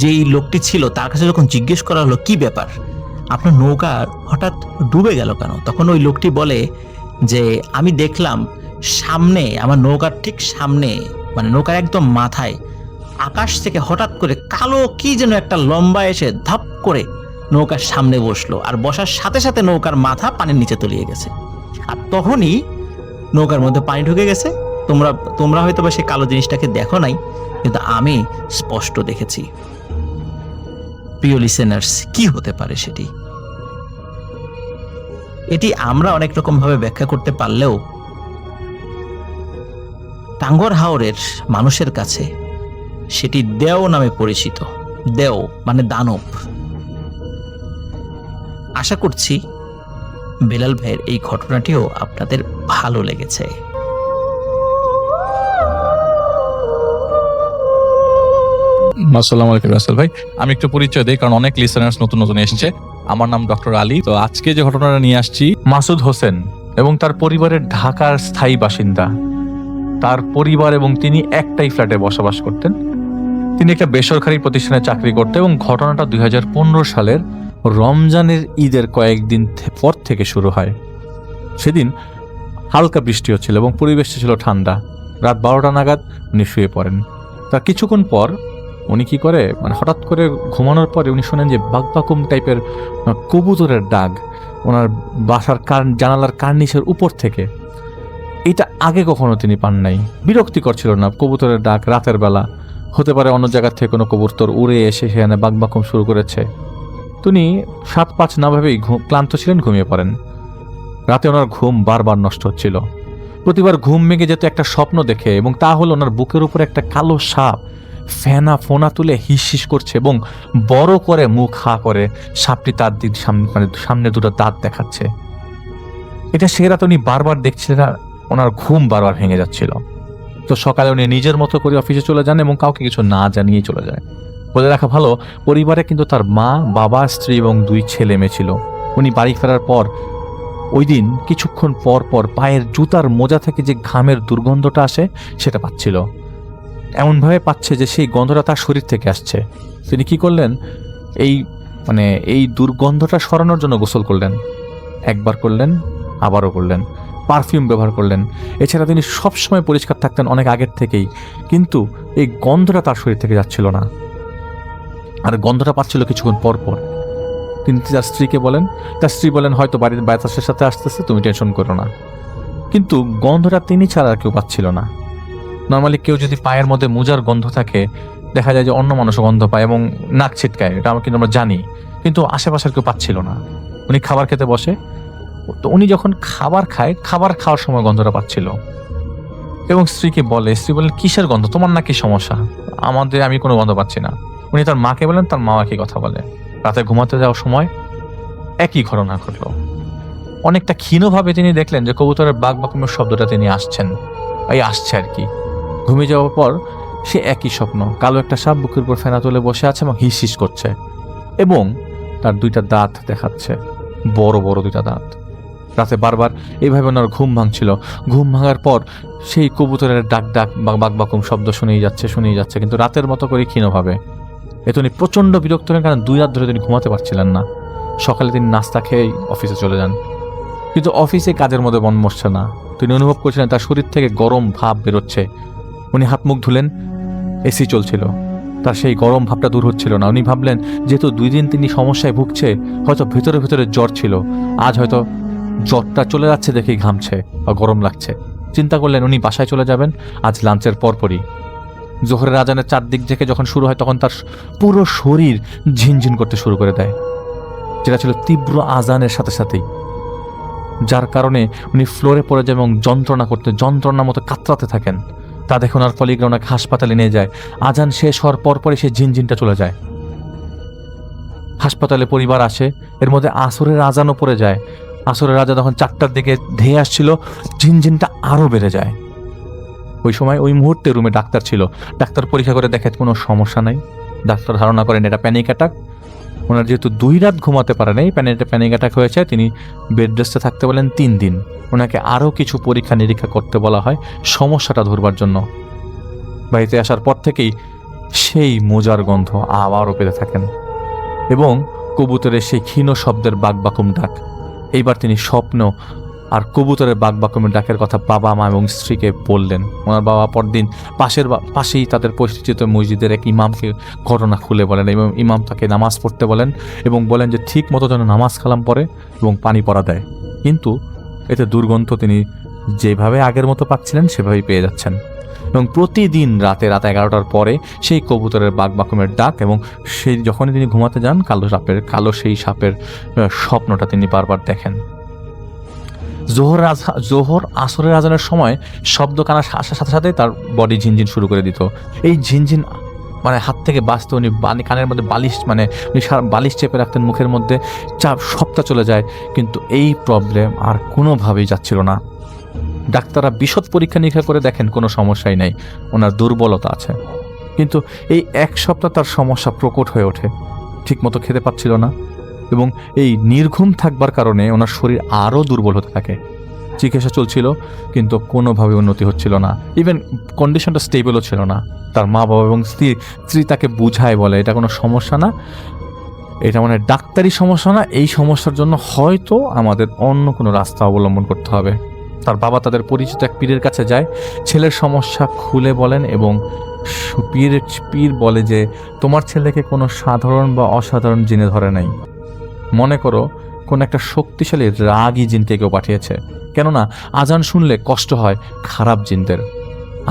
যেই লোকটি ছিল তার কাছে যখন জিজ্ঞেস করা হলো, কি ব্যাপার, আপনার নৌকা হঠাৎ ডুবে গেল কেন, তখন ওই লোকটি বলে যে আমি দেখলাম সামনে, আমার নৌকার ঠিক সামনে, মানে নৌকার একদম মাথায় আকাশ থেকে হঠাৎ করে কালো কি যেন একটা লম্বা এসে ধাপ করে নৌকার সামনে বসলো, আর বসার সাথে সাথে নৌকার মাথা পানির নিচে তলিয়ে গেছে। আর তখনই নৌকার মধ্যে পানি ঢুকে গেছে। তোমরা হয়তো বা সেই কালো জিনিসটাকে দেখো নাই, কিন্তু আমি স্পষ্ট দেখেছি। প্রিয় লিসেনার্স, কি হতে পারে সেটি? এটি আমরা অনেক রকম ভাবে ব্যাখ্যা করতে পারলেও টাঙ্গর হাওরের মানুষের কাছে সেটি দেও নামে পরিচিত। দেও মানে দানব। আশা করছি বেলাল ভাইয়ের এই ঘটনাটিও আপনাদের ভালো লেগেছে। আসসালামু আলাইকুম রাসেল ভাই, আমি একটু পরিচয় দিই কারণ অনেক লিসেনার্স নতুন নতুন এসেছে। আমার নাম ডক্টর আলী। তো আজকে যে ঘটনাটা নিয়ে আসছি, মাসুদ হোসেন এবং তার পরিবারের ঢাকার স্থায়ী বাসিন্দা। তার পরিবার এবং তিনি একটাই ফ্ল্যাটে বসবাস করতেন। তিনি একটা বেসরকারি প্রতিষ্ঠানে চাকরি করতেন এবং ঘটনাটা 2015 সালের রমজানের ঈদের কয়েকদিন পর থেকে শুরু হয়। সেদিন হালকা বৃষ্টি হচ্ছিল এবং পরিবেশটা ছিল ঠান্ডা। রাত 12টা নাগাদ উনি শুয়ে পড়েন। তার কিছুক্ষণ পর উনি কি করে, মানে হঠাৎ করে ঘুমানোর পরে উনি শোনেন যে বাকবাকুম টাইপের কবুতরের ডাক ওনার বাসার জানালার কার্নিশের উপর থেকে। এটা আগে কখনো তিনি পান নাই। বিরক্তিকর ছিল না কবুতরের ডাক রাতের বেলা, হতে পারে অন্য জায়গা থেকে কোনো কবুতর উড়ে এসে সেখানে বাকবাকুম শুরু করেছে। তিনি 7-5 না ভেবেই ক্লান্ত ছিলেন, ঘুমিয়ে পড়েন। রাতে ওনার ঘুম বারবার নষ্ট হচ্ছিল। প্রতিবার ঘুম ভেঙে যেত একটা স্বপ্ন দেখে, এবং তা হলো ওনার বুকের উপর একটা কালো সাপ ফেনা ফোনা তুলে হিস হিস করছে এবং বড় করে মুখ হা করে সাপটি তার দিক সামনে দুটো দাঁত দেখাচ্ছে। এটা সে রাতে উনি বারবার দেখছিলেন আর ওনার ঘুম বারবার ভেঙে যাচ্ছিল। তো সকালে উনি নিজের মতো করে অফিসে চলে যান এবং কাউকে কিছু না জানিয়েই চলে যায়। বলে রাখা ভালো, পরিবারে কিন্তু তার মা, বাবা, স্ত্রী এবং 2 ছেলে মেয়ে ছিল। উনি বাড়ি ফেরার পর ওই দিন কিছুক্ষণ পর পর পায়ের জুতার মোজা থেকে যে ঘামের দুর্গন্ধটা আসে সেটা পাচ্ছিল। এমনভাবে পাচ্ছে যে সেই গন্ধটা তার শরীর থেকে আসছে। তিনি কি করলেন, এই দুর্গন্ধটা সরানোর জন্য গোসল করলেন। একবার করলেন, আবারও করলেন, পারফিউম ব্যবহার করলেন। এছাড়া তিনি সবসময় পরিষ্কার থাকতেন অনেক আগের থেকেই, কিন্তু এই গন্ধটা তার শরীর থেকে যাচ্ছিল না, আর গন্ধটা পাচ্ছিল কিছুক্ষণ পর পর। তিনি তার স্ত্রীকে বলেন, তার স্ত্রী বলেন হয়তো বাড়ির বাতাসের সাথে আসতেছে, তুমি টেনশন করো না। কিন্তু গন্ধটা তিনি ছাড়া আর কেউ পাচ্ছিল না। নর্মালি কেউ যদি পায়ের মধ্যে মোজার গন্ধ থাকে, দেখা যায় যে অন্য মানুষও গন্ধ পায় এবং নাক ছিটকায়, এটা কিন্তু আমরা জানি, কিন্তু আশেপাশের কেউ পাচ্ছিল না। উনি খাবার খেতে বসে, তো উনি যখন খাবার খায়, খাবার খাওয়ার সময় গন্ধটা পাচ্ছিল এবং স্ত্রীকে বলে, স্ত্রী বলেন কিসের গন্ধ, তোমার নাকি সমস্যা, আমি কোনো গন্ধ পাচ্ছি না। উনি তার মাকে বলেন, তার মা একই কথা বলে। রাতে ঘুমাতে যাওয়ার সময় একই ঘটনা ঘটলো। অনেকটা ক্ষীণভাবে তিনি দেখলেন যে কবুতরের বাকবাকুমের শব্দটা তিনি আসছে আর কি। ঘুমিয়ে যাওয়ার পর সে একই স্বপ্ন, কালো একটা সাপ বুকের উপর ফেনা তুলে বসে আছে এবং হিস হিস করছে এবং তার 2টা দাঁত দেখাচ্ছে, বড় বড় 2টা দাঁত। রাতে বারবার এইভাবে ওনার ঘুম ভাঙছিল। ঘুম ভাঙার পর সেই কবুতরের ডাক ডাক বা বাকবাকুম শব্দ শুনেই যাচ্ছে, কিন্তু রাতের মতো করে ক্ষীণভাবে। এতে উনি প্রচণ্ড বিরক্ত হলেন, কারণ 2 রাত ধরে তিনি ঘুমাতে পারছিলেন না। সকালে তিনি নাস্তা খেয়েই অফিসে চলে যান, কিন্তু অফিসে কাজের মধ্যে মন বসছে না। তিনি অনুভব করছিলেন তার শরীর থেকে গরম ভাব বেরোচ্ছে। উনি হাত মুখ ধুলেন, এসি চলছিল, তার সেই গরম ভাবটা দূর হচ্ছিল না। উনি ভাবলেন যেহেতু 2 দিন তিনি সমস্যায় ভুগছে, হয়তো ভেতরে ভেতরে জ্বর ছিল, আজ হয়তো জ্বরটা চলে যাচ্ছে দেখেই ঘামছে বা গরম লাগছে। চিন্তা করলেন উনি বাসায় চলে যাবেন আজ লাঞ্চের পরপরই। জোহরের আজানের চারদিক থেকে যখন শুরু হয়, তখন তার পুরো শরীর ঝিনঝিন করতে শুরু করে দেয়, যেটা ছিল তীব্র আজানের সাথে সাথেই, যার কারণে উনি ফ্লোরে পড়ে যায় এবং যন্ত্রণার মতো কাতরাতে থাকেন। তা দেখে ওনার কলিগরা ওনাকে হাসপাতালে নিয়ে যায়। আজান শেষ হওয়ার পরপরই সে ঝিনঝিনটা চলে যায়। হাসপাতালে পরিবার আসে, এর মধ্যে আসরের আজানও পড়ে যায়। আসরের আজান যখন 4টার দিকে ধেয়ে আসছিল, ঝিনঝিনটা আরও বেড়ে যায়। ওই সময় ওই মুহূর্তে রুমে ডাক্তার ছিল। ডাক্তার পরীক্ষা করে দেখে কোনো সমস্যা নাই। ডাক্তার ধারণা করেন এটা প্যানিক অ্যাটাক। ওনার যেহেতু 2 রাত ঘুমাতে পারে নাই, প্যানিক অ্যাটাক হয়েছে, তিনি বেড রেস্টে থাকতে বলেন 3 দিন। ওনাকে আরও কিছু পরীক্ষা নিরীক্ষা করতে বলা হয় সমস্যাটা ধরবার জন্য। বাড়িতে আসার পর থেকেই সেই মোজার গন্ধ আবারও পেতে থাকেন এবং কবুতরের সেই ক্ষীণ শব্দের বাকবাকুম ডাক। এইবার তিনি স্বপ্ন আর কবুতরের বাকবাকুমের ডাকের কথা বাবা মা এবং স্ত্রীকে বললেন। ওনার বাবা পরদিন পাশেই তাদের পরিচিত মসজিদের এক ইমামকে ঘটনা খুলে বলেন এবং ইমাম তাকে নামাজ পড়তে বলেন এবং বলেন যে ঠিক মতো যেন নামাজ কালাম পড়ে এবং পানি পড়া দেয়। কিন্তু এতে দুর্গন্ধ তিনি যেভাবে আগের মতো পাচ্ছিলেন সেভাবেই পেয়ে যাচ্ছেন এবং প্রতিদিন রাতে 11টার পরে সেই কবুতরের বাকবাকুমের ডাক এবং সেই যখনই তিনি ঘুমাতে যান কালো সেই সাপের স্বপ্নটা তিনি বারবার দেখেন। জোহর আসরের আজানের সময় শব্দ কানা আসার সাথে সাথে তার বডি ঝিনঝিন শুরু করে দিত। এই ঝিনঝিন হাত থেকে বাঁচতে উনি কানের মধ্যে বালিশ চেপে রাখতেন, মুখের মধ্যে সবটা চলে যায়, কিন্তু এই প্রবলেম আর কোনোভাবেই যাচ্ছিল না। ডাক্তাররা বিশদ পরীক্ষা নিরীক্ষা করে দেখেন কোনো সমস্যাই নাই, ওনার দুর্বলতা আছে। কিন্তু এই 1 সপ্তাহ তার সমস্যা প্রকট হয়ে ওঠে। ঠিকমতো খেতে পাচ্ছিল না এবং এই নির্ঘুম থাকবার কারণে ওনার শরীর আরও দুর্বল হতে থাকে। চিকিৎসা চলছিল কিন্তু কোনোভাবে উন্নতি হচ্ছিল না। ইভেন কন্ডিশনটা স্টেবলও ছিল না। তার মা বাবা এবং স্ত্রী তাকে বুঝায়, বলে এটা কোনো সমস্যা না, এটা ডাক্তারি সমস্যা না, এই সমস্যার জন্য হয়তো আমাদের অন্য কোনো রাস্তা অবলম্বন করতে হবে। তার বাবা তাদের পরিচিত এক পীরের কাছে যায়, ছেলের সমস্যা খুলে বলেন এবং পীর বলে যে তোমার ছেলেকে কোনো সাধারণ বা অসাধারণ জিনে ধরে নাই, মনে করো কোন একটা শক্তিশালী রাগী জিনকে কেউ পাঠিয়েছে। কেননা আজান শুনলে কষ্ট হয় খারাপ জিনদের,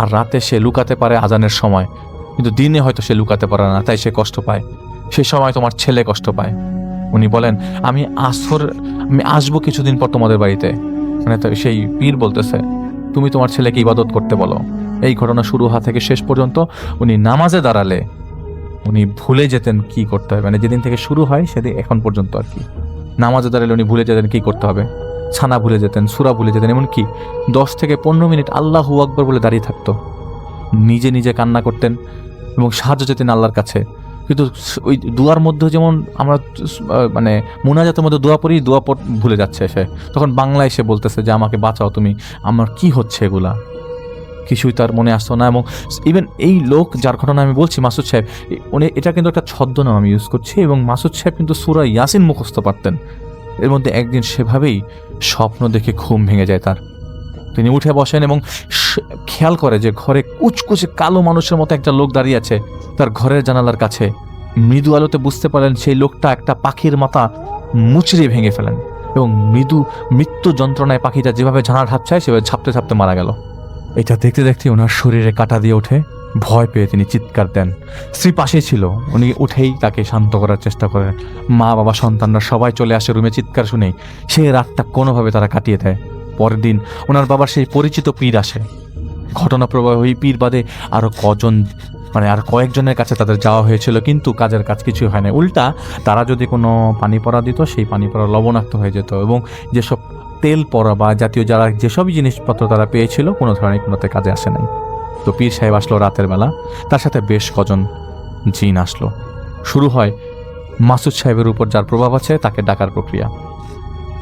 আর রাতে সে লুকাতে পারে আজানের সময়, কিন্তু দিনে হয়তো সে লুকাতে পারে না, তাই সে কষ্ট পায়। সেই সময় তোমার ছেলে কষ্ট পায়। উনি বলেন আমি আসবো কিছুদিন পর তোমাদের বাড়িতে। তো সেই পীর বলতেছে তুমি তোমার ছেলেকে ইবাদত করতে বলো। এই ঘটনা শুরু হওয়া থেকে শেষ পর্যন্ত উনি নামাজে দাঁড়ালে উনি ভুলে যেতেন কি করতে হবে। যেদিন থেকে শুরু হয় সেদিন এখন পর্যন্ত আর কি, নামাজে দাঁড়ালে উনি ভুলে যেতেন কি করতে হবে। ছানা ভুলে যেতেন, সূরা ভুলে যেতেন, এমনকি 10 থেকে 15 মিনিট আল্লাহু আকবার বলে দাঁড়িয়ে থাকতো। নিজে নিজে কান্না করতেন এবং সাহায্য যেতেন আল্লাহর কাছে। কিন্তু ওই দুয়ার মধ্যে যেমন আমরা মুনাজাতের মধ্যে দোয়া পড়ি, ভুলে যাচ্ছে সে। তখন বাংলায় সে বলতেছে যে আমাকে বাঁচাও তুমি, আমার কি হচ্ছে এগুলা, কিছুই তার মনে আসতো না। এবং ইভেন এই লোক যার ঘটনা আমি বলছি, মাসুদ সাহেব, উনি এটা কিন্তু একটা ছদ্মনাম আমি ইউজ করছি, এবং মাসুদ সাহেব কিন্তু সূরা ইয়াসিন মুখস্থ পারতেন। এর মধ্যে একদিন সেভাবেই স্বপ্ন দেখে ঘুম ভেঙে যায় তার। তিনি উঠে বসেন এবং খেয়াল করে যে ঘরে কুচকুচে কালো মানুষের মতো একটা লোক দাঁড়িয়ে আছে তার ঘরের জানালার কাছে। মৃদু আলোতে বুঝতে পারলেন সেই লোকটা একটা পাখির মাথা মুচড়ে ভেঙে ফেলেন এবং মৃত্যু যন্ত্রণায় পাখিটা যেভাবে ঝানা ঝাপছায় সেভাবে ঝাপতে ঝাপতে মারা গেল। এটা দেখতে দেখতে ওনার শরীরে কাঁটা দিয়ে ওঠে, ভয় পেয়ে তিনি চিৎকার দেন। স্ত্রী পাশে ছিল, উনি উঠেই তাকে শান্ত করার চেষ্টা করেন। মা বাবা সন্তানরা সবাই চলে আসে রুমে, চিৎকার শুনেই সেই রাতটা কোনোভাবে তারা কাটিয়ে দেয়। পরের দিন ওনার বাবার সেই পরিচিত পীর আসে। ঘটনা প্রবাহ ওই পীর বাদে আরও আর কয়েকজনের কাছে তাদের যাওয়া হয়েছিল, কিন্তু কাজের কাজ কিছুই হয় না। উল্টা তারা যদি কোনো পানি পড়া দিত, সেই পানি পড়া লবণাক্ত হয়ে যেত এবং যেসব তেল পড়া বা জাতীয় যেসব জিনিসপত্র তারা পেয়েছিল কোনো ধরনের কোনোতে কাজে আসে নাই। তো পীর সাহেব আসলো রাতের বেলা, তার সাথে বেশ কজন জিন আসলো। শুরু হয় মাসুদ সাহেবের উপর যার প্রভাব আছে তাকে ডাকার প্রক্রিয়া।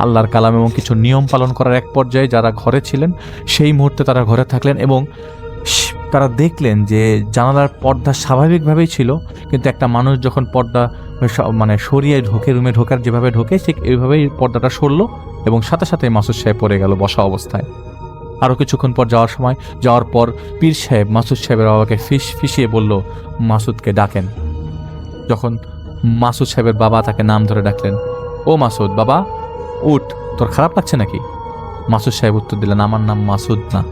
আল্লাহর কালাম এবং কিছু নিয়ম পালন করার এক পর্যায়ে যারা ঘরে ছিলেন সেই মুহূর্তে তারা ঘরে থাকলেন এবং তারা দেখলেন যে জানালার পর্দা স্বাভাবিকভাবেই ছিল, কিন্তু একটা মানুষ যখন পর্দা মানে সরিয়ে ঢোকে, রুমে ঢোকার যেভাবে ঢোকে ঠিক এইভাবেই পর্দাটা সরলো এবং সাথে সাথে মাসুদ সাহেব পড়ে গেল বসা অবস্থায়। আরও কিছুক্ষণ পর যাওয়ার পর পীর সাহেব মাসুদ সাহেবের বাবাকে ফিসিয়ে বলল, মাসুদকে ডাকেন। যখন মাসুদ সাহেবের বাবা তাকে নাম ধরে ডাকলেন, ও মাসুদ বাবা উঠ, তোর খারাপ লাগছে নাকি? মাসুদ সাহেব উত্তর দিলেন, আমার নাম মাসুদ না।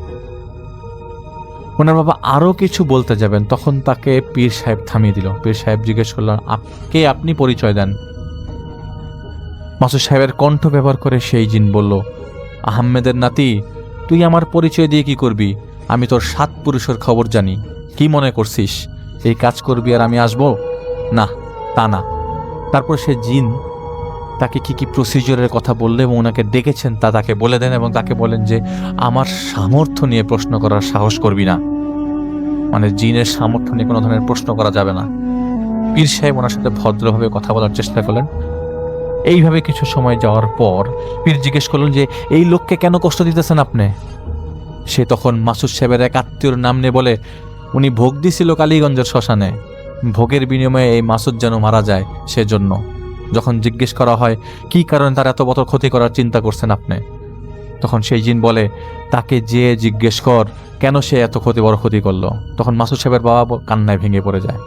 ওনার বাবা আরও কিছু বলতে যাবেন, তখন তাকে পীর সাহেব থামিয়ে দিল। পীর সাহেব জিজ্ঞেস করলেন, কে আপনি, পরিচয় দেন। মাসুদ সাহেবের কণ্ঠ ব্যবহার করে সেই জিন বলল, আহমেদের নাতি, তুই আমার পরিচয় দিয়ে কি করবি? আমি তোর 7 পুরুষের খবর জানি। কি মনে করছিস এই কাজ করবি আর আমি আসবো? না, তা না। তারপর সে জিন তাকে কি প্রসিজিওরের কথা বললে এবং ওনাকে ডেকেছেন তা তাকে বলে দেন এবং তাকে বলেন যে আমার সামর্থ্য নিয়ে প্রশ্ন করার সাহস করবি না, মানে জিনের সামর্থ্য নিয়ে কোনো ধরনের প্রশ্ন করা যাবে না। পীর সাহেব ওনার সাথে ভদ্রভাবে কথা বলার চেষ্টা করলেন। এইভাবে কিছু সময় যাওয়ার পর পীর জিজ্ঞেস করলেন যে এই লোককে কেন কষ্ট দিতেছেন আপনি? সে তখন মাসুদ সাহেবের এক আত্মীয়র নাম নিয়ে বলে, উনি ভোগ দিছিল কালীগঞ্জের শ্মশানে, ভোগের বিনিময়ে এই মাসুদ যেন মারা যায় সেজন্য। যখন জিজ্ঞেস করা হয় কি কারণে তার এত বড় ক্ষতি করার চিন্তা করছেন আপনি, তখন সেই জিন বলে, তাকে যে জিজ্ঞেস কর কেন সে এত বড় ক্ষতি করলো। তখন মাসুদ সাহেবের বাবা কান্নায় ভেঙে পড়ে যায়।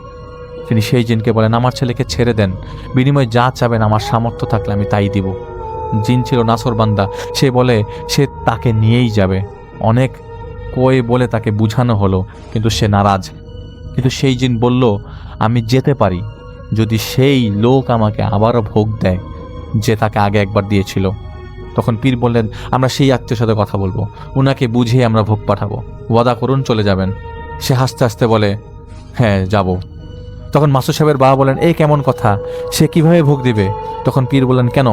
তিনি সেই জিনকে বলেন, আমার ছেলেকে ছেড়ে দেন, বিনিময়ে যা চাবেন আমার সামর্থ্য থাকলে আমি তাই দিব। জিন ছিল নাসর বান্দা, সে বলে সে তাকে নিয়েই যাবে। অনেক বলে তাকে বুঝানো হলো, কিন্তু সে নারাজ। কিন্তু সেই জিন বলল, আমি যেতে পারি যদি সেই লোক আমাকে আবারও ভোগ দেয় যে তাকে আগে একবার দিয়েছিল। তখন পীর বললেন, আমরা সেই আত্মীয়র সাথে কথা বলবো, উনাকে বুঝিয়ে আমরা ভোগ পাঠাবো, ওয়াদা করুন চলে যাবেন। সে হাসতে হাসতে বলে, হ্যাঁ যাব। তখন মাসুদ সাহেবের বাবা বলেন, এই কেমন কথা, সে কিভাবে ভোগ দিবে? তখন পীর বললেন, কেন?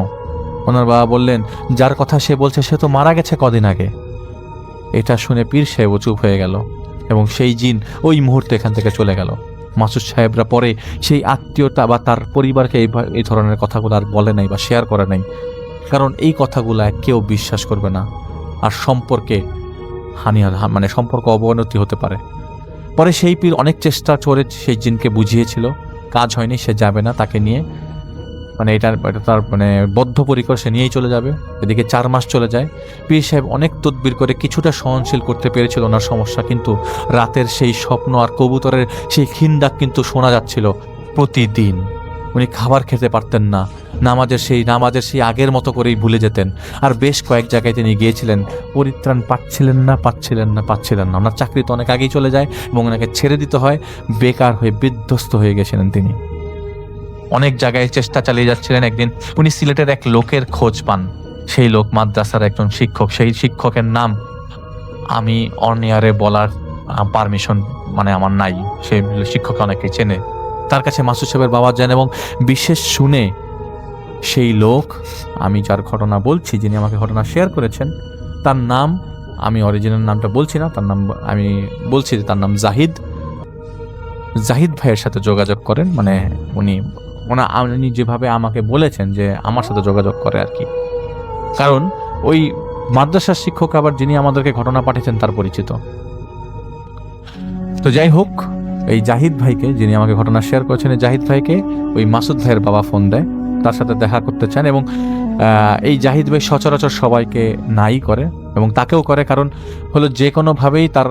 ওনার বাবা বললেন, যার কথা সে বলছে সে তো মারা গেছে কদিন আগে। এটা শুনে পীর সাহেবও চুপ হয়ে গেল এবং সেই জিন ওই মুহূর্তে এখান থেকে চলে গেল। মাসুদ সাহেবরা পরে সেই আত্মীয়তা বা তার পরিবারকে এই ধরনের কথাগুলো আর বলে নাই বা শেয়ার করে নাই, কারণ এই কথাগুলো কেউ বিশ্বাস করবে না আর সম্পর্কে মানে সম্পর্ক অবনতি হতে পারে। পরে সেই পীর অনেক চেষ্টা করে সেই জিনকে বুঝিয়েছিল, কাজ হয়নি, সে যাবে না তাকে নিয়ে, মানে এটা তার মানে বদ্ধপরিকর, সে নিয়েই চলে যাবে। এদিকে 4 মাস চলে যায়। পীর সাহেব অনেক তদবির করে কিছুটা সহনশীল করতে পেরেছিল ওনার সমস্যা, কিন্তু রাতের সেই স্বপ্ন আর কবুতরের সেই খিনদাক কিন্তু শোনা যাচ্ছিল প্রতিদিন। উনি খাবার খেতে পারতেন না, নামাজের সেই আগের মতো করেই ভুলে যেতেন। আর বেশ কয়েক জায়গায় তিনি গিয়েছিলেন, পরিত্রাণ পাচ্ছিলেন না। ওনার চাকরি তো অনেক আগেই চলে যায় এবং ওনাকে ছেড়ে দিতে হয়, বেকার হয়ে বিধ্বস্ত হয়ে গেছিলেন তিনি। অনেক জায়গায় চেষ্টা চালিয়ে যাচ্ছিলেন। একদিন উনি সিলেটের এক লোকের খোঁজ পান। সেই লোক মাদ্রাসার একজন শিক্ষক। সেই শিক্ষকের নাম আমি অনিয়ারে বলার পারমিশন মানে আমার নাই, সেই শিক্ষককে অনেকে চেনে। তার কাছে মাসুদ সাহেবের বাবা যান এবং বিশেষ শুনে সেই লোক, আমি যার ঘটনা বলছি, যিনি আমাকে ঘটনা শেয়ার করেছেন, তার নাম, আমি অরিজিনাল নামটা বলছি না, তার নাম আমি বলছি যে তার নাম জাহিদ ভাইয়ের সাথে যোগাযোগ করেন। মানে উনি যেভাবে আমাকে বলেছেন যে আমার সাথে যোগাযোগ করে আর কি, কারণ ওই মাদ্রাসার শিক্ষক আবার যিনি আমাদেরকে ঘটনা পাঠিয়েছেন তার পরিচিত। তো যাই হোক, এই জাহিদ ভাইকে, যিনি আমাকে ঘটনা শেয়ার করেছেন, জাহিদ ভাইকে ওই মাসুদ ভাইয়ের বাবা ফোন দেয়, তার সাথে দেখা করতে চান। এবং এই জাহিদ ভাই সচরাচর সবাইকে নাই করে এবং তাকেও করে, কারণ হলো যে কোনোভাবেই তার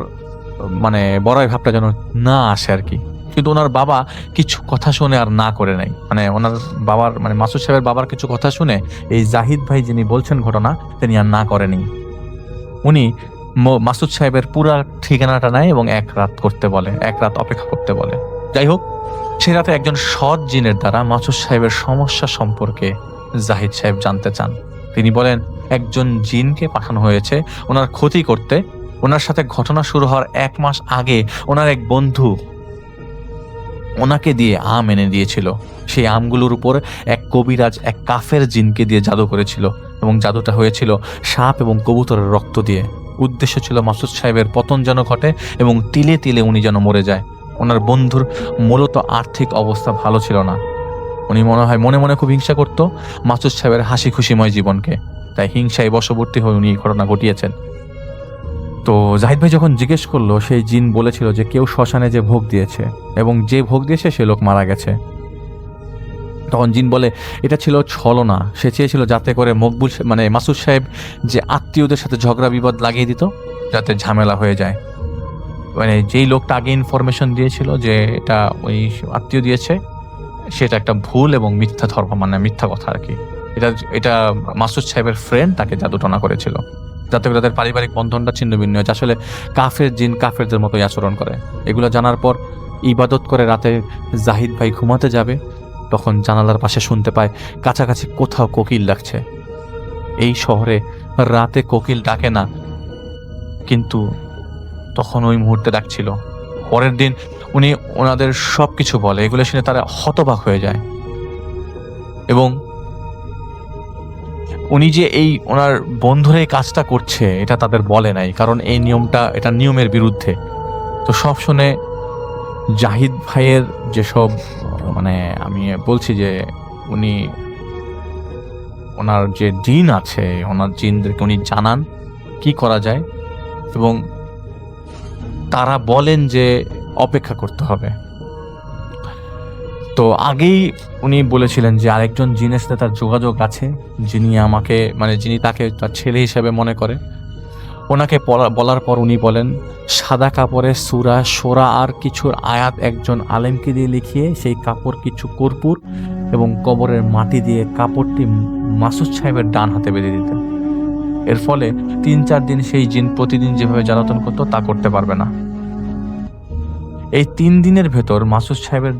মানে বড়াই ভাবটা যেন না আসে আর কি। কিন্তু ওনার বাবা কিছু কথা শুনে আর না করে নাই, মানে ওনার বাবার মানে মাসুদ সাহেবের বাবার কিছু কথা শুনে এই জাহিদ ভাই যিনি বলছেন ঘটনা, তিনি আর না করেনি। উনি মাসুদ সাহেবের পুরা ঠিকানাটা নেয় এবং 1 রাত অপেক্ষা করতে বলে। যাই হোক, সে রাতে একজন সৎ জিনের দ্বারা মাসুদ সাহেবের সমস্যা সম্পর্কে জাহিদ সাহেব জানতে চান। তিনি বলেন, একজন জিনকে পাঠানো হয়েছে ওনার ক্ষতি করতে। ওনার সাথে ঘটনা শুরু হওয়ার 1 মাস আগে ওনার এক বন্ধু ওনাকে দিয়ে আম এনে দিয়েছিল। সেই আমগুলোর উপর এক কবিরাজ এক কাফের জিনকে দিয়ে জাদু করেছিল এবং জাদুটা হয়েছিল সাপ এবং কবুতরের রক্ত দিয়ে। উদ্দেশ্য ছিল মাসুদ সাহেবের পতন যেন ঘটে এবং তিলে তিলে উনি যেন মরে যায়। ওনার বন্ধুর মূলত আর্থিক অবস্থা ভালো ছিল না। উনি মনে হয় মনে মনে খুব হিংসা করত মাসুদ সাহেবের হাসি খুশিময় জীবনকে। তাই হিংসায় বশবর্তী হয়ে উনি এই ঘটনা ঘটিয়েছেন। তো জাহিদ ভাই যখন জিজ্ঞেস করলো, সেই জিন বলেছিল যে কেউ শ্মশানে যে ভোগ দিয়েছে এবং যে ভোগ দিয়েছে সে লোক মারা গেছে। তখন জিন বলে এটা ছিল ছলনা, সে চেয়েছিল যাতে করে মকবুল মানে মাসুদ সাহেব যে আত্মীয়দের সাথে ঝগড়া বিবাদ লাগিয়ে দিত, যাতে ঝামেলা হয়ে যায়। মানে যেই লোকটা আগে ইনফরমেশন দিয়েছিল যে এটা ওই আত্মীয় দিয়েছে, সেটা একটা ভুল এবং মিথ্যা ধর্ম, মানে মিথ্যা কথা আর কি। এটা এটা মাসুদ সাহেবের ফ্রেন্ড তাকে জাদুটনা করেছিল, যাতে করে তাদের পারিবারিক বন্ধনটা ছিন্ন ভিন্ন হয়েছে। আসলে কাফের জিন কাফেরদের মতোই আচরণ করে। এগুলো জানার পর ইবাদত করে রাতে জাহিদ ভাই ঘুমাতে যাবে, তখন জানালার পাশে শুনতে পায় কাছাকাছি কোথাও কোকিল ডাকছে। এই শহরে রাতে কোকিল ডাকে না, কিন্তু তখন ওই মুহূর্তে ডাকছিল। পরের দিন উনি ওনাদের সব কিছু বলে, এগুলো শুনে তারা হতবাক হয়ে যায়। এবং উনি যে এই ওনার বন্ধুরা এই কাজটা করছে এটা তাদের বলে নাই, কারণ এই নিয়মটা এটা নিয়মের বিরুদ্ধে। তো সব শুনে জাহিদ ভাইয়ের যেসব মানে আমি বলছি যে উনি ওনার যে জিন আছে, ওনার জিনদেরকে উনি জানান কি করা যায়, এবং তারা বলেন যে অপেক্ষা করতে হবে। তো আগেই উনি বলেছিলেন যে আরেকজন জিনের সাথে তার যোগাযোগ আছে, যিনি আমাকে মানে যিনি তাকে তার ছেলে হিসেবে মনে করে। ওনাকে বলার পর উনি বলেন সাদা কাপড়ে সূরা শোরা আর কিছুর আয়াত একজন আলেমকে দিয়ে লিখিয়ে সেই কাপড় কিছু কর্পূর এবং কবরের মাটি দিয়ে কাপড়টি মাসুদ সাহেবের ডান হাতে বেঁধে দিতেন। এর ফলে 3-4 দিন সেই জিন প্রতিদিন যেভাবে জ্বালাতন করতো তা করতে পারবে না। এই 3 দিনের ভেতর মাসুদ সাহেবের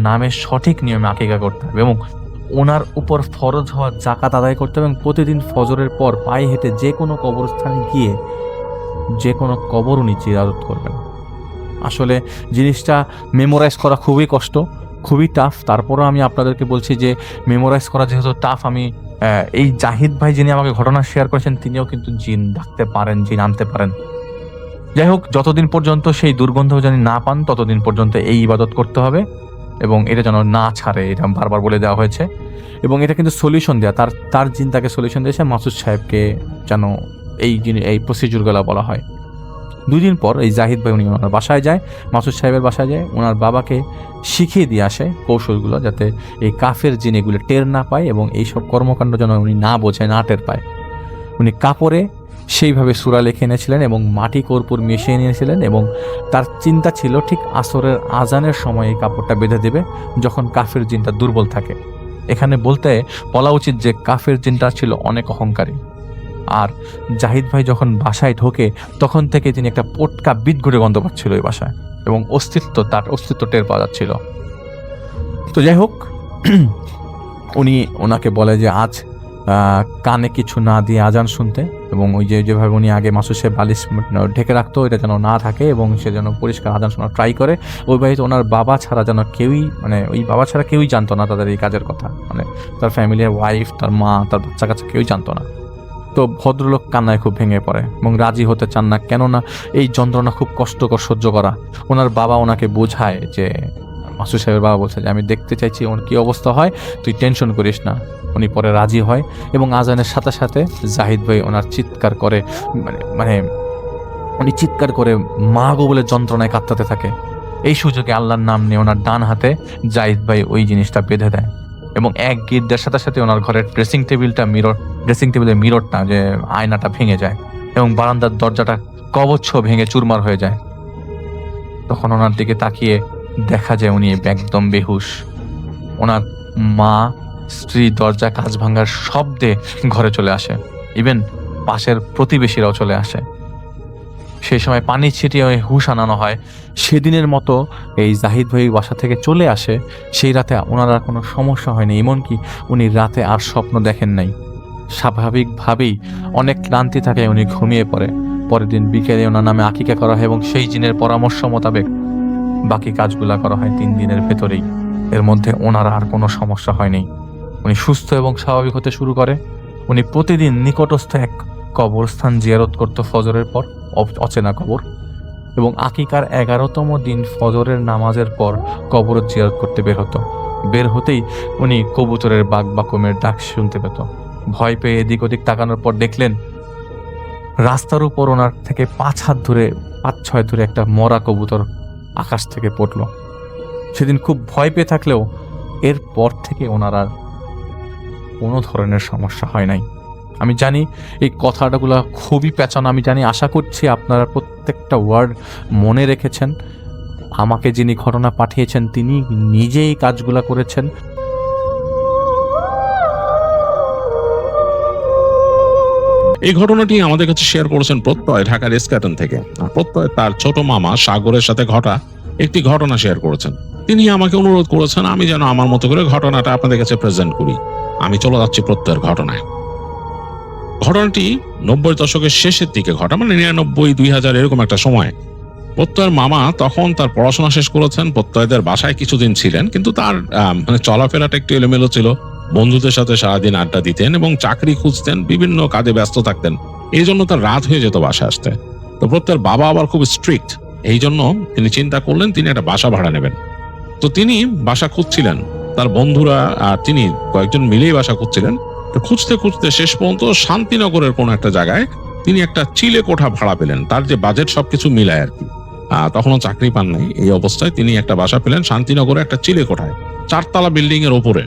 নামে সঠিক নিয়মে আকিকা করতে হবে এবং ওনার উপর ফরজ হওয়া জাকাত আদায় করতে হবে, এবং প্রতিদিন ফজরের পর পায়ে হেঁটে যে কোনো কবরস্থানে গিয়ে যে কোনো কবর উনি জিয়ারত করবেন। আসলে জিনিসটা মেমোরাইজ করা খুবই কষ্ট, খুবই টাফ। তারপরও আমি আপনাদেরকে বলছি যে মেমোরাইজ করা যেহেতু টাফ, আমি এই জাহিদ ভাই যিনি আমাকে ঘটনা শেয়ার করেছেন তিনিও কিন্তু জিন ডাকতে পারেন, জিন আনতে পারেন। যাই হোক, যতদিন পর্যন্ত সেই দুর্গন্ধ যেন না পান ততদিন পর্যন্ত এই ইবাদত করতে হবে এবং এটা যেন না ছাড়ে, এটা বারবার বলে দেওয়া হয়েছে। এবং এটা কিন্তু সলিউশন দেওয়া, তার জিন তাকে সলিউশন দিয়েছে মাসুদ সাহেবকে যেন এই প্রসিডিউরগুলো বলা হয়। 2 দিন পর এই জাহিদ ভাই উনি ওনার বাসায় যায়, মাসুদ সাহেবের বাসায় যায়, ওনার বাবাকে শিখিয়ে দিয়ে আসে কৌশলগুলো, যাতে এই কাফের জিন এগুলো টের না পায় এবং এইসব কর্মকাণ্ড যেন উনি না বোঝে, না টের পায়। উনি কাপড়ে সেইভাবে সূরা লিখে এনেছিলেন এবং মাটি কর্পূর মিশিয়ে নিয়েছিলেন, এবং তার চিন্তা ছিল ঠিক আসরের আজানের সময় এই কাপড়টা বেঁধে দেবে, যখন কাফের জিনটা দুর্বল থাকে। এখানে বলা উচিত যে কাফের জিনটা ছিল অনেক অহংকারী। আর জাহিদ ভাই যখন বাসায় ঢোকে তখন থেকে তিনি একটা পটকা বিদঘুটে গন্ধ পাচ্ছিল ওই বাসায়, এবং তার অস্তিত্ব টের পাওয়া যাচ্ছিল। তো যাই হোক, উনি ওনাকে বলে যে আজ কানে কিছু না দিয়ে আজান শুনতে, এবং ওই যেভাবে উনি আগে মাসুদ সাহেব বালিশ ঢেকে রাখতো এটা যেন না থাকে এবং সে যেন পরিষ্কার আজান শোনার ট্রাই করে। ওই বাড়িতে ওনার বাবা ছাড়া যেন ওই বাবা ছাড়া কেউই জানতো না তাদের এই কাজের কথা, মানে তার ফ্যামিলির ওয়াইফ, তার মা, তার বাচ্চা কাচ্চা কেউই জানতো না। তো ভদ্রলোক কান্নায় খুব ভেঙে পড়ে এবং রাজি হতে চান না, কেননা এই যন্ত্রণা খুব কষ্টকর সহ্য করা। ওনার বাবা ওনাকে বোঝায় যে, মাসুদ সাহেবের বাবা বলছে যে আমি দেখতে চাইছি ওর কী অবস্থা হয়, তুই টেনশন করিস না। উনি পরে রাজি হয় এবং আজানের সাথে সাথে জাহিদ ভাই ওনার চিৎকার করে, মানে উনি চিৎকার করে মা গো বলে যন্ত্রণায় কাঁদতে থাকে। এই সুযোগে আল্লাহর নাম নিয়ে ওনার ডান হাতে জাহিদ ভাই ওই জিনিসটা বেঁধে দেয়, এবং এক গিট দেওয়ার সাথে সাথে ওনার ঘরের ড্রেসিং টেবিলের মিররটা যে আয়নাটা ভেঙে যায় এবং বারান্দার দরজাটা কবচ্ছ ভেঙে চুরমার হয়ে যায়। তখন ওনার দিকে তাকিয়ে দেখা যায় উনি একদম বেহুশ। ওনার মা, স্ত্রী দরজা কাঁচ ভাঙার শব্দে ঘরে চলে আসে, ইভেন পাশের প্রতিবেশীরাও চলে আসে। সেই সময় পানি ছিটিয়ে হুশ আনানো হয়। সেদিনের মতো এই জাহিদ ভাই বাসা থেকে চলে আসে। সেই রাতে ওনার আর কোনো সমস্যা হয়নি, এমনকি উনি রাতে আর স্বপ্ন দেখেন নাই। স্বাভাবিকভাবেই অনেক ক্লান্তি থাকে, উনি ঘুমিয়ে পড়ে। পরের দিন বিকেলে ওনার নামে আকিকা করা হয় এবং সেই জিনের পরামর্শ মোতাবেক বাকি কাজগুলা করা হয় 3 দিনের ভেতরেই। এর মধ্যে ওনার আর কোনো সমস্যা হয়নি। উনি সুস্থ এবং স্বাভাবিক হতে শুরু করে। উনি প্রতিদিন নিকটস্থ এক কবরস্থান জিয়ারত করত ফজরের পর, অচেনা কবর, এবং আকিকার 11তম দিন ফজরের নামাজের পর কবর জিয়ারত করতে বের হতো। বের হতেই উনি কবুতরের বাক বাকমের ডাক শুনতে পেত ভয় পেয়ে এদিক ওদিক তাকানোর পর দেখলেন রাস্তার উপর ওনার থেকে 5 ধরে 5-6 ধরে একটা মরা কবুতর আকাশ থেকে পড়লো। সেদিন খুব ভয় পেয়ে থাকলেও এরপর থেকে ওনার আর কোনো ধরনের সমস্যা হয় নাই। আমি জানি এই কথাটাগুলো খুবই পেঁচানো, আমি জানি, আশা করছি আপনারা প্রত্যেকটা ওয়ার্ড মনে রেখেছেন। আমাকে যিনি ঘটনা পাঠিয়েছেন তিনি নিজেই কাজগুলো করেছেন। এই ঘটনাটি আমাদের কাছে শেয়ার করেছেন প্রত্যয়, ঢাকার এসকাটন থেকে। আর প্রত্যয় তার ছোট মামা সাগরের সাথে ঘটা একটি ঘটনা শেয়ার করেছেন। তিনি আমাকে অনুরোধ করেছেন আমি যেন আমার মতো করে ঘটনাটা আপনাদের কাছে প্রেজেন্ট করি। আমি চলে যাচ্ছি প্রত্যয়ের ঘটনায়। ঘটনাটি 90 দশকের শেষের দিকে ঘটা, মানে 99-2000 এরকম একটা সময়। প্রত্যয়ের মামা তখন তার পড়াশোনা শেষ করেছেন, প্রত্যয়দের বাসায় কিছুদিন ছিলেন, কিন্তু তার মানে চলাফেরাটা একটু এলোমেলো ছিল। বন্ধুদের সাথে সারাদিন আড্ডা দিতেন এবং চাকরি খুঁজতেন, বিভিন্ন কাজে ব্যস্ত থাকতেন। এই জন্য তার রাত হয়ে যেত বাসা আসতে। তো প্রত্যয়ের বাবা আবার খুব স্ট্রিক্ট, এই জন্য তিনি চিন্তা করলেন তিনি একটা বাসা ভাড়া নেবেন। তো তিনি বাসা খুঁজছিলেন, তার বন্ধুরা আর তিনি কয়েকজন মিলেই বাসা খুঁজছিলেন। তো খুঁজতে খুঁজতে শেষ পর্যন্ত শান্তিনগরের কোন একটা জায়গায় তিনি একটা চিলে কোঠা ভাড়া পেলেন, তার যে বাজেট সবকিছু মিলায় আর কি। তখনও চাকরি পান নাই, এই অবস্থায় তিনি একটা বাসা পেলেন শান্তিনগরে একটা চিলে কোঠায়, 4 তলা বিল্ডিং এর ওপরে,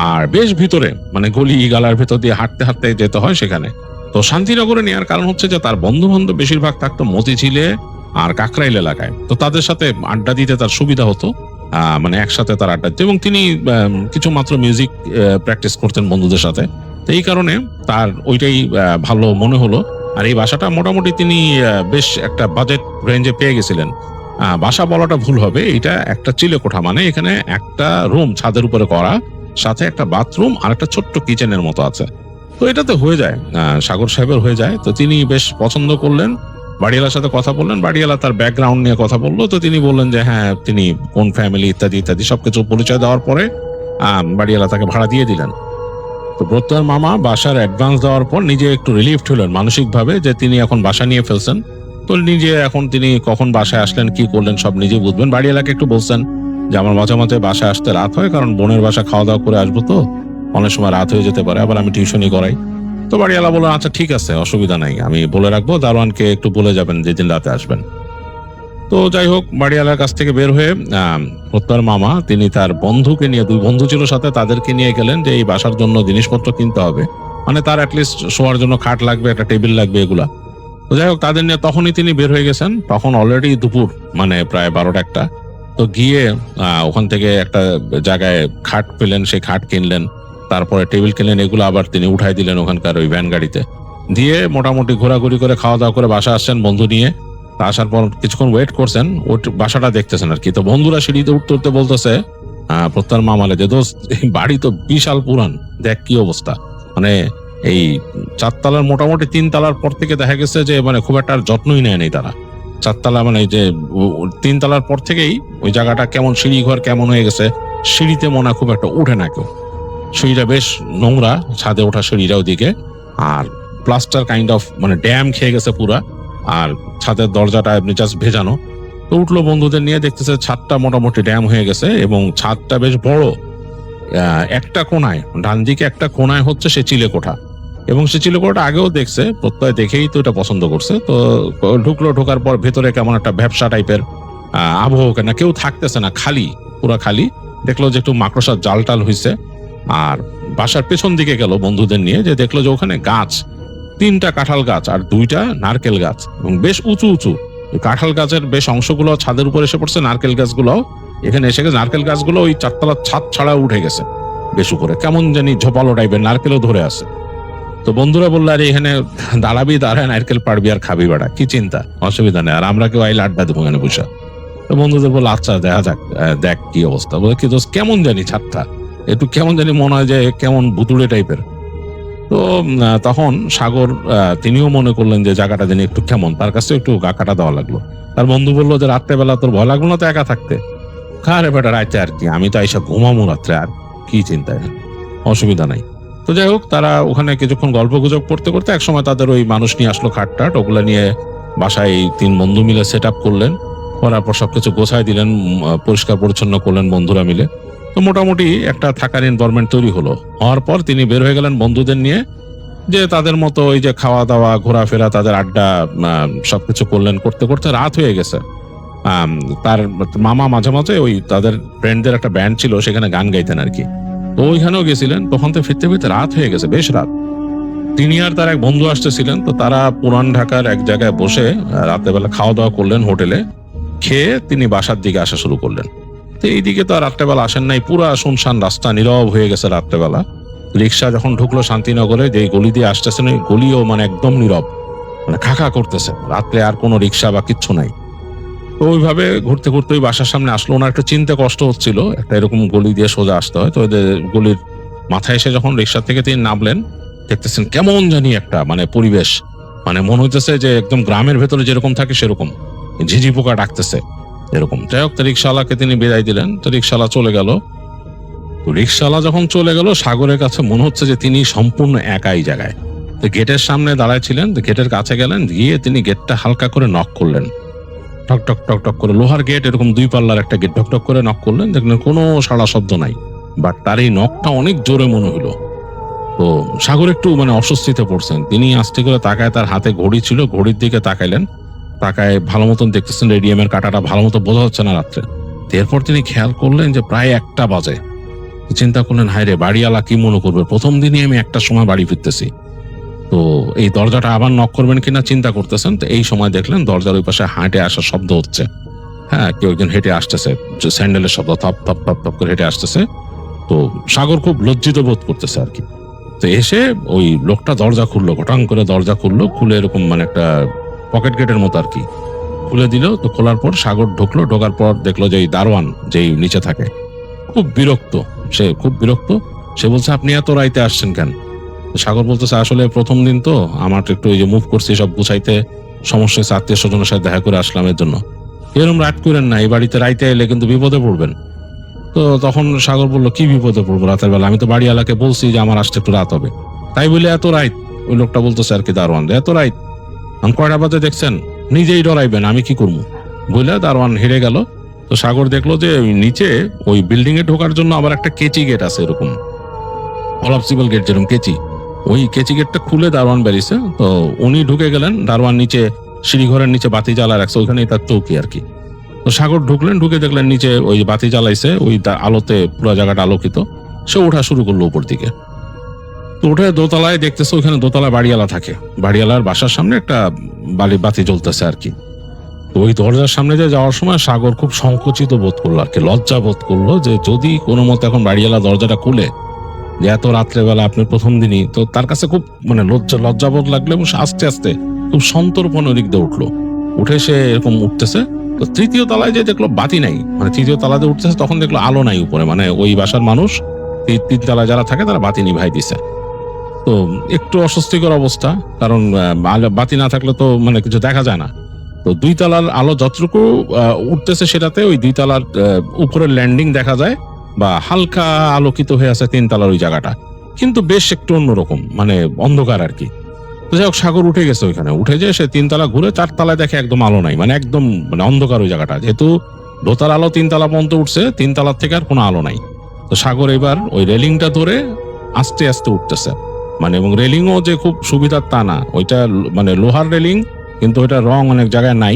আর বেশ ভিতরে, মানে গলি গালার ভেতর দিয়ে হাঁটতে হাঁটতে যেতে হয় সেখানে। তো শান্তিনগরে নেওয়ার কারণ হচ্ছে যে তার বন্ধু বান্ধব বেশিরভাগ থাকতো মতিঝিলে আর কাকরাইল এলাকায়। তো তাদের সাথে আড্ডা দিতে তার সুবিধা হতো, মানে একসাথে তার আড্ডা দিতে, এবং তিনি কিছু মাত্র মিউজিক প্র্যাকটিস করতেন বন্ধুদের সাথে। তো এই কারণে তার ওইটাই ভালো মনে হলো। আর এই বাসাটা মোটামুটি তিনি বেশ একটা বাজেট রেঞ্জে পেয়ে গেছিলেন। বাসা বলাটা ভুল হবে, এটা একটা চিলে কোঠা, মানে এখানে একটা রুম ছাদের উপরে করা, সাথে একটা বাথরুম আর একটা ছোট্ট কিচেনের মতো আছে। তো এটাতে হয়ে যায়, সাগর সাহেবের হয়ে যায়। তো তিনি বেশ পছন্দ করলেন, বাড়িওয়ালার সাথে কথা বললেন, বাড়িওয়ালা তার ব্যাকগ্রাউন্ড নিয়ে কথা বললো। তো তিনি বললেন যে হ্যাঁ তিনি কোন ফ্যামিলি ইত্যাদি ইত্যাদি সবকিছু পরিচয় দেওয়ার পরে বাড়িওয়ালা তাকে ভাড়া দিয়ে দিলেন। তো প্রত্যয়ের মামা বাসার অ্যাডভান্স দেওয়ার পর নিজে একটু রিলিফড হলেন মানসিকভাবে, যে তিনি এখন বাসা নিয়ে ফেলছেন। তো নিজে এখন তিনি কখন বাসায় আসলেন, কি করলেন সব নিজে বুঝবেন। বাড়িওয়ালাকে একটু বলছেন যে আমার মাঝে মাঝে বাসায় আসতে রাত হয়, কারণ বোনের বাসা খাওয়া দাওয়া করে আসবো, তো অনেক সময় রাত হয়ে যেতে পারে, আবার আমি টিউশনই করাই। তো বাড়িওয়ালা বললেন আচ্ছা ঠিক আছে, অসুবিধা নাই, আমি বলে রাখবো, দারোয়ানকে একটু বলে যাবেন যেদিন রাতে আসবেন। তো যাই হোক, বাড়িওয়ালার কাছ থেকে বের হয়ে প্রত্যয়ের মামা তিনি তার বন্ধুকে নিয়ে, 2 বন্ধু ছিল সাথে, তাদেরকে নিয়ে গেলেন যে এই বাসার জন্য জিনিসপত্র কিনতে হবে, মানে তার অ্যাটলিস্ট শোয়ার জন্য খাট লাগবে, একটা টেবিল লাগবে, এগুলা। তো যাই হোক, তাদের নিয়ে তখনই তিনি বের হয়ে গেছেন। তখন অলরেডি দুপুর, মানে প্রায় 12টা-1টা। তো গিয়ে ওখান থেকে একটা জায়গায় খাট পেলেন, সেই খাট কিনলেন, তারপরে টেবিল কিনলেন, এগুলো আবার তিনি উঠাই দিলেন ওখানকার ওই ভ্যান গাড়িতে দিয়ে। মোটামুটি ঘোরাঘুরি করে খাওয়া দাওয়া করে বাসা আসছেন বন্ধু নিয়ে। আসার পর কিছুক্ষণ ওয়েট করছেন, ওই বাসাটা দেখতেছেন আর কি। তো বন্ধুরা সিঁড়িতে উঠতে উঠতে বলতেছে প্রত্যয়ের মামালে যে দোস্ত এই বাড়ি তো বিশাল পুরান, দেখ কি অবস্থা। মানে এই 4 তলার মোটামুটি 3 তলার পর থেকে দেখা গেছে যে মানে খুব একটা আর যত্নই নেয় নেই তারা। 4 তলা মানে যে 3 তলার পর থেকেই ওই জায়গাটা কেমন, সিঁড়ি ঘর কেমন হয়ে গেছে, সিঁড়িতে মনে খুব একটা উঠে না কেউ, সিঁড়িটা বেশ নোংরা, ছাদে ওঠা সিঁড়িটা ওদিকে, আর প্লাস্টার কাইন্ড অফ মানে ড্যাম খেয়ে গেছে পুরা, আর ছাদের দরজাটা এমনি জাস্ট ভেজানো। তো উঠলো বন্ধুদের নিয়ে, দেখতেছে ছাদটা মোটামুটি ড্যাম হয়ে গেছে এবং ছাদটা বেশ বড়। একটা কোনায়, ডান দিকে একটা কোনায় হচ্ছে সে চিলে কোঠা, এবং সে চিলে কোঠাটা আগেও দেখছে, প্রত্যয় দেখেই তো এটা পছন্দ করছে। তো ঢুকলো, ঢোকার পর ভেতরে কেমন একটা ব্যবসা টাইপের আবহ, কেন কেউ থাকতেছে না, খালি, পুরা খালি। দেখলো যে একটু মাকড়সার জাল টাল হয়েছে। আর বাসার পেছন দিকে গেল বন্ধুদের নিয়ে, যে দেখলো যে ওখানে গাছ, 3টা কাঁঠাল গাছ আর 2টা নারকেল গাছ, এবং বেশ উঁচু উঁচু। কাঁঠাল গাছের বেশ অংশগুলো ছাদের উপর এসে পড়ছে, নারকেল গাছগুলো এখানে এসে গেছে। নারকেল গাছগুলো ওই 4 তলার ছাদ ছাড়া উঠে গেছে বেশ উপরে, কেমন জানি ঝোপালো টাইপের, নারকেলও ধরে আছে। তো বন্ধুরা বললো আরে এখানে দাঁড়াবি, দাঁড়ায় নারকেল পাড়বি আর খাবি, বেড়া কি চিন্তা, অসুবিধা নেই, আর আমরা কেউ আইলে আড্ডা দেবো এখানে বসে। তো বন্ধুদের বললো আচ্ছা দেখা যাক, দেখ কি অবস্থা। বলে কি দোস্ত কেমন জানি ছাদটা একটু কেমন জানি মনে হয় যে কেমন ভুতুড়ে টাইপের। তো তখন সাগর তিনিও মনে করলেন যে জায়গাটা জানি একটু কেমন, তার কাছে একটু গা কাটা দেওয়া লাগলো। তার বন্ধু বললো যে রাত্রেবেলা তোর ভয় লাগলো না তো একা থাকতে? খারে বেটা রাইতে আর কি, আমি তো আইসা ঘুমামো রাত্রে, আর কি চিন্তা, অসুবিধা নাই। তো যাই হোক, তারা ওখানে কিছুক্ষণ গল্প গুজব করতে করতে একসময় তাদের ওই মানুষ নিয়ে আসলো খাটটাট, ওগুলা নিয়ে বাসায় 3 বন্ধু মিলে সেট আপ করলেন, করার পর সবকিছু গোছায় দিলেন, পরিষ্কার পরিচ্ছন্ন করলেন বন্ধুরা মিলে। তো মোটামুটি একটা থাকার এনভায়রনমেন্ট তৈরি হলো। হওয়ার পর তিনি বের হয়ে গেলেন বন্ধুদের নিয়ে, যে তাদের মতো ওই যে খাওয়া দাওয়া ঘোরাফেরা তাদের আড্ডা সবকিছু করলেন। করতে করতে রাত হয়ে গেছে। তার মামা মাঝে মাঝে ওই তাদের ফ্রেন্ডদের একটা ব্যান্ড ছিল, সেখানে গান গাইতেন আর কি। তো ওইখানেও গেছিলেন। তখন তো ফিরতে ফিরতে রাত হয়ে গেছে, বেশ রাত। তিনি আর তার এক বন্ধু আসতেছিলেন। তো তারা পুরান ঢাকার এক জায়গায় বসে রাত্রেবেলা খাওয়া দাওয়া করলেন হোটেলে। খেয়ে তিনি বাসার দিকে আসা শুরু করলেন। তো এইদিকে তো আর রাত্রেবেলা আসেন নাই, পুরা শুনশান রাস্তা, নীরব হয়ে গেছে রাত্রেবেলা। রিক্সা যখন ঢুকলো শান্তিনগরে, যে গলি দিয়ে আসতেছেন ওই গলিও মানে একদম নীরব, মানে খাখা করতেছে। রাত্রে আর কোনো রিক্সা বা কিচ্ছু নাই। তো ওইভাবে ঘুরতে ঘুরতে ওই বাসার সামনে আসলো। ওনার একটু চিনতে কষ্ট হচ্ছিল, একটা এরকম গলি দিয়ে সোজা আসতে হয়। তো ওদের গলির মাথায় এসে যখন রিক্সা থেকে তিনি নামলেন, দেখতেছেন কেমন জানি একটা মানে পরিবেশ, মানে মনে হইতেছে যে একদম গ্রামের ভেতরে যেরকম থাকে সেরকম, ঝিঝি পোকা ডাকতেছে এরকম। যাই হোক, রিক্সাওয়ালাকে তিনি বিদায় দিলেন। তো রিক্সাওয়ালা চলে গেল। তো রিক্সাওয়ালা যখন চলে গেল, সাগরের কাছে মনে হচ্ছে যে তিনি সম্পূর্ণ একাই জায়গায়। তো গেটের সামনে দাঁড়ায় ছিলেন। তো গেটের কাছে গেলেন, গিয়ে তিনি গেটটা হালকা করে নক করলেন। টক টক টক টক করে, লোহার গেট, এরকম 2 পাল্লার একটা গেট, ঠক টক করে নক করলেন। দেখলেন কোনো সাড়া শব্দ নাই, বাট তার এই নকটা অনেক জোরে মনে হলো। তো সাগর একটু মানে অস্বস্তিতে পড়ছেন। তিনি আস্তে করে তাকায়, তার হাতে ঘড়ি ছিল, ঘড়ির দিকে তাকাইলেন। তাকায় ভালো মতন দেখতেছেন রেডিয়ামের কাঁটাটা ভালো মতো বোঝা হচ্ছে না রাত্রে। এরপর তিনি খেয়াল করলেন যে প্রায় 1টা বাজে। চিন্তা করলেন, হায় রে, বাড়িওয়ালা কি মনে করবে, প্রথম দিনই আমি 1টার সময় বাড়ি ফিরতেছি। তো এই দরজাটা আবার নক করবেন কিনা চিন্তা করতেছেন। তো এই সময় দেখলেন দরজার ওই পাশে হাঁটে আসার শব্দ হচ্ছে। হ্যাঁ, কেউ একজন হেঁটে আসতেছে, স্যান্ডেলের শব্দ, থপ থপ থপ থপ করে হেঁটে আসতেছে। তো সাগর খুব লজ্জিত বোধ করতেছে আর কি। তো এসে ওই লোকটা দরজা খুললো, ঘটাং করে দরজা খুললো, খুলে এরকম মানে একটা পকেট গেটের মতো আর কি খুলে দিল। তো খোলার পর সাগর ঢুকলো। ঢোকার পর দেখলো যে এই দারোয়ান যেই নিচে থাকে খুব বিরক্ত, সে খুব বিরক্ত। সে বলছে, আপনি এত রাইতে আসছেন কেন? সাগর বলতেছে, আসলে প্রথম দিন তো, আমার একটু ওই যে মুভ করছি সব গুছাইতে সমস্যা হয়েছে, আত্মীয় স্বজনের সাথে দেখা করে আসলাম, এর জন্য। এরকম রাত করেন না, এই বাড়িতে রাইতে এলে কিন্তু বিপদে পড়বেন। তো তখন সাগর বলল, কি বিপদে পড়বো রাতের বেলা? আমি তো বাড়িওয়ালাকে বলছি যে আমার আসতে একটু রাত হবে, তাই বলে এত রাইত? ওই লোকটা বলতেছে আর কি, দারোয়ান, এত রাইত আমি কয়টা বাজে দেখছেন? নিজেই ডরাইবেন, আমি কি করবো বলে দারোয়ান হেরে গেল। তো সাগর দেখলো যে ওই নিচে ওই বিল্ডিং এ ঢোকার জন্য আবার একটা কেচি গেট আছে, এরকম কলাপসিবল গেট, যেরকম কেচি, ওই কেচি গেটটা খুলে দারোয়ান বেরিয়েছে। তো উনি ঢুকে গেলেন। দারোয়ান নিচে সিঁড়িঘরের নিচে বাতি জ্বালা রাখছে, ওইখানেই তার চৌকি আর কি। তো সাগর ঢুকলেন, ঢুকে দেখলেন নিচে ওই বাতি জ্বালাইছে, ওই আলোতে পুরো জায়গাটা আলোকিত। সে ওঠা শুরু করলো উপর দিকে। তো উঠে দোতলায় দেখতেছে, ওইখানে দোতলায় বাড়িওয়ালা থাকে। বাড়িওয়ালার বাসার সামনে একটা বাতি জ্বলতেছে আর কি। তো ওই দরজার সামনে যে যাওয়ার সময় সাগর খুব সংকুচিত বোধ করলো আর কি, লজ্জা বোধ করলো যে যদি কোনো মতে এখন বাড়িওয়ালা দরজাটা খুলে, যে এত রাত্রেবেলা আপনি প্রথম দিনই, তো তার কাছে খুব মানে লজ্জাবোধ লাগলো। এবং আস্তে আস্তে খুব সন্তর্পণে ওদিক দিয়ে উঠলো। উঠে সে এরকম উঠতেছে। তো 3য় তলায় যে দেখলো বাতি নাই, মানে 3য় তলাতে উঠতেছে, তখন দেখলো আলো নাই উপরে, মানে ওই বাসার মানুষ 3 তলায় যারা থাকে তারা বাতি নিভাই দিছে। তো একটু অস্বস্তিকর অবস্থা, কারণ বাতি না থাকলে তো মানে কিছু দেখা যায় না। তো 2 তলার আলো যতটুকু উঠতেছে সেটাতে ওই 2 তলার উপরের ল্যান্ডিং দেখা যায়, বা হালকা আলোকিত হয়ে আছে 3 তলার ওই জায়গাটা, কিন্তু বেশ একটু অন্যরকম, মানে অন্ধকার আর কি। তো যাই হোক, সাগর উঠে গেছে ওইখানে। উঠে যে সে 3 তলা ঘুরে 4 তলায় দেখে একদম আলো নাই, মানে একদম মানে অন্ধকার ওই জায়গাটা। যেহেতু দোতার আলো 3 তলা পর্যন্ত উঠছে, 3 তলার থেকে আর কোনো আলো নাই। তো সাগর এবার ওই রেলিংটা ধরে আস্তে আস্তে উঠতেছে, মানে এবং রেলিংও যে খুব সুবিধার তা না, ওইটা মানে লোহার রেলিং, কিন্তু ওইটা রং অনেক জায়গায় নাই,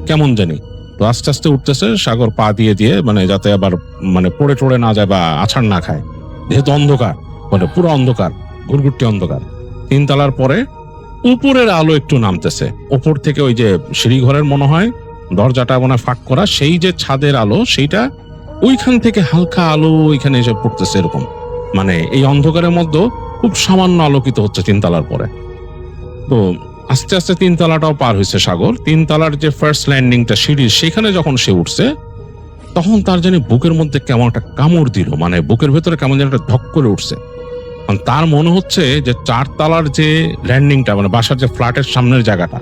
কেমন জানি। তো আস্তে আস্তে উঠতেছে সাগর, পা দিয়ে দিয়ে, মানে যাতে আবার মানে পড়ে টড়ে না যায় বা আছাড় না খায়, যেহেতু অন্ধকার, মানে পুরো অন্ধকার, ঘুরঘুরটি অন্ধকার। 3 তলার পরে উপরের আলো একটু নামতেছে, উপর থেকে ওই যে সিঁড়িঘরের মনে হয় দরজাটা মনে ফাঁক করা, সেই যে ছাদের আলো, সেইটা ওইখান থেকে হালকা আলো ওইখানে এসে পড়তেছে এরকম, মানে এই অন্ধকারের মধ্যে খুব সামান্য আলোকিত হচ্ছে 3 তলার পরে। তো আস্তে আস্তে 3 তলাটাও পার হয়েছে সাগর। 3 তলার যে ফার্স্ট ল্যান্ডিংটা সিঁড়ি, সেখানে যখন সে উঠছে, তখন তার জানি বুকের মধ্যে কেমন একটা কামড় দিল, মানে বুকের ভেতরে কেমন যেন একটা ধক করে উঠছে। তার মনে হচ্ছে যে 4 তলার যে ল্যান্ডিংটা, মানে বাসার যে ফ্ল্যাটের সামনের জায়গাটা,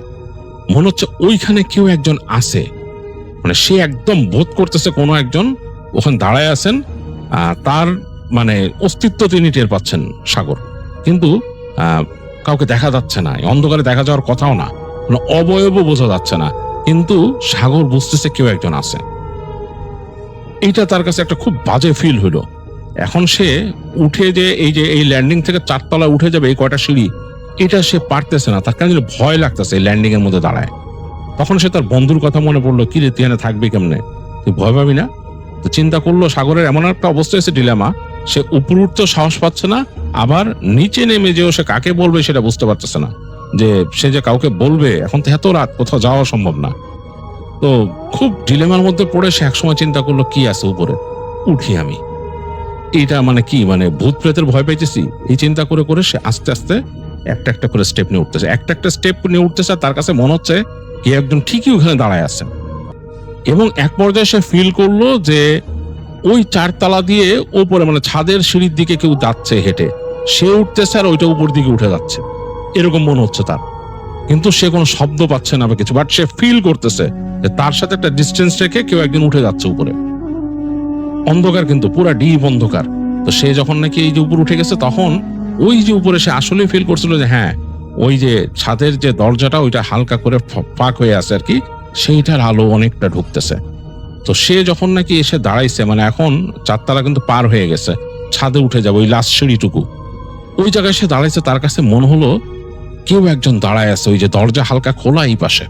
মনে হচ্ছে ওইখানে কেউ একজন আছে। মানে সে একদম বোধ করতেছে কোনো একজন ওখানে দাঁড়ায় আছেন, তার মানে অস্তিত্ব তিনি টের পাচ্ছেন সাগর, কিন্তু কাউকে দেখা যাচ্ছে না, অন্ধকারে দেখা যাওয়ার কথাও না, মানে অবয়বও বোঝা যাচ্ছে না, কিন্তু সাগর বুঝতেছে কেউ একজন আছে। এটা তার কাছে একটা খুব বাজে ফিল হইলো। এখন সে উঠে যে এই ল্যান্ডিং থেকে 4 তলা উঠে যাবে, এই কয়টা সিঁড়ি, এটা সে পারতেছে না, তার কারণে ভয় লাগতেছে এই ল্যান্ডিং এর মধ্যে দাঁড়ায়। তখন সে তার বন্ধুর কথা মনে পড়লো, কি রে তুই এখানে থাকবি কেমনে, তুই ভয় পাবি না? তো চিন্তা করলো সাগরের এমন একটা অবস্থা এসে ডিলেমা, সে উপর উঠতেও সাহস পাচ্ছে না, আবার নিচে নেমে যেও সে কাকে বলবে সেটা বুঝতে পারতেছে না, যে সে যে কাউকে বলবে, এখন তো এত রাত, কোথাও যাওয়া সম্ভব না। তো খুব ডিলেমার মধ্যে পড়ে সে একসময় চিন্তা করলো, কি আছে উপরে, উঠি আমি। এটা মানে কি, মানে ভূত প্রেতের ভয় পাইতেছি, এই চিন্তা করে করে সে আস্তে আস্তে একটা একটা করে স্টেপ নিয়ে উঠতেছে, একটা একটা স্টেপ নিয়ে উঠতেছে। তার কাছে মনে হচ্ছে কি একজন ঠিকই ওখানে দাঁড়ায় আছে। এবং এক পর্যায়ে সে ফিল করলো যে ওই 4 তলা দিয়ে ওপরে, মানে ছাদের সিঁড়ির দিকে কেউ যাচ্ছে হেঁটে, সে উঠতেছে আর ওইটা উপর দিকে উঠে যাচ্ছে, এরকম মনে হচ্ছে তার। কিন্তু সে কোনো শব্দ পাচ্ছে না বা কিছু, বাট সে ফিল করতেছে যে তার সাথে একটা ডিস্টেন্স রেখে কেউ একদিন উঠে যাচ্ছে উপরে। অন্ধকার, কিন্তু পুরা ডিপ অন্ধকার। তো সে যখন নাকি এই যে উপর উঠে গেছে, তখন ওই যে উপরে সে আসলে ফিল করছিল যে হ্যাঁ, ওই যে ছাদের যে দরজাটা ওইটা হালকা করে ফাঁক হয়ে আছে আর কি, সেইটার আলো অনেকটা ঢুকতেছে। তো সে যখন নাকি এসে দাঁড়াইছে, মানে এখন 4 তলা কিন্তু পার হয়ে গেছে, ছাদে উঠে যাবে ওই লাস্ট সিঁড়িটুকু, ওই জায়গায় সে দাঁড়াইছে। তার কাছে মনে হলো কেউ একজন দাঁড়ায় আছে, ওই যে দরজা হালকা খোলা এই পাশে,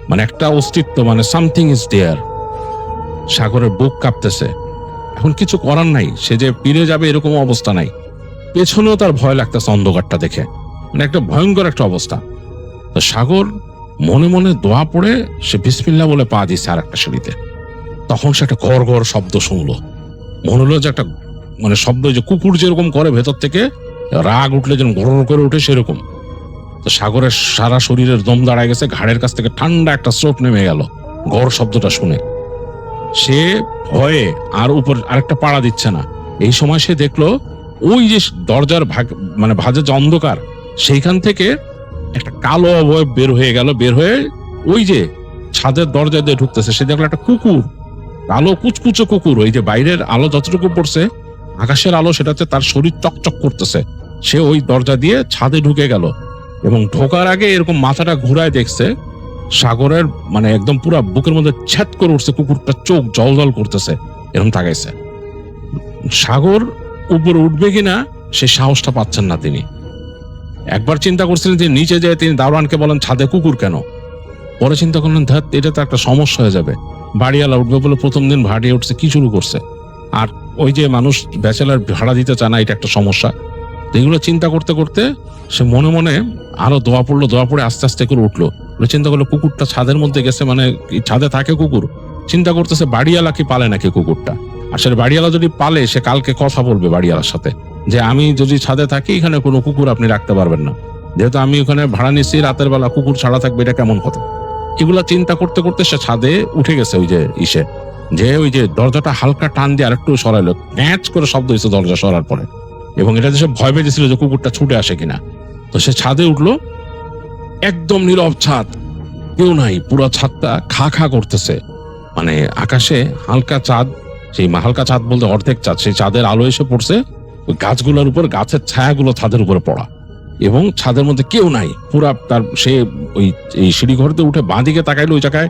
মানে একটা অস্তিত্ব, মানে সামথিং ইজ দেয়ার। সাগরের বুক কাঁপতেছে। এখন কিছু করার নাই, সে যে ফিরে যাবে এরকম অবস্থা নাই, পেছনেও তার ভয় লাগতেছে অন্ধকারটা দেখে, মানে একটা ভয়ঙ্কর একটা অবস্থা। তো সাগর মনে মনে দোয়া পড়ে সে বিসমিল্লাহ বলে পা দিচ্ছে আর একটা সিঁড়িতে। তখন সে একটা গড় গড় শব্দ শুনলো, মনে হলো যে একটা, মানে শব্দ যে কুকুর যেরকম করে ভেতর থেকে রাগ উঠলে যেন গড় করে উঠে সেরকম। তো সাগরের সারা শরীরের দম দাঁড়ায় গেছে, ঘাড়ের কাছ থেকে ঠান্ডা একটা স্রোত নেমে গেল গড় শব্দটা শুনে। সে ভয়ে আর উপর আরেকটা পাড়া দিচ্ছে না। এই সময় সে দেখলো ওই যে দরজার মানে ভাঁজের যে অন্ধকার, সেইখান থেকে একটা কালো অবয়ব বের হয়ে গেল, বের হয়ে ওই যে ছাদের দরজা দিয়ে ঢুকতেছে। সে দেখলো একটা কুকুর, কালো কুচকুচো কুকুর, ওই যে বাইরের আলো যতটুকু পড়ছে, আকাশের আলো সেটাতে তার শরীর চকচক করতেছে। সে ওই দরজা দিয়ে ছাদে ঢুকে গেল এবং ঢোকার আগে এরকম মাথাটা ঘুরায় দেখছে, সাগরের মানে একদম পুরো বুকের মধ্যে ছ্যাদ করে উঠছে, কুকুরটা চোখ জল জল করতেছে, এরকম তাকাইছে। সাগর উপরে উঠবে কিনা সে সাহসটা পাচ্ছেন না তিনি। একবার চিন্তা করছিলেন যে নিচে যেয়ে তিনি দারোয়ানকে বলেন ছাদে কুকুর কেন, পরে চিন্তা করলেন ধ্যাত, এটা তো একটা সমস্যা হয়ে যাবে, বাড়িওয়ালা উঠবে বলে প্রথম দিন ভাড়িয়ে উঠছে, কি শুরু করছে, আর ওই যে মানুষ ব্যাচেলার ভাড়া দিতে চায় না, এটা একটা সমস্যা। এগুলো চিন্তা করতে করতে সে মনে মনে আরো দোয়া পড়লো, দোয়া পড়ে আস্তে আস্তে করে উঠলো। চিন্তা করলো কুকুরটা ছাদের মধ্যে গেছে, মানে ছাদে থাকে কুকুর, চিন্তা করতেছে বাড়িওয়ালা কি পালে নাকি কুকুরটা। আসলে বাড়িওয়ালা যদি পালে সে কালকে কথা বলবে বাড়িওয়ালার সাথে যে আমি যদি ছাদে থাকি এখানে কোনো কুকুর আপনি রাখতে পারবেন না, যেহেতু আমি ওখানে ভাড়া নিচ্ছি, রাতের বেলা কুকুর ছাড়া থাকবে, এটা কেমন কথা। এগুলা চিন্তা করতে করতে সে ছাদে উঠে গেছে, ওই যে ইসে যে ওই যে দরজাটা হালকা টান দিয়ে আরেকটু সরাইলো, ন্যাচ করে শব্দ হয়েছে দরজা সরার পরে, এবং এটা সে ভয় পেয়েছিল যে কুকুরটা ছুটে আসে কিনা। তো সে ছাদে উঠলো, একদম নীরব ছাদ, কেউ নাই, পুরো ছাদটা খা খা করতেছে, মানে আকাশে হালকা চাঁদ, সেই হালকা চাঁদ বলতে অর্ধেক চাঁদ, সেই চাঁদের আলো এসে পড়ছে ওই গাছগুলোর উপর, গাছের ছায়াগুলো ছাদের উপরে পড়া, এবং ছাদের মধ্যে কেউ নাই পুরা। তার সে ওই এই সিঁড়ি ঘরতে উঠে বাঁদিকে তাকাইলো, ওই জায়গায়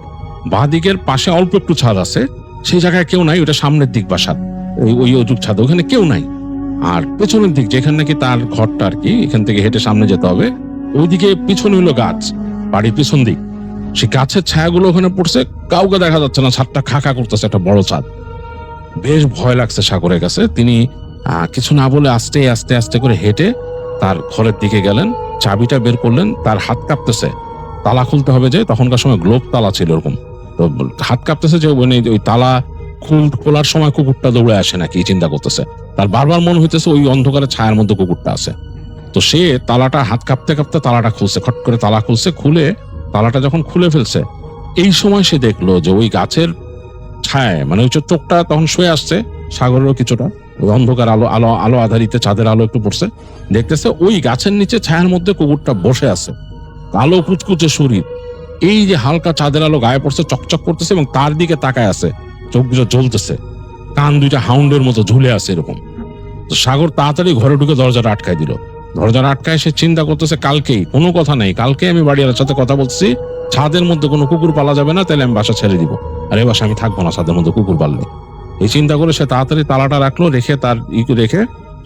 বাঁদিকের পাশে অল্প একটু ছাদ আছে, সেই জায়গায় কেউ নাই, ওটা সামনের দিক বাসার ওই অজুক ছাদ, ওখানে কেউ নাই। আর পেছনের দিক যেখানে নাকি তার ঘরটা আর কি, এখান থেকে হেঁটে সামনে যেতে হবে, ওইদিকে পিছনে হইলো গাছ, বাড়ির পিছন দিক, সে গাছের ছায়াগুলো ওখানে পড়ছে, কাউকে দেখা যাচ্ছে না, ছাদটা খাকা করতেছে, একটা বড় ছাদ। বেশ ভয় লাগছে সাগরের কাছে। তিনি কিছু না বলে আস্তে আস্তে আস্তে করে হেঁটে তার ঘরের দিকে গেলেন, চাবিটা বের করলেন, তার হাত কাঁপতেছে, তালা খুলতে হবে যে, তখনকার সময় গ্লোব তালা ছিল এরকম, তো হাত কাঁপতেছে যে ওই তালা খোলার সময় কুকুরটা দৌড়ে আসে নাকি চিন্তা করতেছে। তার বারবার মনে হইতেছে ওই অন্ধকারের ছায়ার মধ্যে কুকুরটা আছে। তো সে তালাটা হাত কাঁপতে কাঁপতে তালাটা খুলছে, খট করে তালা খুলছে, খুলে তালাটা যখন খুলে ফেলছে, এই সময় সে দেখলো যে ওই গাছের ছায়, মানে ওই চোখটা তখন শুয়ে আসছে সাগরেরও কিছুটা, ওই অন্ধকার আলো আলো আলো আধারিতে চাঁদের আলো একটু পড়ছে, দেখতেছে ওই গাছের নিচে ছায়ার মধ্যে কুকুরটা বসে আছে, কালো কুচকুচে শরীর, এই যে হালকা চাঁদের আলো গায়ে পড়ছে, চকচক করতেছে, এবং তার দিকে তাকায় আছে, চোখ দুটো জ্বলতেছে, কান দুইটা হাউন্ডের মতো ঝুলে আছে এরকম। তো সাগর তাড়াতাড়ি ঘরে ঢুকে দরজাটা আটকায় দিল। দরজাটা আটকায় সে চিন্তা করতেছে কালকেই, কোনো কথা নেই, কালকে আমি বাড়িওয়ালার সাথে কথা বলছি, ছাদের মধ্যে কোনো কুকুর পালা যাবে না, তাহলে আমি বাসা ছেড়ে দিব, আর এ বাসা আমি থাকবো না ছাদের মধ্যে কুকুর পাললে। এই চিন্তা করে সে তাড়াতাড়ি তালাটা রাখলো, রেখে তার রেখে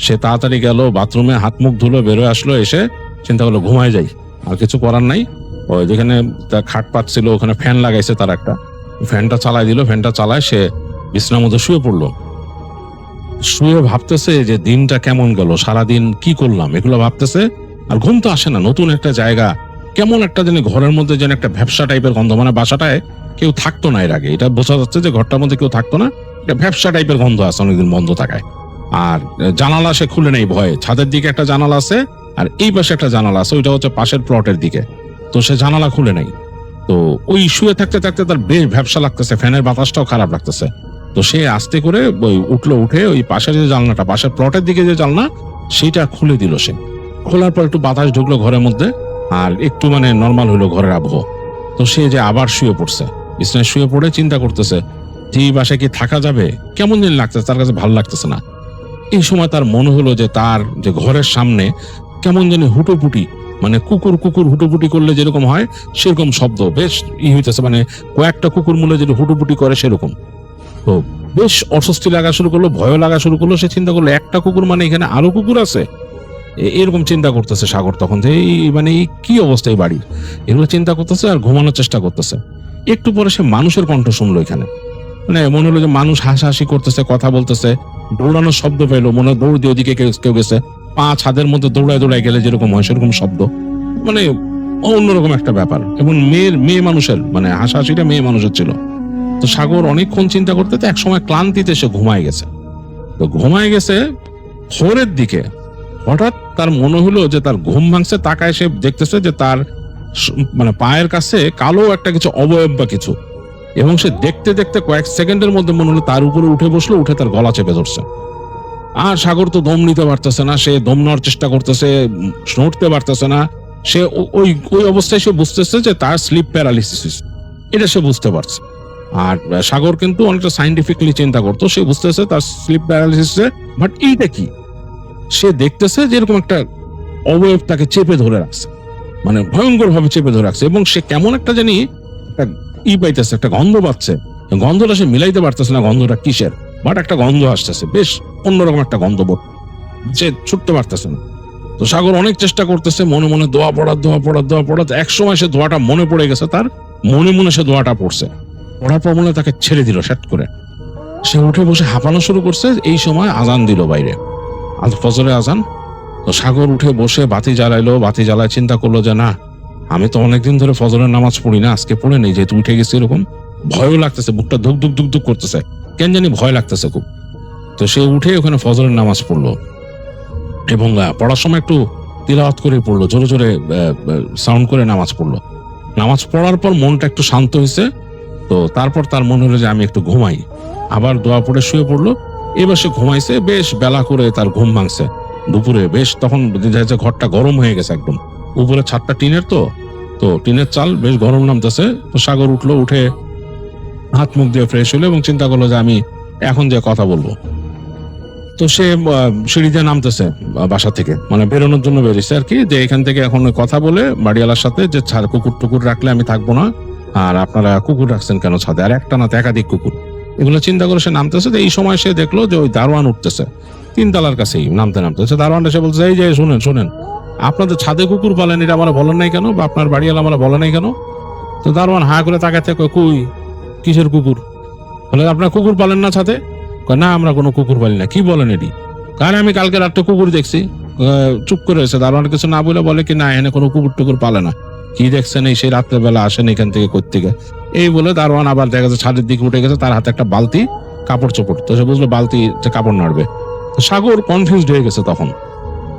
সে তাড়াতাড়ি গেল বাথরুমে, হাত মুখ ধুলো, বেরোয় আসলো, এসে চিন্তা করলো ঘুমায় যাই, আর কিছু করার নাই। ওই যেখানে তার খাট পাচ্ছিল ওখানে ফ্যান লাগাইছে, তার একটা ফ্যানটা চালাই দিল, ফ্যানটা চালায় সে বিছানার মধ্যে শুয়ে পড়লো। শুয়ে ভাবতেছে যে দিনটা কেমন গেল, সারাদিন কি করলাম, এগুলো ভাবতেছে। আর ঘুম তো আসে না, নতুন একটা জায়গা, কেমন একটা জানি ঘরের মধ্যে যেন একটা ভ্যাপসা টাইপের গন্ধ, মানে বাসাটায় কেউ থাকতো না এর আগে, এটা বোঝা যাচ্ছে যে ঘরটার মধ্যে কেউ থাকতো না, একটা ভ্যাপসা টাইপের গন্ধ আছে অনেকদিন বন্ধ থাকায়। আর জানালা সে খুলে নেই ভয়ে, ছাদের দিকে একটা জানালা আছে আর এই পাশে একটা জানালা আছে, ওইটা হচ্ছে পাশের প্লটের দিকে, তো সে জানালা খুলে নেই। তো ওই শুয়ে থাকতে থাকতে তার বেশ ভ্যাপসা লাগতেছে, ফ্যানের বাতাসটাও খারাপ লাগতেছে। তো সে আস্তে করে ওই উঠলো, উঠে ওই পাশের যে জানলাটা, পাশের প্লটের দিকে যে জানলা, সেইটা খুলে দিল। সে খোলার পর একটু বাতাস ঢুকলো ঘরের মধ্যে, আর একটু মানে নর্মাল হলো ঘরের আবহাওয়া। তো সে যে আবার শুয়ে পড়ছে, বিছানায় শুয়ে পড়ে চিন্তা করতেছে যে এই বাসায় কি থাকা যাবে, কেমন দিন লাগতেছে, তার কাছে ভালো লাগতেছে না। এই সময় তার মনে হলো যে তার যে ঘরের সামনে কেমন জানি হুটোপুটি, মানে কুকুর কুকুর হুটোপুটি করলে যেরকম হয় সেরকম শব্দ বেশ হইতেছে, মানে কয়েকটা কুকুর মূলে যেটা হুটোপুটি করে সেরকম। তো বেশ অস্বস্তি লাগা শুরু করলো, ভয় লাগা শুরু করলো। সে চিন্তা করলো একটা কুকুর মানে এখানে আরো কুকুর আছে, এরকম চিন্তা করতেছে সাগর তখন, যে এই মানে এই কি অবস্থা এই বাড়ির, এগুলো চিন্তা করতেছে আর ঘুমানোর চেষ্টা করতেছে। একটু পরে সে মানুষের কণ্ঠ শুনলো এখানে, মানে মনে হলো যে মানুষ হাসাহাসি করতেছে, কথা বলতেছে, দৌড়ানোর শব্দ পেলো, মনে হয় দৌড় দিয়ে ওদিকে কেউ গেছে, পা ছাদের মধ্যে দৌড়ায় দৌড়ায় গেলে যেরকম হয় সেরকম শব্দ, মানে অন্যরকম একটা ব্যাপার। এবং মেয়ে মানুষের, মানে হাসাহাসিটা মেয়ে মানুষের ছিল। তো সাগর অনেকক্ষণ চিন্তা করতে এক সময় ক্লান্তিতে সে ঘুমায় গেছে। তো ঘুমায় গেছে, ভোরের দিকে হঠাৎ তার মনে হলো যে তার ঘুম ভাঙছে, তাকায় সে দেখতেছে যে তার মানে পায়ের কাছে কালো একটা কিছু অবয়ব বা কিছু, এবং সে দেখতে দেখতে কয়েক সেকেন্ডের মধ্যে মনে হলো তার উপরে উঠে বসলো, উঠে তার গলা চেপে ধরছে। আর সাগর তো দম নিতে পারতেছে না, সে দম নেওয়ার চেষ্টা করতেছে, নড়তে পারতেছে না। সে ওই ওই অবস্থায় সে বুঝতেছে যে তার স্লিপ প্যারালিসিস, এটা সে বুঝতে পারছে। আর সাগর কিন্তু অনেকটা সাইন্টিফিকলি চিন্তা করতো, সে বুঝতেছে তার স্লিপ প্যারালিসিস। বাট এইটা কি, সে দেখতেছে যে এরকম একটা অবয়ব তাকে চেপে ধরে রাখছে, মানে ভয়ঙ্কর ভাবে চেপে ধরে রাখছে। এবং সে কেমন একটা জানি একটা পাইতেছে, একটা গন্ধ পাচ্ছে, গন্ধটা সে মিলাইতে পারতেছে না গন্ধটা কিসের, বাট একটা গন্ধ আসতেছে, বেশ অন্যরকম একটা গন্ধ বোধ, সে ছুটতে পারতেছে না। তো সাগর অনেক চেষ্টা করতেছে, মনে মনে দোয়া পড়া। এক সময় সে দোয়াটা মনে পড়ে গেছে, তার মনে মনে সে দোয়াটা পড়ছে, পড়ার পর মনে তাকে ছেড়ে দিল সেট করে। সে উঠে বসে হাঁপানো শুরু করছে। এই সময় আজান দিল বাইরে, আজ ফজরে আজান। তো সাগর উঠে বসে বাতি জ্বালাইলো, বাতি জ্বালায় চিন্তা করলো যে না, আমি তো অনেকদিন ধরে ফজরের নামাজ পড়ি না, আজকে পড়ে নেই, যেহেতু উঠে গেছে এরকম ভয়ও লাগতেছে, বুকটা ধুক ধুক ধুক ধুক করতেছে, কেন জানি ভয় লাগতেছে খুব। তো সে উঠে ওখানে ফজরের নামাজ পড়লো, এবং পড়ার সময় একটু তিলাওয়াত করে পড়লো, জোরে জোরে সাউন্ড করে নামাজ পড়লো। নামাজ পড়ার পর মনটা একটু শান্ত হয়েছে। তো তারপর তার মনে হলো যে আমি একটু ঘুমাই, আবার দোয়া পড়ে শুয়ে পড়লো। এবার সে ঘুমাইছে, বেশ বেলা করে তার ঘুম ভাঙছে দুপুরে, বেশ তখন ঘরটা গরম হয়ে গেছে একদম, উপরে ছাদটা টিনের, তো টিনের চাল, বেশ গরম নামতেছে। তো সাগর উঠলো, উঠে হাত মুখ দিয়ে ফ্রেশ হলো এবং চিন্তা করলো যে আমি এখন যে কথা বলবো। তো সে সিঁড়িতে নামতেছে বাসা থেকে, মানে বেরোনোর জন্য বেরিয়েছে আর কি, যে এখান থেকে এখন কথা বলে বাড়িওয়ালার সাথে যে কুকুর টুকুর রাখলে আমি থাকবো না, আর আপনারা কুকুর রাখছেন কেন ছাদে, আর একটা না তো একাধিক কুকুর, এগুলো চিন্তা করে সে নামতেছে। এই সময় সে দেখলো যে ওই দারোয়ান উঠতেছে তিনতলার কাছেই, নামতেছে দারোয়ান এসে বলছে, এই যে শুনেন, আপনাদের ছাদে কুকুর পালেন, এটা আমরা বলেন নাই কেন, বা আপনার বাড়িওয়ালা আমরা বলে নাই কেন? তো দারোয়ান হা করে তাকাতে কই কিসের কুকুর? বলে আপনার কুকুর পালেন না ছাদে? না, আমরা কোনো কুকুর পালি না। কি বলেন এটি? কারণ আমি কালকে রাত্রে কুকুর দেখছি। চুপ করে রয়েছে, দারোয়ান কিছু না বলে কি না, এখানে কোনো কুকুর টুকুর পালে না। কি দেখছেন, এই সেই রাত্রে বেলা আসেন এখান থেকে কোত্থেকে, এই বলে দারোয়ান আবার দেখা যাচ্ছে ছাদের দিকে উঠে গেছে, তার হাতে একটা বালতি, কাপড় চোপড়। তো সে বুঝলো বালতি কাপড় নাড়বে। তো সাগর কনফিউজড হয়ে গেছে তখন,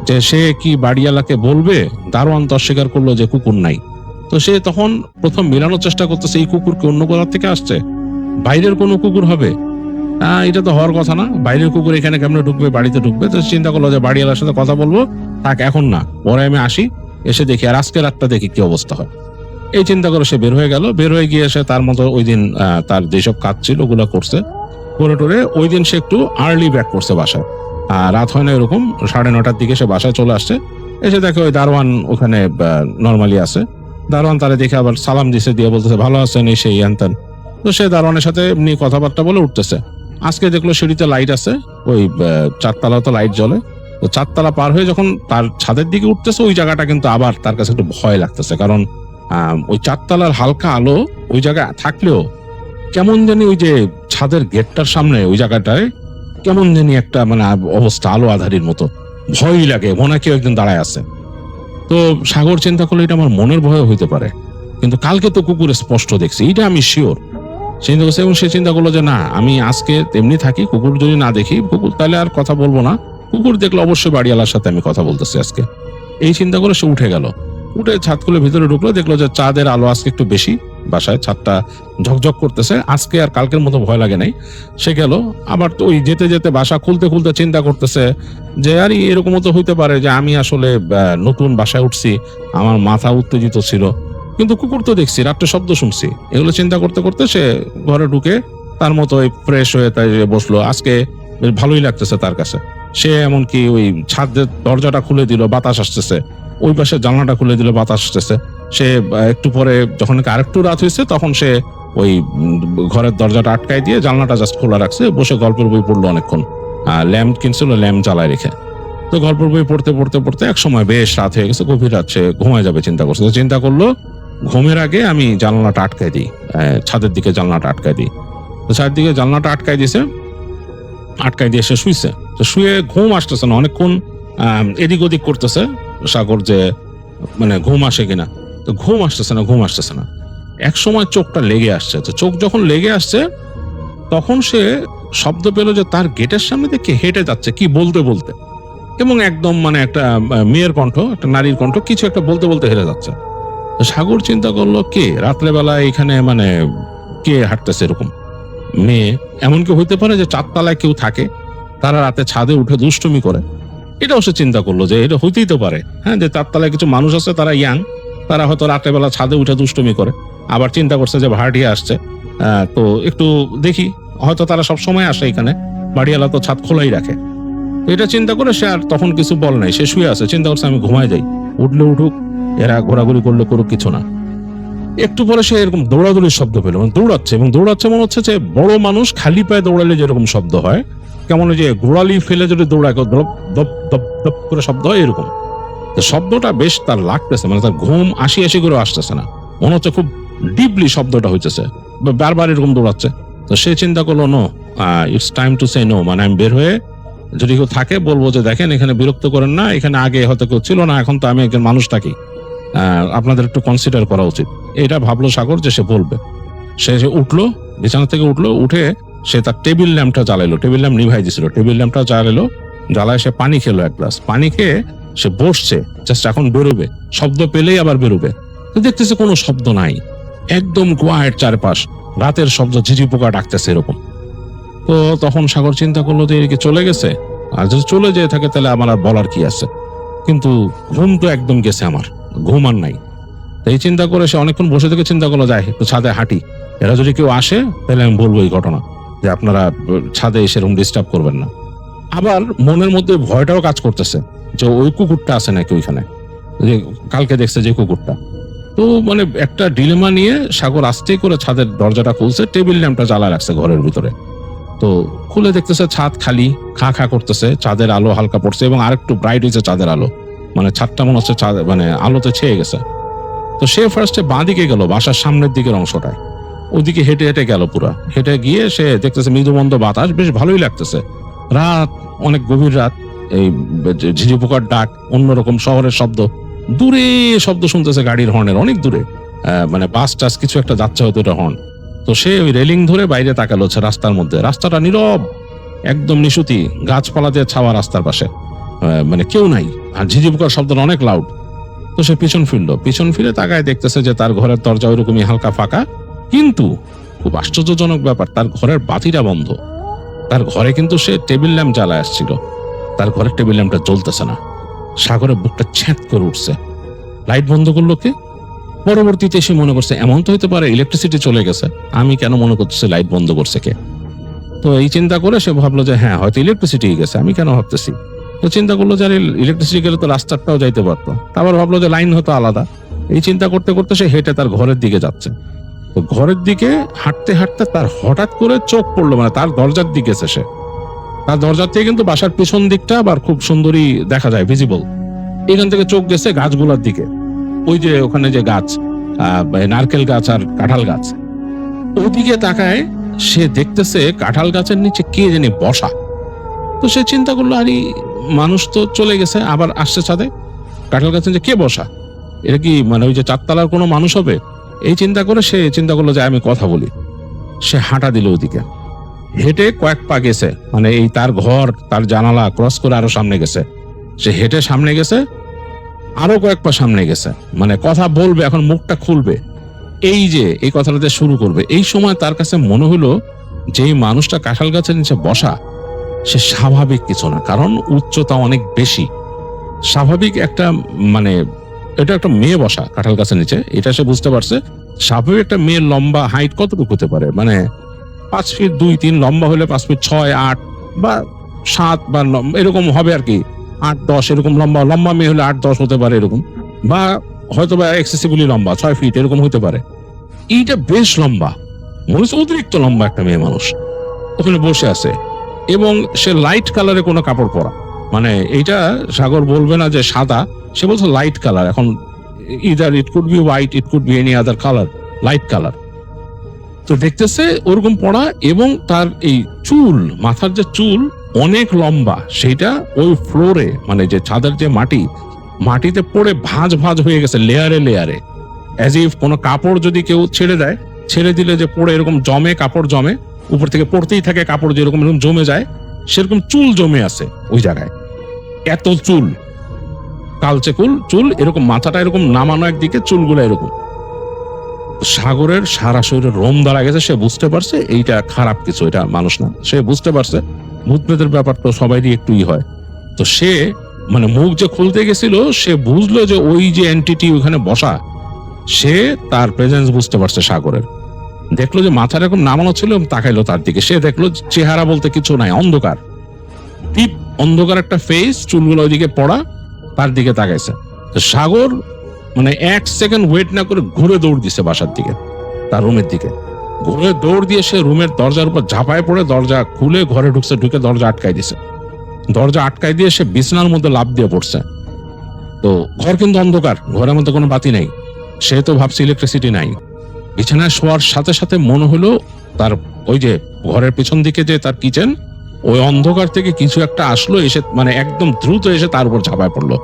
যে সে কি বাড়িওয়ালাকে বলবে। দারোয়ান তো অস্বীকার করলো যে কুকুর নাই। তো সে তখন প্রথম মেলানোর চেষ্টা করতেছে, এই কুকুর কি অন্য কোথাও থেকে আসছে, বাইরের কোনো কুকুর হবে, এটা তো হওয়ার কথা না, বাইরের কুকুর এখানে কেমনে ঢুকবে, বাড়িতে ঢুকবে। তো চিন্তা করলো যে বাড়িওয়ালার সাথে কথা বলবো, থাক এখন না, পরে আমি আসি, এসে দেখি, আর আজকে রাতটা দেখি কি অবস্থা হয়। এই চিন্তা করে সে বের হয়ে গেল। বের হয়ে গিয়ে সে তার মতো ওই দিন তার যেসব কাজ ছিল ওগুলো করছে, করে টোরে ওই দিন সে একটু আর্লি ব্যাক করছে বাসায়। রাত হয় না, এরকম 9:30টার দিকে সে বাসায় চলে আসছে। এসে দেখে ওই দারোয়ান ওখানে নর্মালি আছে। দারোয়ান তারে দেখে আবার সালাম দিছে, দিয়ে বলতেছে ভালো আছেন, এই সেই আনতেন। তো সে দারোয়ানের সাথে এমনি কথাবার্তা বলে উঠতেছে। আজকে দেখলো সিঁড়িতে লাইট আছে, ওই 4তলা তো লাইট জ্বলে। তো 4তলা পার হয়ে যখন তার ছাদের দিকে উঠতেছে, ওই জায়গাটা কিন্তু আবার তার কাছে একটু ভয় লাগতেছে, কারণ ওই 4তলার হালকা আলো ওই জায়গায় থাকলেও কেমন জানি ওই যে ছাদের গেটটার সামনে ওই জায়গাটায় কেমন জানি একটা মানে অবস্থা, আলো আধারির মতো, ভয়ই লাগে, মনে হয় কেউ একজন দাঁড়ায় আছে। তো সাগর চিন্তা করলো এটা আমার মনের ভয় হইতে পারে, কিন্তু কালকে তো কুকুর স্পষ্ট দেখছি, এটা আমি শিওর। চিন্তা করছে এবং সে চিন্তা করলো যে না, আমি আজকে তেমনি থাকি, কুকুর যদি না দেখি, কুকুর তাহলে আর কথা বলবো না, কুকুর দেখলে অবশ্যই বাড়িওয়ালার সাথে আমি কথা বলতেছি আজকে। এই চিন্তা করে সে উঠে গেল, উঠে ছাদ খুলে ভিতরে ঢুকলো, দেখলো যে চাঁদের আলো আজকে একটু বেশি, বাসায় ছাদটা ঝকঝক করতেছে, আজকে আর কালকের মতো ভয় লাগে নাই। সে গেল, আবার তো ওই যেতে যেতে বাসা খুলতে খুলতে চিন্তা করতেছে যে আরে এরকমও তো হইতে পারে যে আমি আসলে নতুন বাসায় উঠছি, আমার মাথা উত্তেজিত ছিল, কিন্তু কুকুর তো দেখছি, রাত্রে শব্দ শুনছি। এগুলো চিন্তা করতে করতে সে ঘরে ঢুকে তার মতো ফ্রেশ হয়ে তাই বসলো। আজকে বেশ ভালোই লাগতেছে তার কাছে। সে এমনকি ওই ছাদের দরজাটা খুলে দিল, বাতাস আসতেছে, ওই পাশে জানলাটা খুলে দিল, বাতাস আসতেছে। সে একটু পরে যখন আরেকটু রাত হয়েছে, তখন সে ওই ঘরের দরজাটা আটকায় দিয়ে জানলাটা জাস্ট খোলা রাখছে, বসে গল্পের বই পড়লো অনেকক্ষণ। ল্যাম্প কিনছিল, ল্যাম্প জ্বালায় রেখে। তো গল্পের বই পড়তে পড়তে পড়তে এক সময় বেশ রাত হয়ে গেছে, গভীর রাত, সে ঘুমায় যাবে চিন্তা করছে। তো চিন্তা করলো ঘুমের আগে আমি জানলাটা আটকায় দিই, ছাদের দিকে জানলাটা আটকায় দিই। তো ছাদের দিকে জানলাটা আটকায় দিয়েছে, আটকায় দিয়ে সে শুইছে। তো শুয়ে ঘুম আসতেছে না, অনেকক্ষণ এদিক ওদিক করতেছে সাগর যে মানে ঘুম আসে কিনা। তো ঘুম আসতেছে না। এক সময় চোখটা লেগে আসছে। তো চোখ যখন লেগে আসছে, তখন সে শব্দ পেল যে তার গেটের সামনে থেকে হেঁটে যাচ্ছে কি বলতে বলতে, এবং একদম মানে একটা মেয়ের কণ্ঠ, একটা নারীর কণ্ঠ, কিছু একটা বলতে বলতে হেঁটে যাচ্ছে। তো সাগর চিন্তা করলো কে রাত্রেবেলা এখানে মানে কে হাঁটতেছে এরকম, মেয়ে, এমন কি হইতে পারে যে 4তলায় কেউ থাকে, তারা রাতে ছাদে উঠে দুষ্টুমি করে? এটাও সে চিন্তা করলো যে এটা হইতেই তো পারে, হ্যাঁ, যে 4তলায় কিছু মানুষ আছে, তারা ইয়াং, তারা হয়তো রাত্রেবেলা ছাদে উঠে দুষ্টুমি করে। আবার চিন্তা করছে যে ভাড়াটিয়া আসছে, তো একটু দেখি, হয়তো তারা সব সময় আসে এখানে, বাড়িওয়ালা তো ছাদ খোলাই রাখে। তো এটা চিন্তা করে সে আর তখন কিছু বল নাই, সে শুয়ে আছে, চিন্তা করছে আমি ঘুমায় যাই, উঠলে উঠুক, এরা ঘোরাঘুরি করলে করুক, কিছু না। একটু পরে সে এরকম দৌড়াদৌড়ির শব্দ পেল, মানে দৌড়াচ্ছে মনে হচ্ছে যে বড় মানুষ খালি পায়ে দৌড়ালে যেরকম শব্দ হয়, কেমন যে গোড়ালি ফেলে যদি দৌড়ায় দপ দপ দপ দপ করে শব্দ হয়, এরকম। তো শব্দটা বেশ তার লাগতেছে, মানে তার ঘুম আসি করে আসতেছে না, মনে হচ্ছে খুব ডিপলি শব্দটা হইতেছে, বারবার এরকম দৌড়াচ্ছে। তো সে চিন্তা করলো no, it's time to say no, মানে আমি বের হয়ে যদি কেউ থাকে বলবো যে দেখেন এখানে বিরক্ত করেন না, এখানে আগে হয়তো কেউ ছিল না, এখন তো আমি একজন মানুষ থাকি, আপনাদের একটু কনসিডার করা উচিত। এটা ভাবলো সাগর যে সে বলবে। সে উঠলো, বিছানা থেকে উঠলো, উঠে সে তার টেবিল ল্যাম্পটা জ্বালাইলো, টেবিল ল্যাম্প নিভাই দিছিল, টেবিল ল্যাম্পটা জ্বালাইলো, জ্বালায় সে পানি খেলো এক গ্লাস, পানি খেয়ে সে বসছে, জাস্ট এখন বেরোবে, শব্দ পেলেই আবার বেরোবে। তো দেখতেছে কোনো শব্দ নাই, একদম কোয়াইট চারপাশ, রাতের শব্দ, ঝিঝি পোকা ডাকতেছে এরকম। তো তখন সাগর চিন্তা করলো যে এদিকে চলে গেছে, আর যদি চলে যেয়ে থাকে তাহলে আমার আর বলার কি আছে, কিন্তু ঘুম তো একদম গেছে, আমার ঘুম আর নাই। এই চিন্তা করে সে অনেকক্ষণ বসে থেকে চিন্তা করলো যায় একটু ছাদে হাঁটি, এরা যদি কেউ আসে তাহলে আমি বলবো এই ঘটনা, যে আপনারা ছাদে এসে এরকম ডিস্টার্ব করবেন না। আবার মনের মধ্যে ভয়টাও কাজ করতেছে যে ওই কুকুরটা আছে নাকি ওইখানে, যে কালকে দেখছে যে কুকুরটা। তো মানে একটা ডিলেমা নিয়ে সাগর আস্তে করে ছাদের দরজাটা খুলছে, টেবিল ল্যাম্পটা জ্বালা রাখছে ঘরের ভিতরে। তো খুলে দেখতেছে ছাদ খালি, খা খা করতেছে, চাঁদের আলো হালকা পড়ছে এবং আরেকটু ব্রাইট হয়েছে চাঁদের আলো, মানে ছাদটা মনে হচ্ছে মানে আলোতে ছেয়ে গেছে। তো সে ফার্স্টে বাঁ দিকে গেল, বাসার সামনের দিকের অংশটায়, ওদিকে হেঁটে হেঁটে গেল, পুরা হেঁটে গিয়ে সে দেখতেছে মৃদুমন্দ বাতাস, বেশ ভালোই লাগতেছে, রাত, অনেক গভীর রাত, এই ঝিঝি পোকার ডাক, অন্যরকম শহরের শব্দ, দূরে শব্দ শুনতেছে গাড়ির হর্নের, অনেক দূরে, মানে বাস টাস কিছু একটা যাচ্ছে হয়তো, এটা হর্ন। তো সে ওই রেলিং ধরে বাইরে তাকালো রাস্তার মধ্যে, রাস্তাটা নীরব, একদম নিশুতি, গাছপালা দিয়ে ছাওয়া রাস্তার পাশে, মানে কেউ নাই, আর ঝিঝি পোকার শব্দটা অনেক লাউড। তো সে পিছন ফিরে তাকায়, দেখতেছে যে তার ঘরের দরজা ওইরকমই হালকা ফাঁকা, কিন্তু খুব আশ্চর্যজনক ব্যাপার, তার ঘরের বাতিটা বন্ধ। তার ঘরে কিন্তু সে টেবিল ল্যাম্প জ্বালায় আসছিল, তার ঘরের টেবিল ল্যাম্পটা জ্বলতেছে না। সাগরের বুকটা ছ্যাঁত করে উঠছে, লাইট বন্ধ করলো কে? পরবর্তীতে সে মনে করছে এমন তো হতে পারে ইলেকট্রিসিটি চলে গেছে, আমি কেন মনে করতেছি লাইট বন্ধ করছে কে? তো এই চিন্তা করে সে ভাবলো যে হ্যাঁ হয়তো ইলেকট্রিসিটি গেছে, আমি কেন ভাবতেছি। তো চিন্তা করলো যে ইলেকট্রিসিটি গেলে তো রাস্তাটাও যাইতে পারতো, আবার ভাবলো যে লাইন হয়তো আলাদা। এই চিন্তা করতে করতে সে হেঁটে তার ঘরের দিকে যাচ্ছে। তো তো ঘরের দিকে হাঁটতে হাঁটতে তার হঠাৎ করে চোখ পড়লো, মানে তার দরজার দিকে এসে সে, তার দরজার থেকে কিন্তু বাসার পিছন দিকটা আবার খুব সুন্দরই দেখা যায়, ভিজিবল। এখান থেকে চোখ গেছে গাছগুলোর দিকে, ওই যে ওখানে যে গাছ, নারকেল গাছ আর কাঁঠাল গাছ, ওদিকে তাকায় সে দেখতেছে কাঁঠাল গাছের নিচে কে জানি বসা। তো সে চিন্তা করলো, আরে মানুষ তো চলে গেছে, আবার আসছে ছাদে, কাঁঠাল গাছের নিচে কে বসা, এটা কি মানে ওই যে চারতলার কোনো মানুষ হবে? এই চিন্তা করে সে চিন্তা করলো যে আমি কথা বলি। সে হাঁটা দিল ওদিকে, হেঁটে কয়েক পা গেছে, মানে এই তার ঘর তার জানালা ক্রস করে আরো সামনে গেছে। সে হেঁটে সামনে গেছে, আরো কয়েক পা সামনে গেছে, মানে কথা বলবে, এখন মুখটা খুলবে, এই যে এই কথাটাতে শুরু করবে। এই সময় তার কাছে মনে হলো যে এই মানুষটা কাঁঠাল গাছের নিচে বসা সে স্বাভাবিক কিছু না, কারণ উচ্চতা অনেক বেশি। স্বাভাবিক একটা মানে এটা একটা মেয়ে বসা কাঁঠাল গাছের নিচে, এটা সে বুঝতে পারছে। স্বাভাবিক একটা মেয়ের লম্বা হাইট কতটুকু হতে পারে, মানে 5 ফিট 2-3, লম্বা হলে 5 ফিট 6-8 বা 7 বা এরকম হবে আর কি, 8-10 এরকম লম্বা। লম্বা মেয়ে হলে 8-10 হতে পারে এরকম, বা হয়তো বা এক্সেসিভলি লম্বা 6 ফিট এরকম হতে পারে। এইটা বেশ লম্বা, মনে হচ্ছে অতিরিক্ত লম্বা একটা মেয়ে মানুষ ওখানে বসে আছে, এবং সে লাইট কালারে কোনো কাপড় পরা, মানে এইটা সাগর বলবে না যে সাদা, সে বলছে লাইট কালার। এখন either it could be white, it could be any other colour, light colour. তো দেখতেছে ওরকম পড়া, এবং তার এই চুল, মাথার যে চুল অনেক লম্বা, সেটা ওই ফ্লোরে মানে যে ছাদের যে মাটিতে পড়ে ভাঁজ ভাঁজ হয়ে গেছে, লেয়ারে লেয়ারে, অ্যাজ ইফ কোনো কাপড় যদি কেউ ছেড়ে দেয়, ছেড়ে দিলে যে পড়ে এরকম জমে, কাপড় জমে, উপর থেকে পড়তেই থাকে কাপড়, যেরকম এরকম জমে যায়, সেরকম চুল জমে আছে ওই জায়গায়। এত চুল, কালচে চুল, এরকম মাথাটা এরকম নামানো একদিকে, চুলগুলো এরকম। সাগরের সারা শরীরে রোম দাঁড়া গেছে, সে বুঝতে পারছে এইটা খারাপ কিছু, এটা মানুষ না। সে বুঝতে পারছে ভূতপ্রেতের ব্যাপার তো সবারই একটু হয়। তো সে মানে মুখ যে খুলতে গেছিল, সে বুঝলো যে ওই যে এন্টিটি ওখানে বসা, সে তার প্রেজেন্স বুঝতে পারছে সাগরের। দেখলো যে মাথার এরকম নামানো ছিল, তাকাইলো তার দিকে, সে দেখলো চেহারা বলতে কিছু নাই, অন্ধকার, ডিপ অন্ধকার একটা ফেস, চুলগুলো ওইদিকে পড়া, তার দিকে তাকাইছে। তো সাগর মানে 1 সেকেন্ড ওয়েট না করে ঘুরে দৌড় দিছে বাসার দিকে, তার রুমের দিকে ঘুরে দৌড় দিয়ে সে রুমের দরজার উপর ঝাঁপায় পড়ে দরজা খুলে ঘরে ঢুকছে, ঢুকে দরজা আটকাই দিছে। দরজা আটকাই দিয়ে সে বিছানার মধ্যে লাফ দিয়ে পড়ছে। তো ঘর কিন্তু অন্ধকার, ঘরের মধ্যে কোনো বাতি নেই, সে তো ভাবছে ইলেকট্রিসিটি নাই। বিছানায় শোয়ার সাথে সাথে মনে হলো তার ওই যে ঘরের পিছন দিকে যে তার কিচেন, ওই অন্ধকার থেকে কিছু একটা আসলো, এসে মানে একদম দ্রুত এসে তার উপর ঝাঁপায় পড়লো,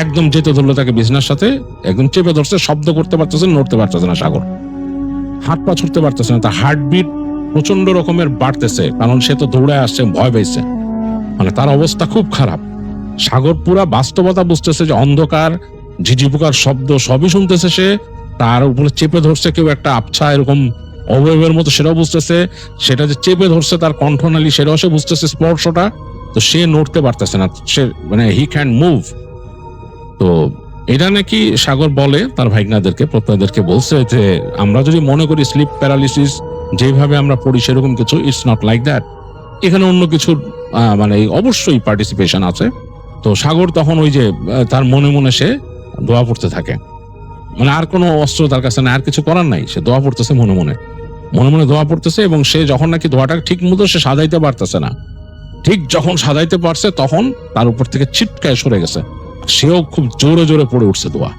একদম যেতে ধরলো তাকে বিছানার সাথে, একদম চেপে ধরছে। শব্দ করতে পারতেছে, নড়তে পারতেছে না সাগর, হাত পা ছুটতে পারতেছে না, তার হার্টবিট প্রচন্ড রকমের বাড়তেছে, কারণ সে তো দৌড়ে আসছে, ভয় পেয়েছে, মানে তার অবস্থা খুব খারাপ। সাগর পুরা বাস্তবতা বুঝতেছে যে অন্ধকার, ঝিঝি পোকার শব্দ সবই শুনতেছে সে, তার উপরে চেপে ধরছে কেউ একটা আবছা এরকম অবয়বের মতো, সেটাও বুঝতেছে, সেটা যে চেপে ধরছে তার কণ্ঠনালী সেটাও সে বুঝতেছে, স্পর্শটা। তো সে নড়তে পারতেছে না, সে মানে হি ক্যান মুভ। তো এটা নাকি সাগর বলে তার ভাইগনাদেরকে, প্রত্যেকদেরকে বলছে যে আমরা যদি মনে করি স্লিপ প্যারালিসিস যেভাবে আমরা পড়ি সেরকম কিছু, ইটস নট লাইক দ্যাট, এখানে অন্য কিছুর মানে অবশ্যই পার্টিসিপেশন আছে। তো সাগর তখন ওই যে তার মনে মনে সে দোয়া পড়তে থাকে, মানে আর কোনো অস্ত্র তার কাছে না, আর কিছু করার নাই, সে দোয়া পড়তেছে মনে মনে দোয়া পড়তেছে। এবং সে যখন নাকি দোয়াটা ঠিক মতো সে সাজাইতে পারতেছে না, ঠিক যখন সাজাইতে পারছে তখন তার উপর থেকে ছিটকায় সরে গেছে, সেও খুব জোরে জোরে পড়ে উঠছে দোয়া,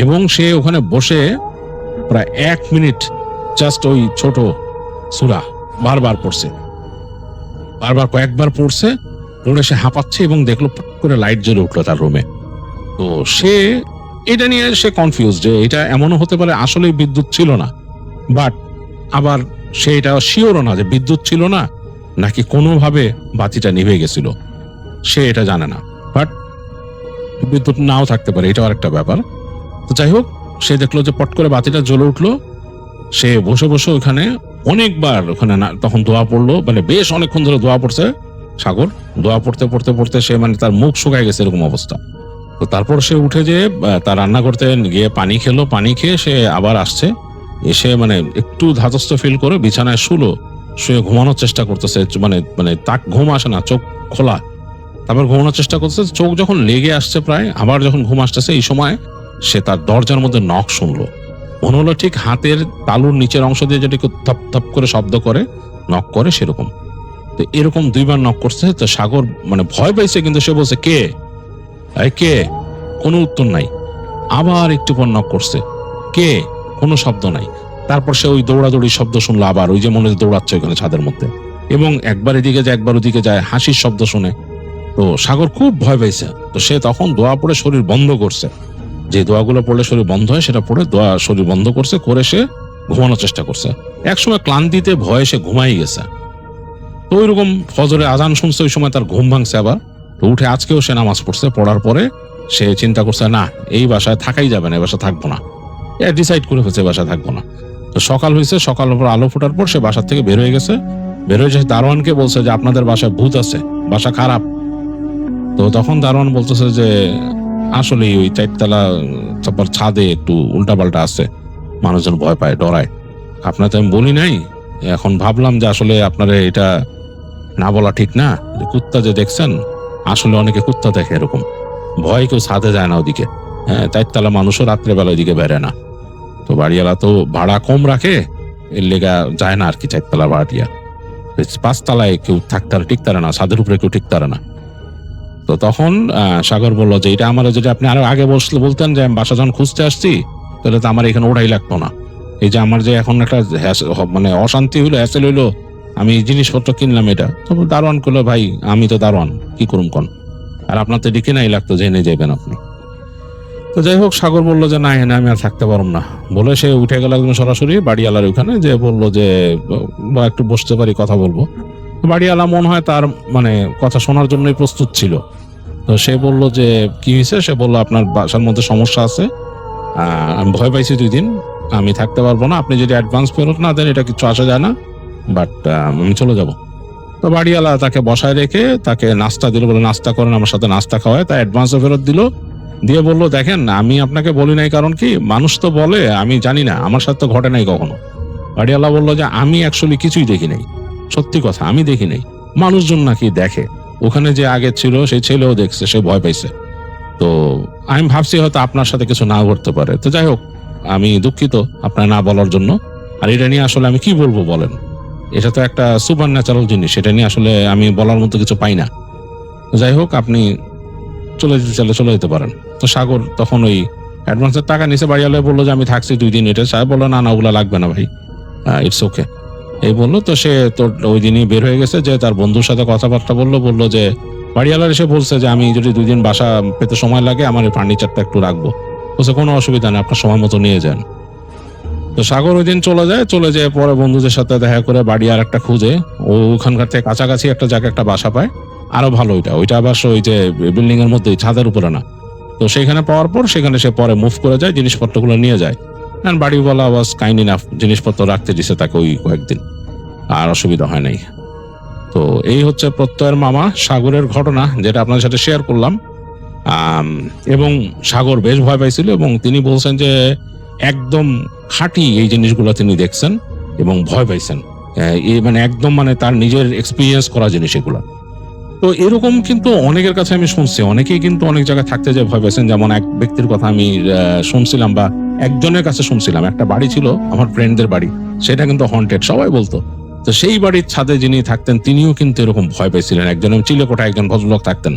এবং সে ওখানে বসে প্রায় 1 মিনিট জাস্ট ওই ছোট সূরা বারবার পড়ছে, বারবার কয়েকবার পড়ছে, পড়ে সে হাঁপাচ্ছে, এবং দেখলো পট করে লাইট জ্বলে উঠলো তার রুমে। তো সে এটা নিয়ে সে কনফিউজ যে এটা এমনও হতে পারে আসলেই বিদ্যুৎ ছিল না, বাট আবার সে এটা শিওরও না যে বিদ্যুৎ ছিল না নাকি কোনোভাবে বাতিটা নিভে গেছিল, সে এটা জানে না, বাট বিদ্যুৎ নাও থাকতে পারে, এটাও একটা ব্যাপার। তো যাই হোক, সে দেখলো যে পট করে বাতিটা জ্বলে উঠলো, সে বসে বসে ওখানে অনেকবার ওখানে তখন দোয়া পড়লো, মানে বেশ অনেকক্ষণ ধরে দোয়া পড়ছে সাগর। দোয়া পড়তে পড়তে পড়তে সে মানে তার মুখ শুকায় গেছে এরকম অবস্থা। তো তারপর সে উঠে যে তার রান্না করতে গিয়ে পানি খেলো, পানি খেয়ে সে আবার আসছে, এসে মানে একটু ধাতস্থ ফিল করে বিছানায় শুয়ে ঘুমানোর চেষ্টা করতেছে, মানে তাক ঘুম আসে না, চোখ খোলা, তারপর ঘুমানোর চেষ্টা করতেছে। চোখ যখন লেগে আসছে প্রায়, আবার যখন ঘুম আসতেছে, এই সময় সে তার দরজার মধ্যে নক শুনলো, মনে হলো ঠিক হাতের তালুর নিচের অংশ দিয়ে যেটা একটু থপ থপ করে শব্দ করে নক করে সেরকম। তো এরকম 2বার নক করছে। তো সাগর মানে ভয় পাইছে, কিন্তু সে বলছে কে, কে, কোনো উত্তর নাই। আবার একটু পর নক করছে, কে, কোনো শব্দ নাই। তারপর সে ওই দৌড়াদৌড়ি শব্দ শুনলো আবার, ওই যে মনে হয় দৌড়াচ্ছে ওখানে ছাদের মধ্যে, এবং একবার এদিকে যায় একবার ওদিকে যায়, হাসির শব্দ শুনে। তো সাগর খুব ভয় পাইছে। তো সে তখন দোয়া পড়ে শরীর বন্ধ করছে, যে দোয়াগুলো পড়লে শরীর বন্ধ হয় সেটা পড়ে দোয়া শরীর বন্ধ করছে, করে সে ঘুমানোর চেষ্টা করছে। একসময় ক্লান্তিতে ভয়ে সে ঘুমাই গেছে। তো ওইরকম ফজরে আজান শুনছে, ওই সময় তার ঘুম ভাঙছে আবার। তো উঠে আজকেও সে নামাজ পড়ছে, পড়ার পরে সে চিন্তা করছে না এই বাসায় থাকাই যাবে না, এই বাসা থাকবো না। ডিসাইড করে ফেলছে বাসায় থাকবো না। তো সকাল হয়েছে, সকালের পর আলো ফোটার পর সে বাসার থেকে বের হয়ে গেছে। বের হয়ে দারোয়ানকে বলছে যে আপনাদের বাসায় ভূত আছে, বাসা খারাপ। তো তখন দারোয়ান বলতেছে যে আসলে ওই 4তলা তারপর ছাদে একটু উল্টাপাল্টা আছে, মানুষজন ভয় পায়, ডরায়। আপনার তো আমি বলি নাই, এখন ভাবলাম যে আসলে আপনার এটা না বলা ঠিক না। কুত্তা যে দেখছেন, আসলে অনেকে কুত্তা দেখে এরকম, ভয় কেউ ছাদে যায় না ওদিকে। হ্যাঁ, 4তলা মানুষও রাত্রেবেলা ওইদিকে বেড়ে না। তো বাড়িওয়ালা তো ভাড়া কম রাখে, এর লেগা যায় না আর কি 4তলা ভাড়াটিয়া। 5তলায় কেউ থাকতে টিকতারে না, ছাদের উপরে কেউ টিকতারে না। তো তখন সাগর বলল যে এটা আমার, যদি আপনি আরো আগে বলতেন যে আমি বাসা যখন খুঁজতে আসছি, তাহলে তো আমার এখানে ওঠাই লাগতো না। এই যে আমার যে এখন একটা মানে অশান্তি হইলো, হ্যাসেল হইলো, আমি জিনিসপত্র কিনলাম এটা। তো দারোয়ান করলো ভাই আমি তো দারোয়ান, কি করুম কোন, আর আপনার তো ডিকে নাই লাগতো, জেনে যাবেন আপনি। তো যাই হোক, সাগর বললো যে না এখানে আমি আর থাকতে পারবো না, বলে সে উঠে গেল একদম সরাসরি বাড়িওয়ালার ওখানে, যে বললো যে একটু বসতে পারি, কথা বলবো। বাড়িওয়ালা মনে হয় তার মানে কথা শোনার জন্যই প্রস্তুত ছিল। তো সে বলল যে কি হয়েছে, সে বললো আপনার বাসার মধ্যে সমস্যা আছে, আমি ভয় পাইছি 2 দিন, আমি থাকতে পারবো না, আপনি যদি অ্যাডভান্স ফেরত না দেন এটা কিছু আসা যায় না, বাট আমি চলে যাব। তো বাড়িওয়ালা তাকে বসায় রেখে তাকে নাস্তা দিল, বলে নাস্তা করেন, আমার সাথে নাস্তা খাওয়ায়, তাই অ্যাডভান্সও ফেরত দিল। দিয়ে বললো দেখেন আমি আপনাকে বলি নাই, কারণ কি মানুষ তো বলে আমি জানি না, আমার সাথে তো ঘটে নাই কখনো। বাড়িওয়ালা বললো যে আমি অ্যাকচুয়ালি কিছুই দেখি নাই, সত্যি কথা আমি দেখি নাই, মানুষজন নাকি দেখে, ওখানে যে আগে ছিল সেই ছেলেও দেখছে, সে ভয় পাইছে। তো আমি ভাবছি হয়তো আপনার সাথে কিছু না ঘটতে পারে। তো যাই হোক, আমি দুঃখিত আপনার না বলার জন্য। আর এটা নিয়ে আসলে আমি কি বলবো বলেন, এটা তো একটা সুপার ন্যাচারাল জিনিস, এটা নিয়ে আসলে আমি বলার মতো কিছু পাই না। যাই হোক, আপনি চলে যেতে চাইলে চলে যেতে পারেন। তো সাগর তখন ওই অ্যাডভান্সের টাকা নিচে বাড়িওয়ালা বললো যে আমি থাকছি 2 দিন, এটা সাহেব বললো না না ওগুলা লাগবে না ভাই, ইটস ওকে, এই বললো। তো সে তোর ওই দিনই বের হয়ে গেছে, যে তার বন্ধুর সাথে কথাবার্তা বললো যে বাড়িওয়ালার এসে বলছে যে আমি যদি 2 দিন বাসা পেতে সময় লাগে, আমার এই ফার্নিচারটা একটু রাখবো। বলছে কোনো অসুবিধা নেই, আপনার সময় মতো নিয়ে যান। তো সাগর ওই দিন চলে যায় পরে বন্ধুদের সাথে দেখা করে বাড়ি আর একটা খুঁজে, ও ওখানকার থেকে কাছাকাছি একটা জায়গায় একটা বাসা পায়, আরো ভালো ওইটা আবার ওই যে বিল্ডিং এর মধ্যে, ছাদের উপরে না। তো সেখানে পাওয়ার পর সেখানে সে পরে মুভ করে যায়, জিনিসপত্রগুলো নিয়ে যায়। বাড়িওয়ালা ওয়াজ কাইন্ড ইনাফ, জিনিসপত্র রাখতে দিছে তাকে ওই কয়েকদিন, আর অসুবিধা হয় নাই। তো এই হচ্ছে প্রত্যয়ের মামা সাগরের ঘটনা, যেটা আপনাদের সাথে শেয়ার করলাম। এবং সাগর বেশ ভয় পাইছিল, এবং তিনি বলছেন যে একদম খাঁটি এই জিনিসগুলো তিনি দেখছেন এবং ভয় পাইছেন, এই মানে একদম মানে তার নিজের এক্সপিরিয়েন্স করা জিনিস এগুলো। তো এরকম কিন্তু অনেকের কাছে আমি শুনছি, অনেকেই কিন্তু অনেক জায়গায় থাকতে যায় ভয় পাইছেন। যেমন এক ব্যক্তির কথা আমি শুনছিলাম, বা একজনের কাছে শুনছিলাম, একটা বাড়ি ছিল আমার ফ্রেন্ডদের বাড়ি, সেটা কিন্তু হন্টেড সবাই বলতো। তো সেই বাড়ির ছাদে যিনি থাকতেন তিনিও কিন্তু এরকম ভয় পাইছিলেন। একজন চিলেকোঠা একজন ভদ্রলোক থাকতেন,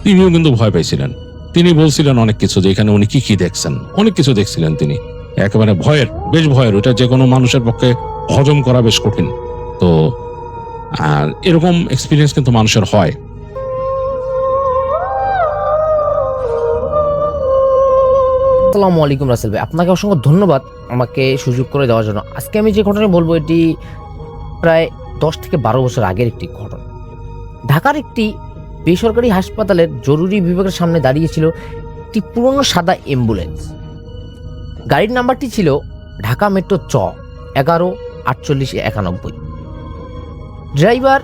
তিনিও কিন্তু ভয় পাইছিলেন। তিনি বলছিলেন অনেক কিছু, যে এখানে উনি কি দেখছেন, অনেক কিছু দেখছিলেন তিনি, একেবারে বেশ ভয়ের, ওটা যে কোনো মানুষের পক্ষে হজম করা বেশ কঠিন। তো আর এরকম এক্সপিরিয়েন্স কিন্তু মানুষের হয়। আসসালামু আলাইকুম রাসেল ভাই, আপনাকে অসংখ্য ধন্যবাদ আমাকে সুযোগ করে দেওয়ার জন্য। আজকে আমি যে ঘটনা বলবো এটি প্রায় 10 থেকে 12 বছর আগের একটি ঘটনা। ঢাকার একটি বেসরকারি হাসপাতালের জরুরি বিভাগের সামনে দাঁড়িয়েছিল একটি পুরনো সাদা অ্যাম্বুলেন্স। গাড়ির নাম্বারটি ছিল ঢাকা মেট্রো 114891। ড্রাইভার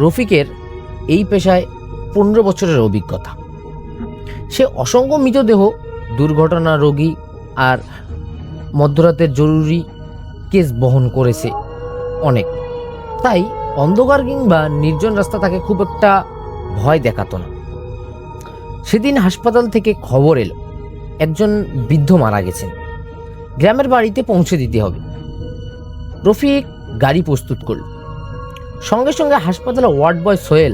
রফিকের এই পেশায় 15 বছরের অভিজ্ঞতা। সে অসংখ্য মৃতদেহ, দুর্ঘটনা রোগী আর মধ্যরাতের জরুরি কেস বহন করেছে অনেক, তাই অন্ধকার কিংবা নির্জন রাস্তা তাকে খুব একটা ভয় দেখাতো না। সেদিন হাসপাতাল থেকে খবর এলো একজন বৃদ্ধ মারা গেছেন। গ্রামের বাড়িতে পৌঁছে দিতে হবে। রফিক গাড়ি প্রস্তুত করল, সঙ্গে সঙ্গে হাসপাতালে ওয়ার্ড বয় সোহেল।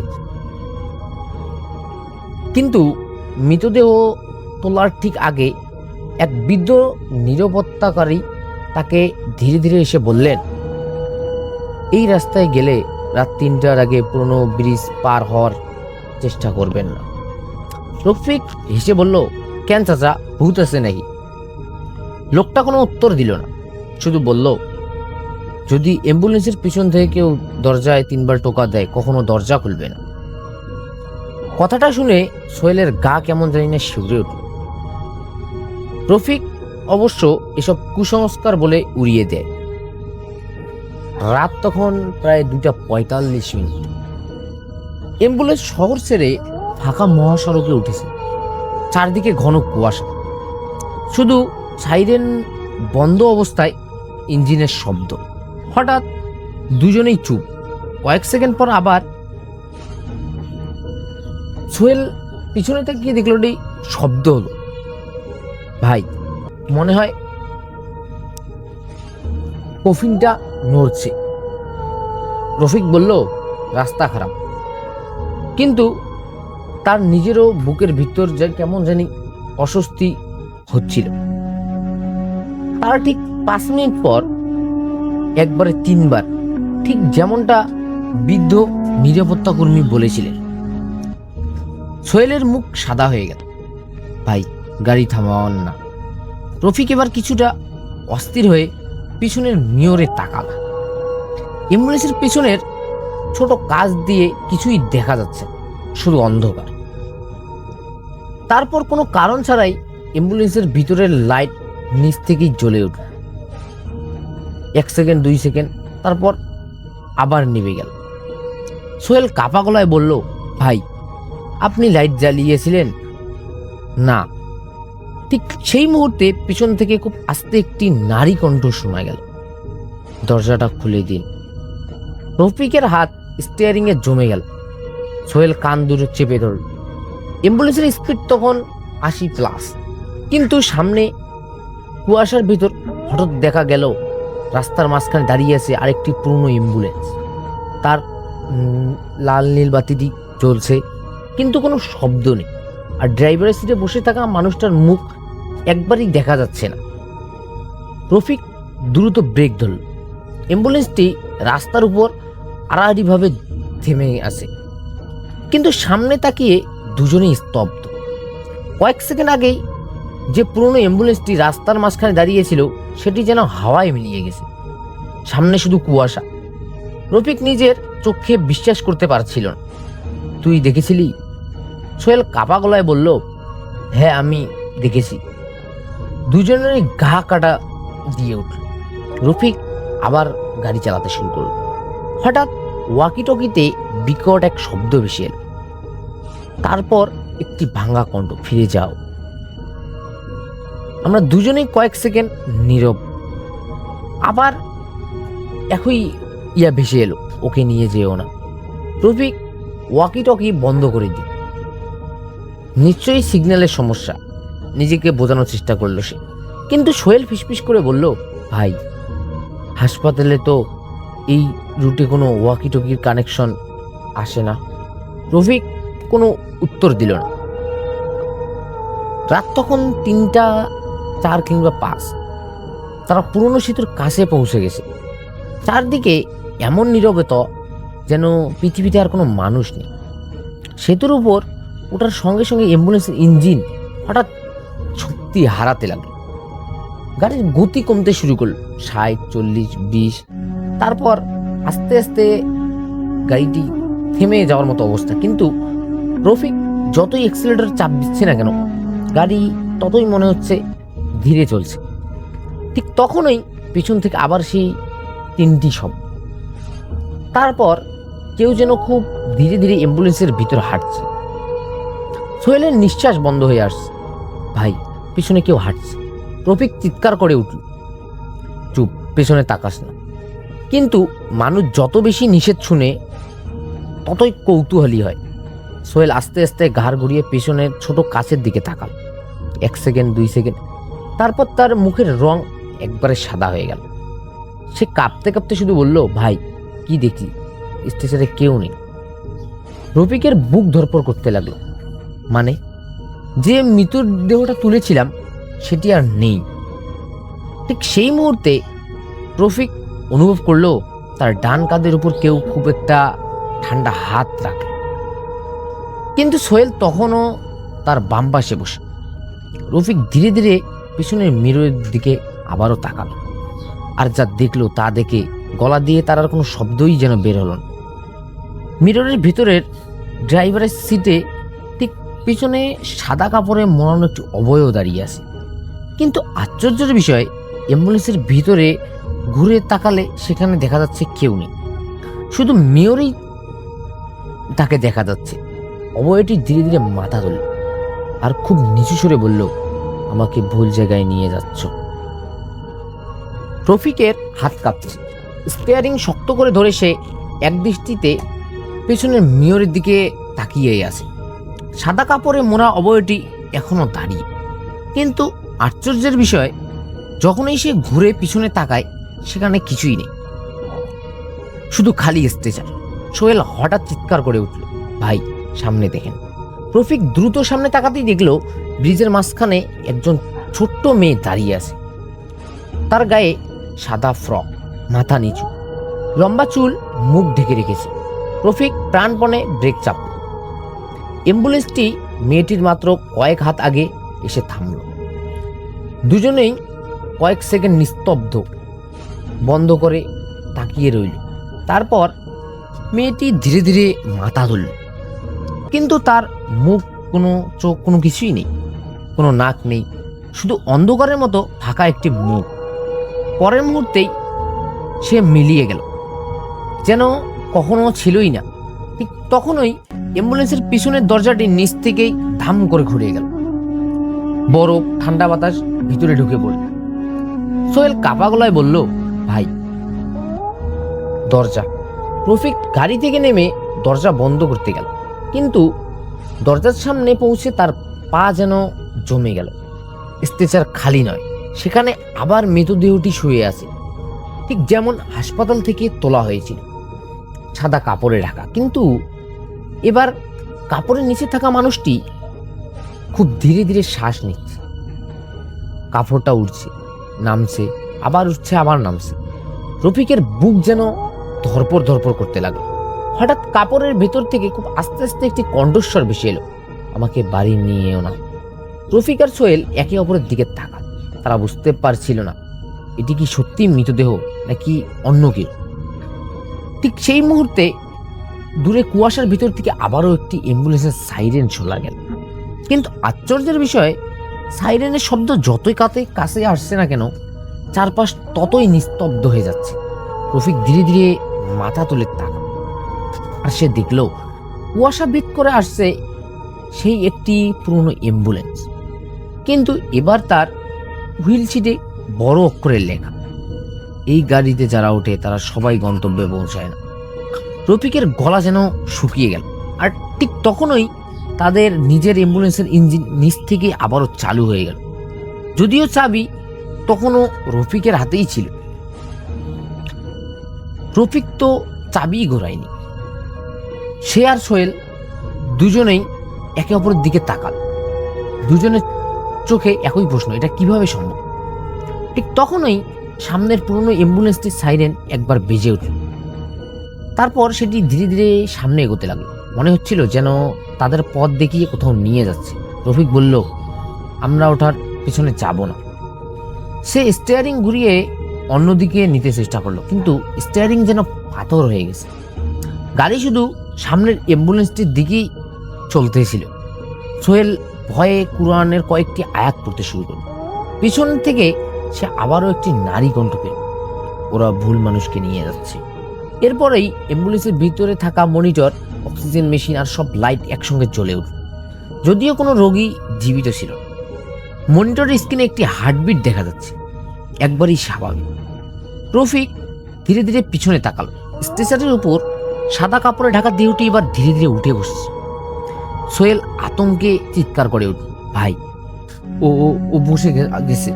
কিন্তু মৃতদেহ তোলার ঠিক আগে এক বৃদ্ধ নিরাপত্তাকারী তাকে ধীরে ধীরে এসে বললেন, এই রাস্তায় গেলে রাত 3টার আগে পুরনো ব্রিজ পার হওয়ার চেষ্টা করবেন না। রফিক হেসে বলল, কেন চাচা, ভূত আছে নাকি? লোকটা কোনো উত্তর দিল না, শুধু বলল, যদি অ্যাম্বুলেন্সের পিছন থেকে কেউ দরজায় 3বার টোকা দেয় কখনো দরজা খুলবে না। কথাটা শুনে সোহেলের গা কেমন জানি না শিউরে উঠল। রফিক অবশ্য এসব কুসংস্কার বলে উড়িয়ে দেয়। রাত তখন প্রায় 2:45। অ্যাম্বুলেন্স শহর ছেড়ে ফাঁকা মহাসড়কে উঠেছে। চারদিকে ঘন কুয়াশা, শুধু সাইরেন বন্ধ অবস্থায় ইঞ্জিনের শব্দ। হঠাৎ দুজনেই চুপ। কয়েক সেকেন্ড পর আবার সোহেল পিছনে তাকিয়ে দেখল শব্দ হলো। ভাই, মনে হয় কফিনটা নড়ছে। রফিক বলল, রাস্তা খারাপ। কিন্তু তার নিজেরও বুকের ভিতর কেমন জানি অস্বস্তি হচ্ছিল। তার ঠিক 5 মিনিট পর একবারে 3বার, ঠিক যেমনটা বৃদ্ধ নিরাপত্তা কর্মী বলেছিলেন। সোহেলের মুখ সাদা হয়ে গেল। ভাই, গাড়ি থামান না। রফিক এবার কিছুটা অস্থির হয়ে পিছনের মিররে তাকাল। অ্যাম্বুলেন্সের পিছনের ছোট কাচ দিয়ে কিছুই দেখা যাচ্ছে, শুধু অন্ধকার। তারপর কোনো কারণ ছাড়াই অ্যাম্বুলেন্সের ভিতরের লাইট নিচ থেকেই জ্বলে উঠল। 1 সেকেন্ড, 2 সেকেন্ড, তারপর আবার নিভে গেল। সোহেল কাপা গলায় বলল, ভাই, আপনি লাইট জ্বালিয়েছিলেন না? ঠিক সেই মুহূর্তে পিছন থেকে খুব আস্তে একটি নারী কণ্ঠ শোনা গেল, দরজাটা খুলে দিন। রফিকের হাত স্টিয়ারিং এ জমে গেল। সোহেল কান দূরে চেপে ধরল। অ্যাম্বুলেন্সের স্পিড তখন 80+, কিন্তু সামনে কুয়াশার ভিতর হঠাৎ দেখা গেল রাস্তার মাঝখানে দাঁড়িয়ে আছে আরেকটি পুরনো অ্যাম্বুলেন্স। তার লাল নীল বাতিটি জ্বলছে, কিন্তু কোনো শব্দ নেই। আর ড্রাইভারের সিটে বসে থাকা মানুষটার মুখ একবারই দেখা যাচ্ছে না। রফিক দ্রুত ব্রেক ধরল। অ্যাম্বুলেন্সটি রাস্তার উপর আড়াআড়িভাবে থেমে আছে, কিন্তু সামনে তাকিয়ে দুজনেই স্তব্ধ। কয়েক সেকেন্ড আগেই যে পুরনো অ্যাম্বুলেন্সটি রাস্তার মাঝখানে দাঁড়িয়েছিল সেটি যেন হাওয়ায় মিলিয়ে গেছে। সামনে শুধু কুয়াশা। রফিক নিজের চোখে বিশ্বাস করতে পারছিল না। তুই দেখেছিলি? সোহেল কাপা গলায় বলল, হ্যাঁ, আমি দেখেছি। দুজনেরই গা কাটা দিয়ে উঠল। রফিক আবার গাড়ি চালাতে শুরু করল। হঠাৎ ওয়াকিটকিতে বিকট এক শব্দ ভেসে এল। তারপর একটি ভাঙা কণ্ঠ, ফিরে যাও। আমরা দুজনেই কয়েক সেকেন্ড নীরব। আবার একই ভেসে এলো, ওকে নিয়ে যেও না। রফিক ওয়াকিটকি বন্ধ করে দিল। নিশ্চয়ই সিগন্যালের সমস্যা, নিজেকে বোঝানোর চেষ্টা করলো সে। কিন্তু সোহেল ফিসফিস করে বলল, ভাই, হাসপাতালে তো এই রুটে কোনো ওয়াকিটকির কানেকশন আসে না। রফিক কোনো উত্তর দিল না। রাত তখন 3টা 4 কিংবা 5। তারা পুরনো সেতুর কাছে পৌঁছে গেছে। চারদিকে এমন নীরবতা যেন পৃথিবীতে আর কোনো মানুষ নেই। সেতুর উপর ওটার সঙ্গে সঙ্গে অ্যাম্বুলেন্সের ইঞ্জিন হঠাৎ শক্তি হারাতে লাগলো। গাড়ির গতি কমতে শুরু করলো, 60, 40, 20। তারপর আস্তে আস্তে গাড়িটি থেমে যাওয়ার মতো অবস্থা। কিন্তু রফিক যতই এক্সিলারেটর চাপ দিচ্ছে না কেন, গাড়ি ততই মনে হচ্ছে ধীরে চলছে। ঠিক তখনই পিছন থেকে আবার সেই 3টি শব্দ। তারপর কেউ যেন খুব ধীরে ধীরে অ্যাম্বুলেন্সের ভিতর হাঁটছে। সোহেলের নিঃশ্বাস বন্ধ হয়ে আসছে। ভাই, পিছনে কেউ হাঁটছে। রফিক চিৎকার করে উঠল, চুপ, পেছনে তাকাস না। কিন্তু মানুষ যত বেশি নিষেধ শুনে ততই কৌতূহলী হয়। সোহেল আস্তে আস্তে ঘাড় ঘুরিয়ে পেছনের ছোট কাচের দিকে তাকাল। 1 সেকেন্ড, 2 সেকেন্ড, তারপর তার মুখের রং একবারে সাদা হয়ে গেল। সে কাঁপতে কাঁপতে শুধু বলল, ভাই কি দেখি, স্টেশনে কেউ নেই। রফিকের বুক ধরপড় করতে লাগলো। মানে যে মৃত্যুর দেহটা তুলেছিলাম সেটি আর নেই। ঠিক সেই মুহূর্তে রফিক অনুভব করলো তার ডান কাঁধের উপর কেউ খুব একটা ঠান্ডা হাত রাখে। কিন্তু সোহেল তখনও তার বাম পাশে বসে। রফিক ধীরে ধীরে পিছনের মিররের দিকে আবারও তাকালো, আর যা দেখলো তা দেখে গলা দিয়ে তার আর কোনো শব্দই যেন বের হলো না। মিররের ভিতরের ড্রাইভারের সিটে ঠিক পিছনে সাদা কাপড়ে মোড়ানো একটি অবয়ব দাঁড়িয়ে আছে। কিন্তু আশ্চর্যের বিষয়, অ্যাম্বুলেন্সের ভিতরে ঘুরে তাকালে সেখানে দেখা যাচ্ছে কেউ নেই, শুধু মেয়রই তাকে দেখা যাচ্ছে। অবয়বটি ধীরে ধীরে মাথা তুলল আর খুব নিচু সুরে বলল, আমাকে ভুল জায়গায় নিয়ে যাচ্ছ। রফিকের হাত কাঁপছে। স্টিয়ারিং শক্ত করে ধরে সে এক দৃষ্টিতে পেছনের মেয়রের দিকে তাকিয়ে আছে। সাদা কাপড়ে মোড়া অবয়বটি এখনো দাঁড়িয়ে, কিন্তু আশ্চর্যের বিষয়, যখনই সে ঘুরে পিছনে তাকায় সেখানে কিছুই নেই, শুধু খালি স্ট্রেচার। সোহেল হঠাৎ চিৎকার করে উঠল, ভাই সামনে দেখেন। রফিক দ্রুত সামনে তাকাতেই দেখলো ব্রিজের মাঝখানে একজন ছোট্ট মেয়ে দাঁড়িয়ে আছে। তার গায়ে সাদা ফ্রক, মাথা নিচু, লম্বা চুল, মুখ ঢেকে রেখেছে। রফিক প্রাণপণে ব্রেক চাপল। অ্যাম্বুলেন্সটি মেয়েটির মাত্র কয়েক হাত আগে এসে থামল। দুজনেই কয়েক সেকেন্ড নিস্তব্ধ বন্ধ করে তাকিয়ে রইল। তারপর মেয়েটি ধীরে ধীরে মাথা তুলল, কিন্তু তার মুখ, কোনো চোখ, কোনো কিছুই নেই, কোনো নাক নেই, শুধু অন্ধকারের মতো ফাঁকা একটি মুখ। পরের মুহূর্তেই সে মিলিয়ে গেল, যেন কখনো ছিলই না। ঠিক তখনই অ্যাম্বুলেন্সের পিছনের দরজাটি নিচ থেকেই ধাম করে ঘুরে গেল। বরফ ঠান্ডা বাতাস ভিতরে ঢুকে পড়ল। সোহেল কাপা গলায় বলল, ভাই দরজা। রফিক গাড়ি থেকে নেমে দরজা বন্ধ করতে গেল, কিন্তু দরজার সামনে পৌঁছে তার পা যেন জমে গেল। স্ট্রেচার খালি নয়, সেখানে আবার মৃতদেহটি শুয়ে আছে, ঠিক যেমন হাসপাতাল থেকে তোলা হয়েছিল, সাদা কাপড়ে ঢাকা। কিন্তু এবার কাপড়ের নিচে থাকা মানুষটি খুব ধীরে ধীরে শ্বাস নিচ্ছে। কাপড়টা উঠছে, নামছে, আবার উঠছে, আবার নামছে। রফিকের বুক যেন ধরপড় ধরপড় করতে লাগলো। হঠাৎ কাপড়ের ভেতর থেকে খুব আস্তে আস্তে একটি কণ্ঠস্বর ভেসে এলো, আমাকে বাড়ি নিয়ে এও না। রফিক আর সোহেল একে অপরের দিকে তাকাল। তারা বুঝতে পারছিল না এটি কি সত্যি মৃতদেহ নাকি অন্য কেউ। ঠিক সেই মুহূর্তে দূরে কুয়াশার ভিতর থেকে আবারও একটি অ্যাম্বুলেন্সের সাইরেন শোনা গেল। কিন্তু আশ্চর্যের বিষয়, সাইরেনের শব্দ যতই কাছে আসছে না কেন, চারপাশ ততই নিস্তব্ধ হয়ে যাচ্ছে। রফিক ধীরে ধীরে মাথা তুলে তাকাল, আর সে দেখল কুয়াশা ভেদ করে আসছে সেই একটি পুরনো অ্যাম্বুলেন্স। কিন্তু এবার তার হুইল সিটে বড় অক্ষরের লেখা, এই গাড়িতে যারা ওঠে তারা সবাই গন্তব্যে পৌঁছায় না। রফিকের গলা যেন শুকিয়ে গেল। আর ঠিক তখনই তাদের নিজের অ্যাম্বুলেন্সের ইঞ্জিন নিচ থেকে আবারও চালু হয়ে গেল, যদিও চাবি তখনও রফিকের হাতেই ছিল। রফিক তো চাবি ঘোরায়নি। সে আর সোহেল দুজনেই একে অপরের দিকে তাকাল। দুজনের চোখে একই প্রশ্ন, এটা কিভাবে সম্ভব। ঠিক তখনই সামনের পুরনো অ্যাম্বুলেন্সটির সাইরেন একবার বেজে উঠল। তারপর সেটি ধীরে ধীরে সামনে এগোতে লাগলো। মনে হচ্ছিল যেন তাদের পথ দেখিয়ে কোথাও নিয়ে যাচ্ছে। রফিক বলল, আমরা ওঠার পিছনে যাব না। সে স্টিয়ারিং ঘুরিয়ে অন্যদিকে নিতে চেষ্টা করলো, কিন্তু স্টিয়ারিং যেন পাথর হয়ে গেছে। গাড়ি শুধু সামনের অ্যাম্বুলেন্সটির দিকেই চলতেছিল। সোহেল ভয়ে কুরআনের কয়েকটি আয়াত পড়তে শুরু করল। পিছন থেকে সে আবারও একটি নারী কণ্ঠ পেল, ওরা ভুল মানুষকে নিয়ে যাচ্ছে। এরপরেই অ্যাম্বুলেন্সের ভিতরে থাকা মনিটর, অক্সিজেন মেশিন আর সব লাইট একসঙ্গে জ্বলে উঠল, যদিও কোনো রোগী জীবিত ছিল। মনিটরের স্ক্রিনে একটি হার্টবিট দেখা যাচ্ছে, একবারই স্বাভাবিক। রফিক ধীরে ধীরে পিছনে তাকাল। স্ট্রেচারের উপর সাদা কাপড়ে ঢাকা দেহটি এবার ধীরে ধীরে উঠে বসছে। সোহেল আতঙ্কে চিৎকার করে উঠল, ভাই ও ও ও বসে গেছে।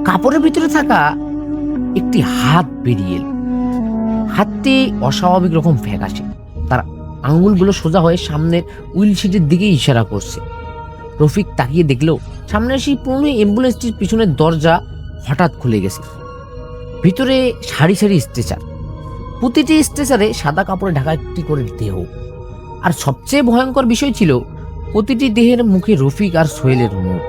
কাপড়ের ভিতরে থাকা একটি হাত বেরিয়ে এলো। হাতটি অস্বাভাবিক রকম ফ্যাকাশে, তার আঙ্গুলগুলো সোজা হয়ে সামনের উইল সিটের দিকে ইশারা করছে। রফিক তাকিয়ে দেখলো সামনে সেই পুরনো অ্যাম্বুলেন্সটির পিছনের দরজা হঠাৎ খুলে গেছে। ভিতরে সারি সারি স্ট্রেচার, প্রতিটি স্ট্রেচারে সাদা কাপড়ে ঢাকা একটি করে দেহ। আর সবচেয়ে ভয়ঙ্কর বিষয় ছিল প্রতিটি দেহের মুখে রফিক আর সোহেলের মুখ।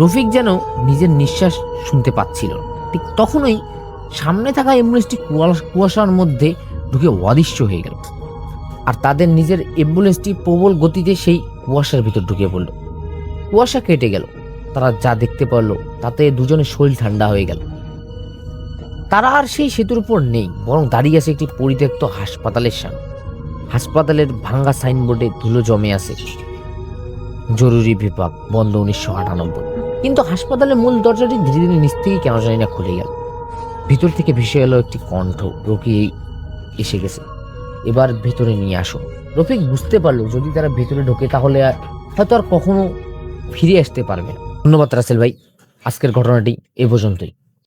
রফিক যেন নিজের নিঃশ্বাস শুনতে পাচ্ছিল। ঠিক তখনই সামনে থাকা অ্যাম্বুলেন্সটি কুয়াশার মধ্যে ঢুকে অদৃশ্য হয়ে গেল, আর তাদের নিজের অ্যাম্বুলেন্সটি প্রবল গতিতে সেই কুয়াশার ভিতর ঢুকে পড়ল। কুয়াশা কেটে গেল, তারা যা দেখতে পারলো তাতে দুজনের শরীর ঠান্ডা হয়ে গেল। তারা আর সেই সেতুর উপর নেই, বরং দাঁড়িয়ে আছে একটি পরিত্যক্ত হাসপাতালের সামনে। হাসপাতালের ভাঙ্গা সাইনবোর্ডে ধুলো জমে আছে, জরুরি বিভাগ বন্ধ 1998। কিন্তু হাসপাতালের মূল দরজাটি ধীরে ধীরে নিচ থেকে কেন জানি না খুলে গেল। ভিতর থেকে ভেসে এলো একটি কণ্ঠ, রকি এসে গেছে, এবার ভেতরে নিয়ে আসো। রফিক বুঝতে পারলো যদি তারা ভেতরে ঢোকে তাহলে হয়তো আর কখনো ফিরে আসতে পারবে না। ধন্যবাদ রাসেল ভাই, আজকের ঘটনাটি এ পর্যন্তই।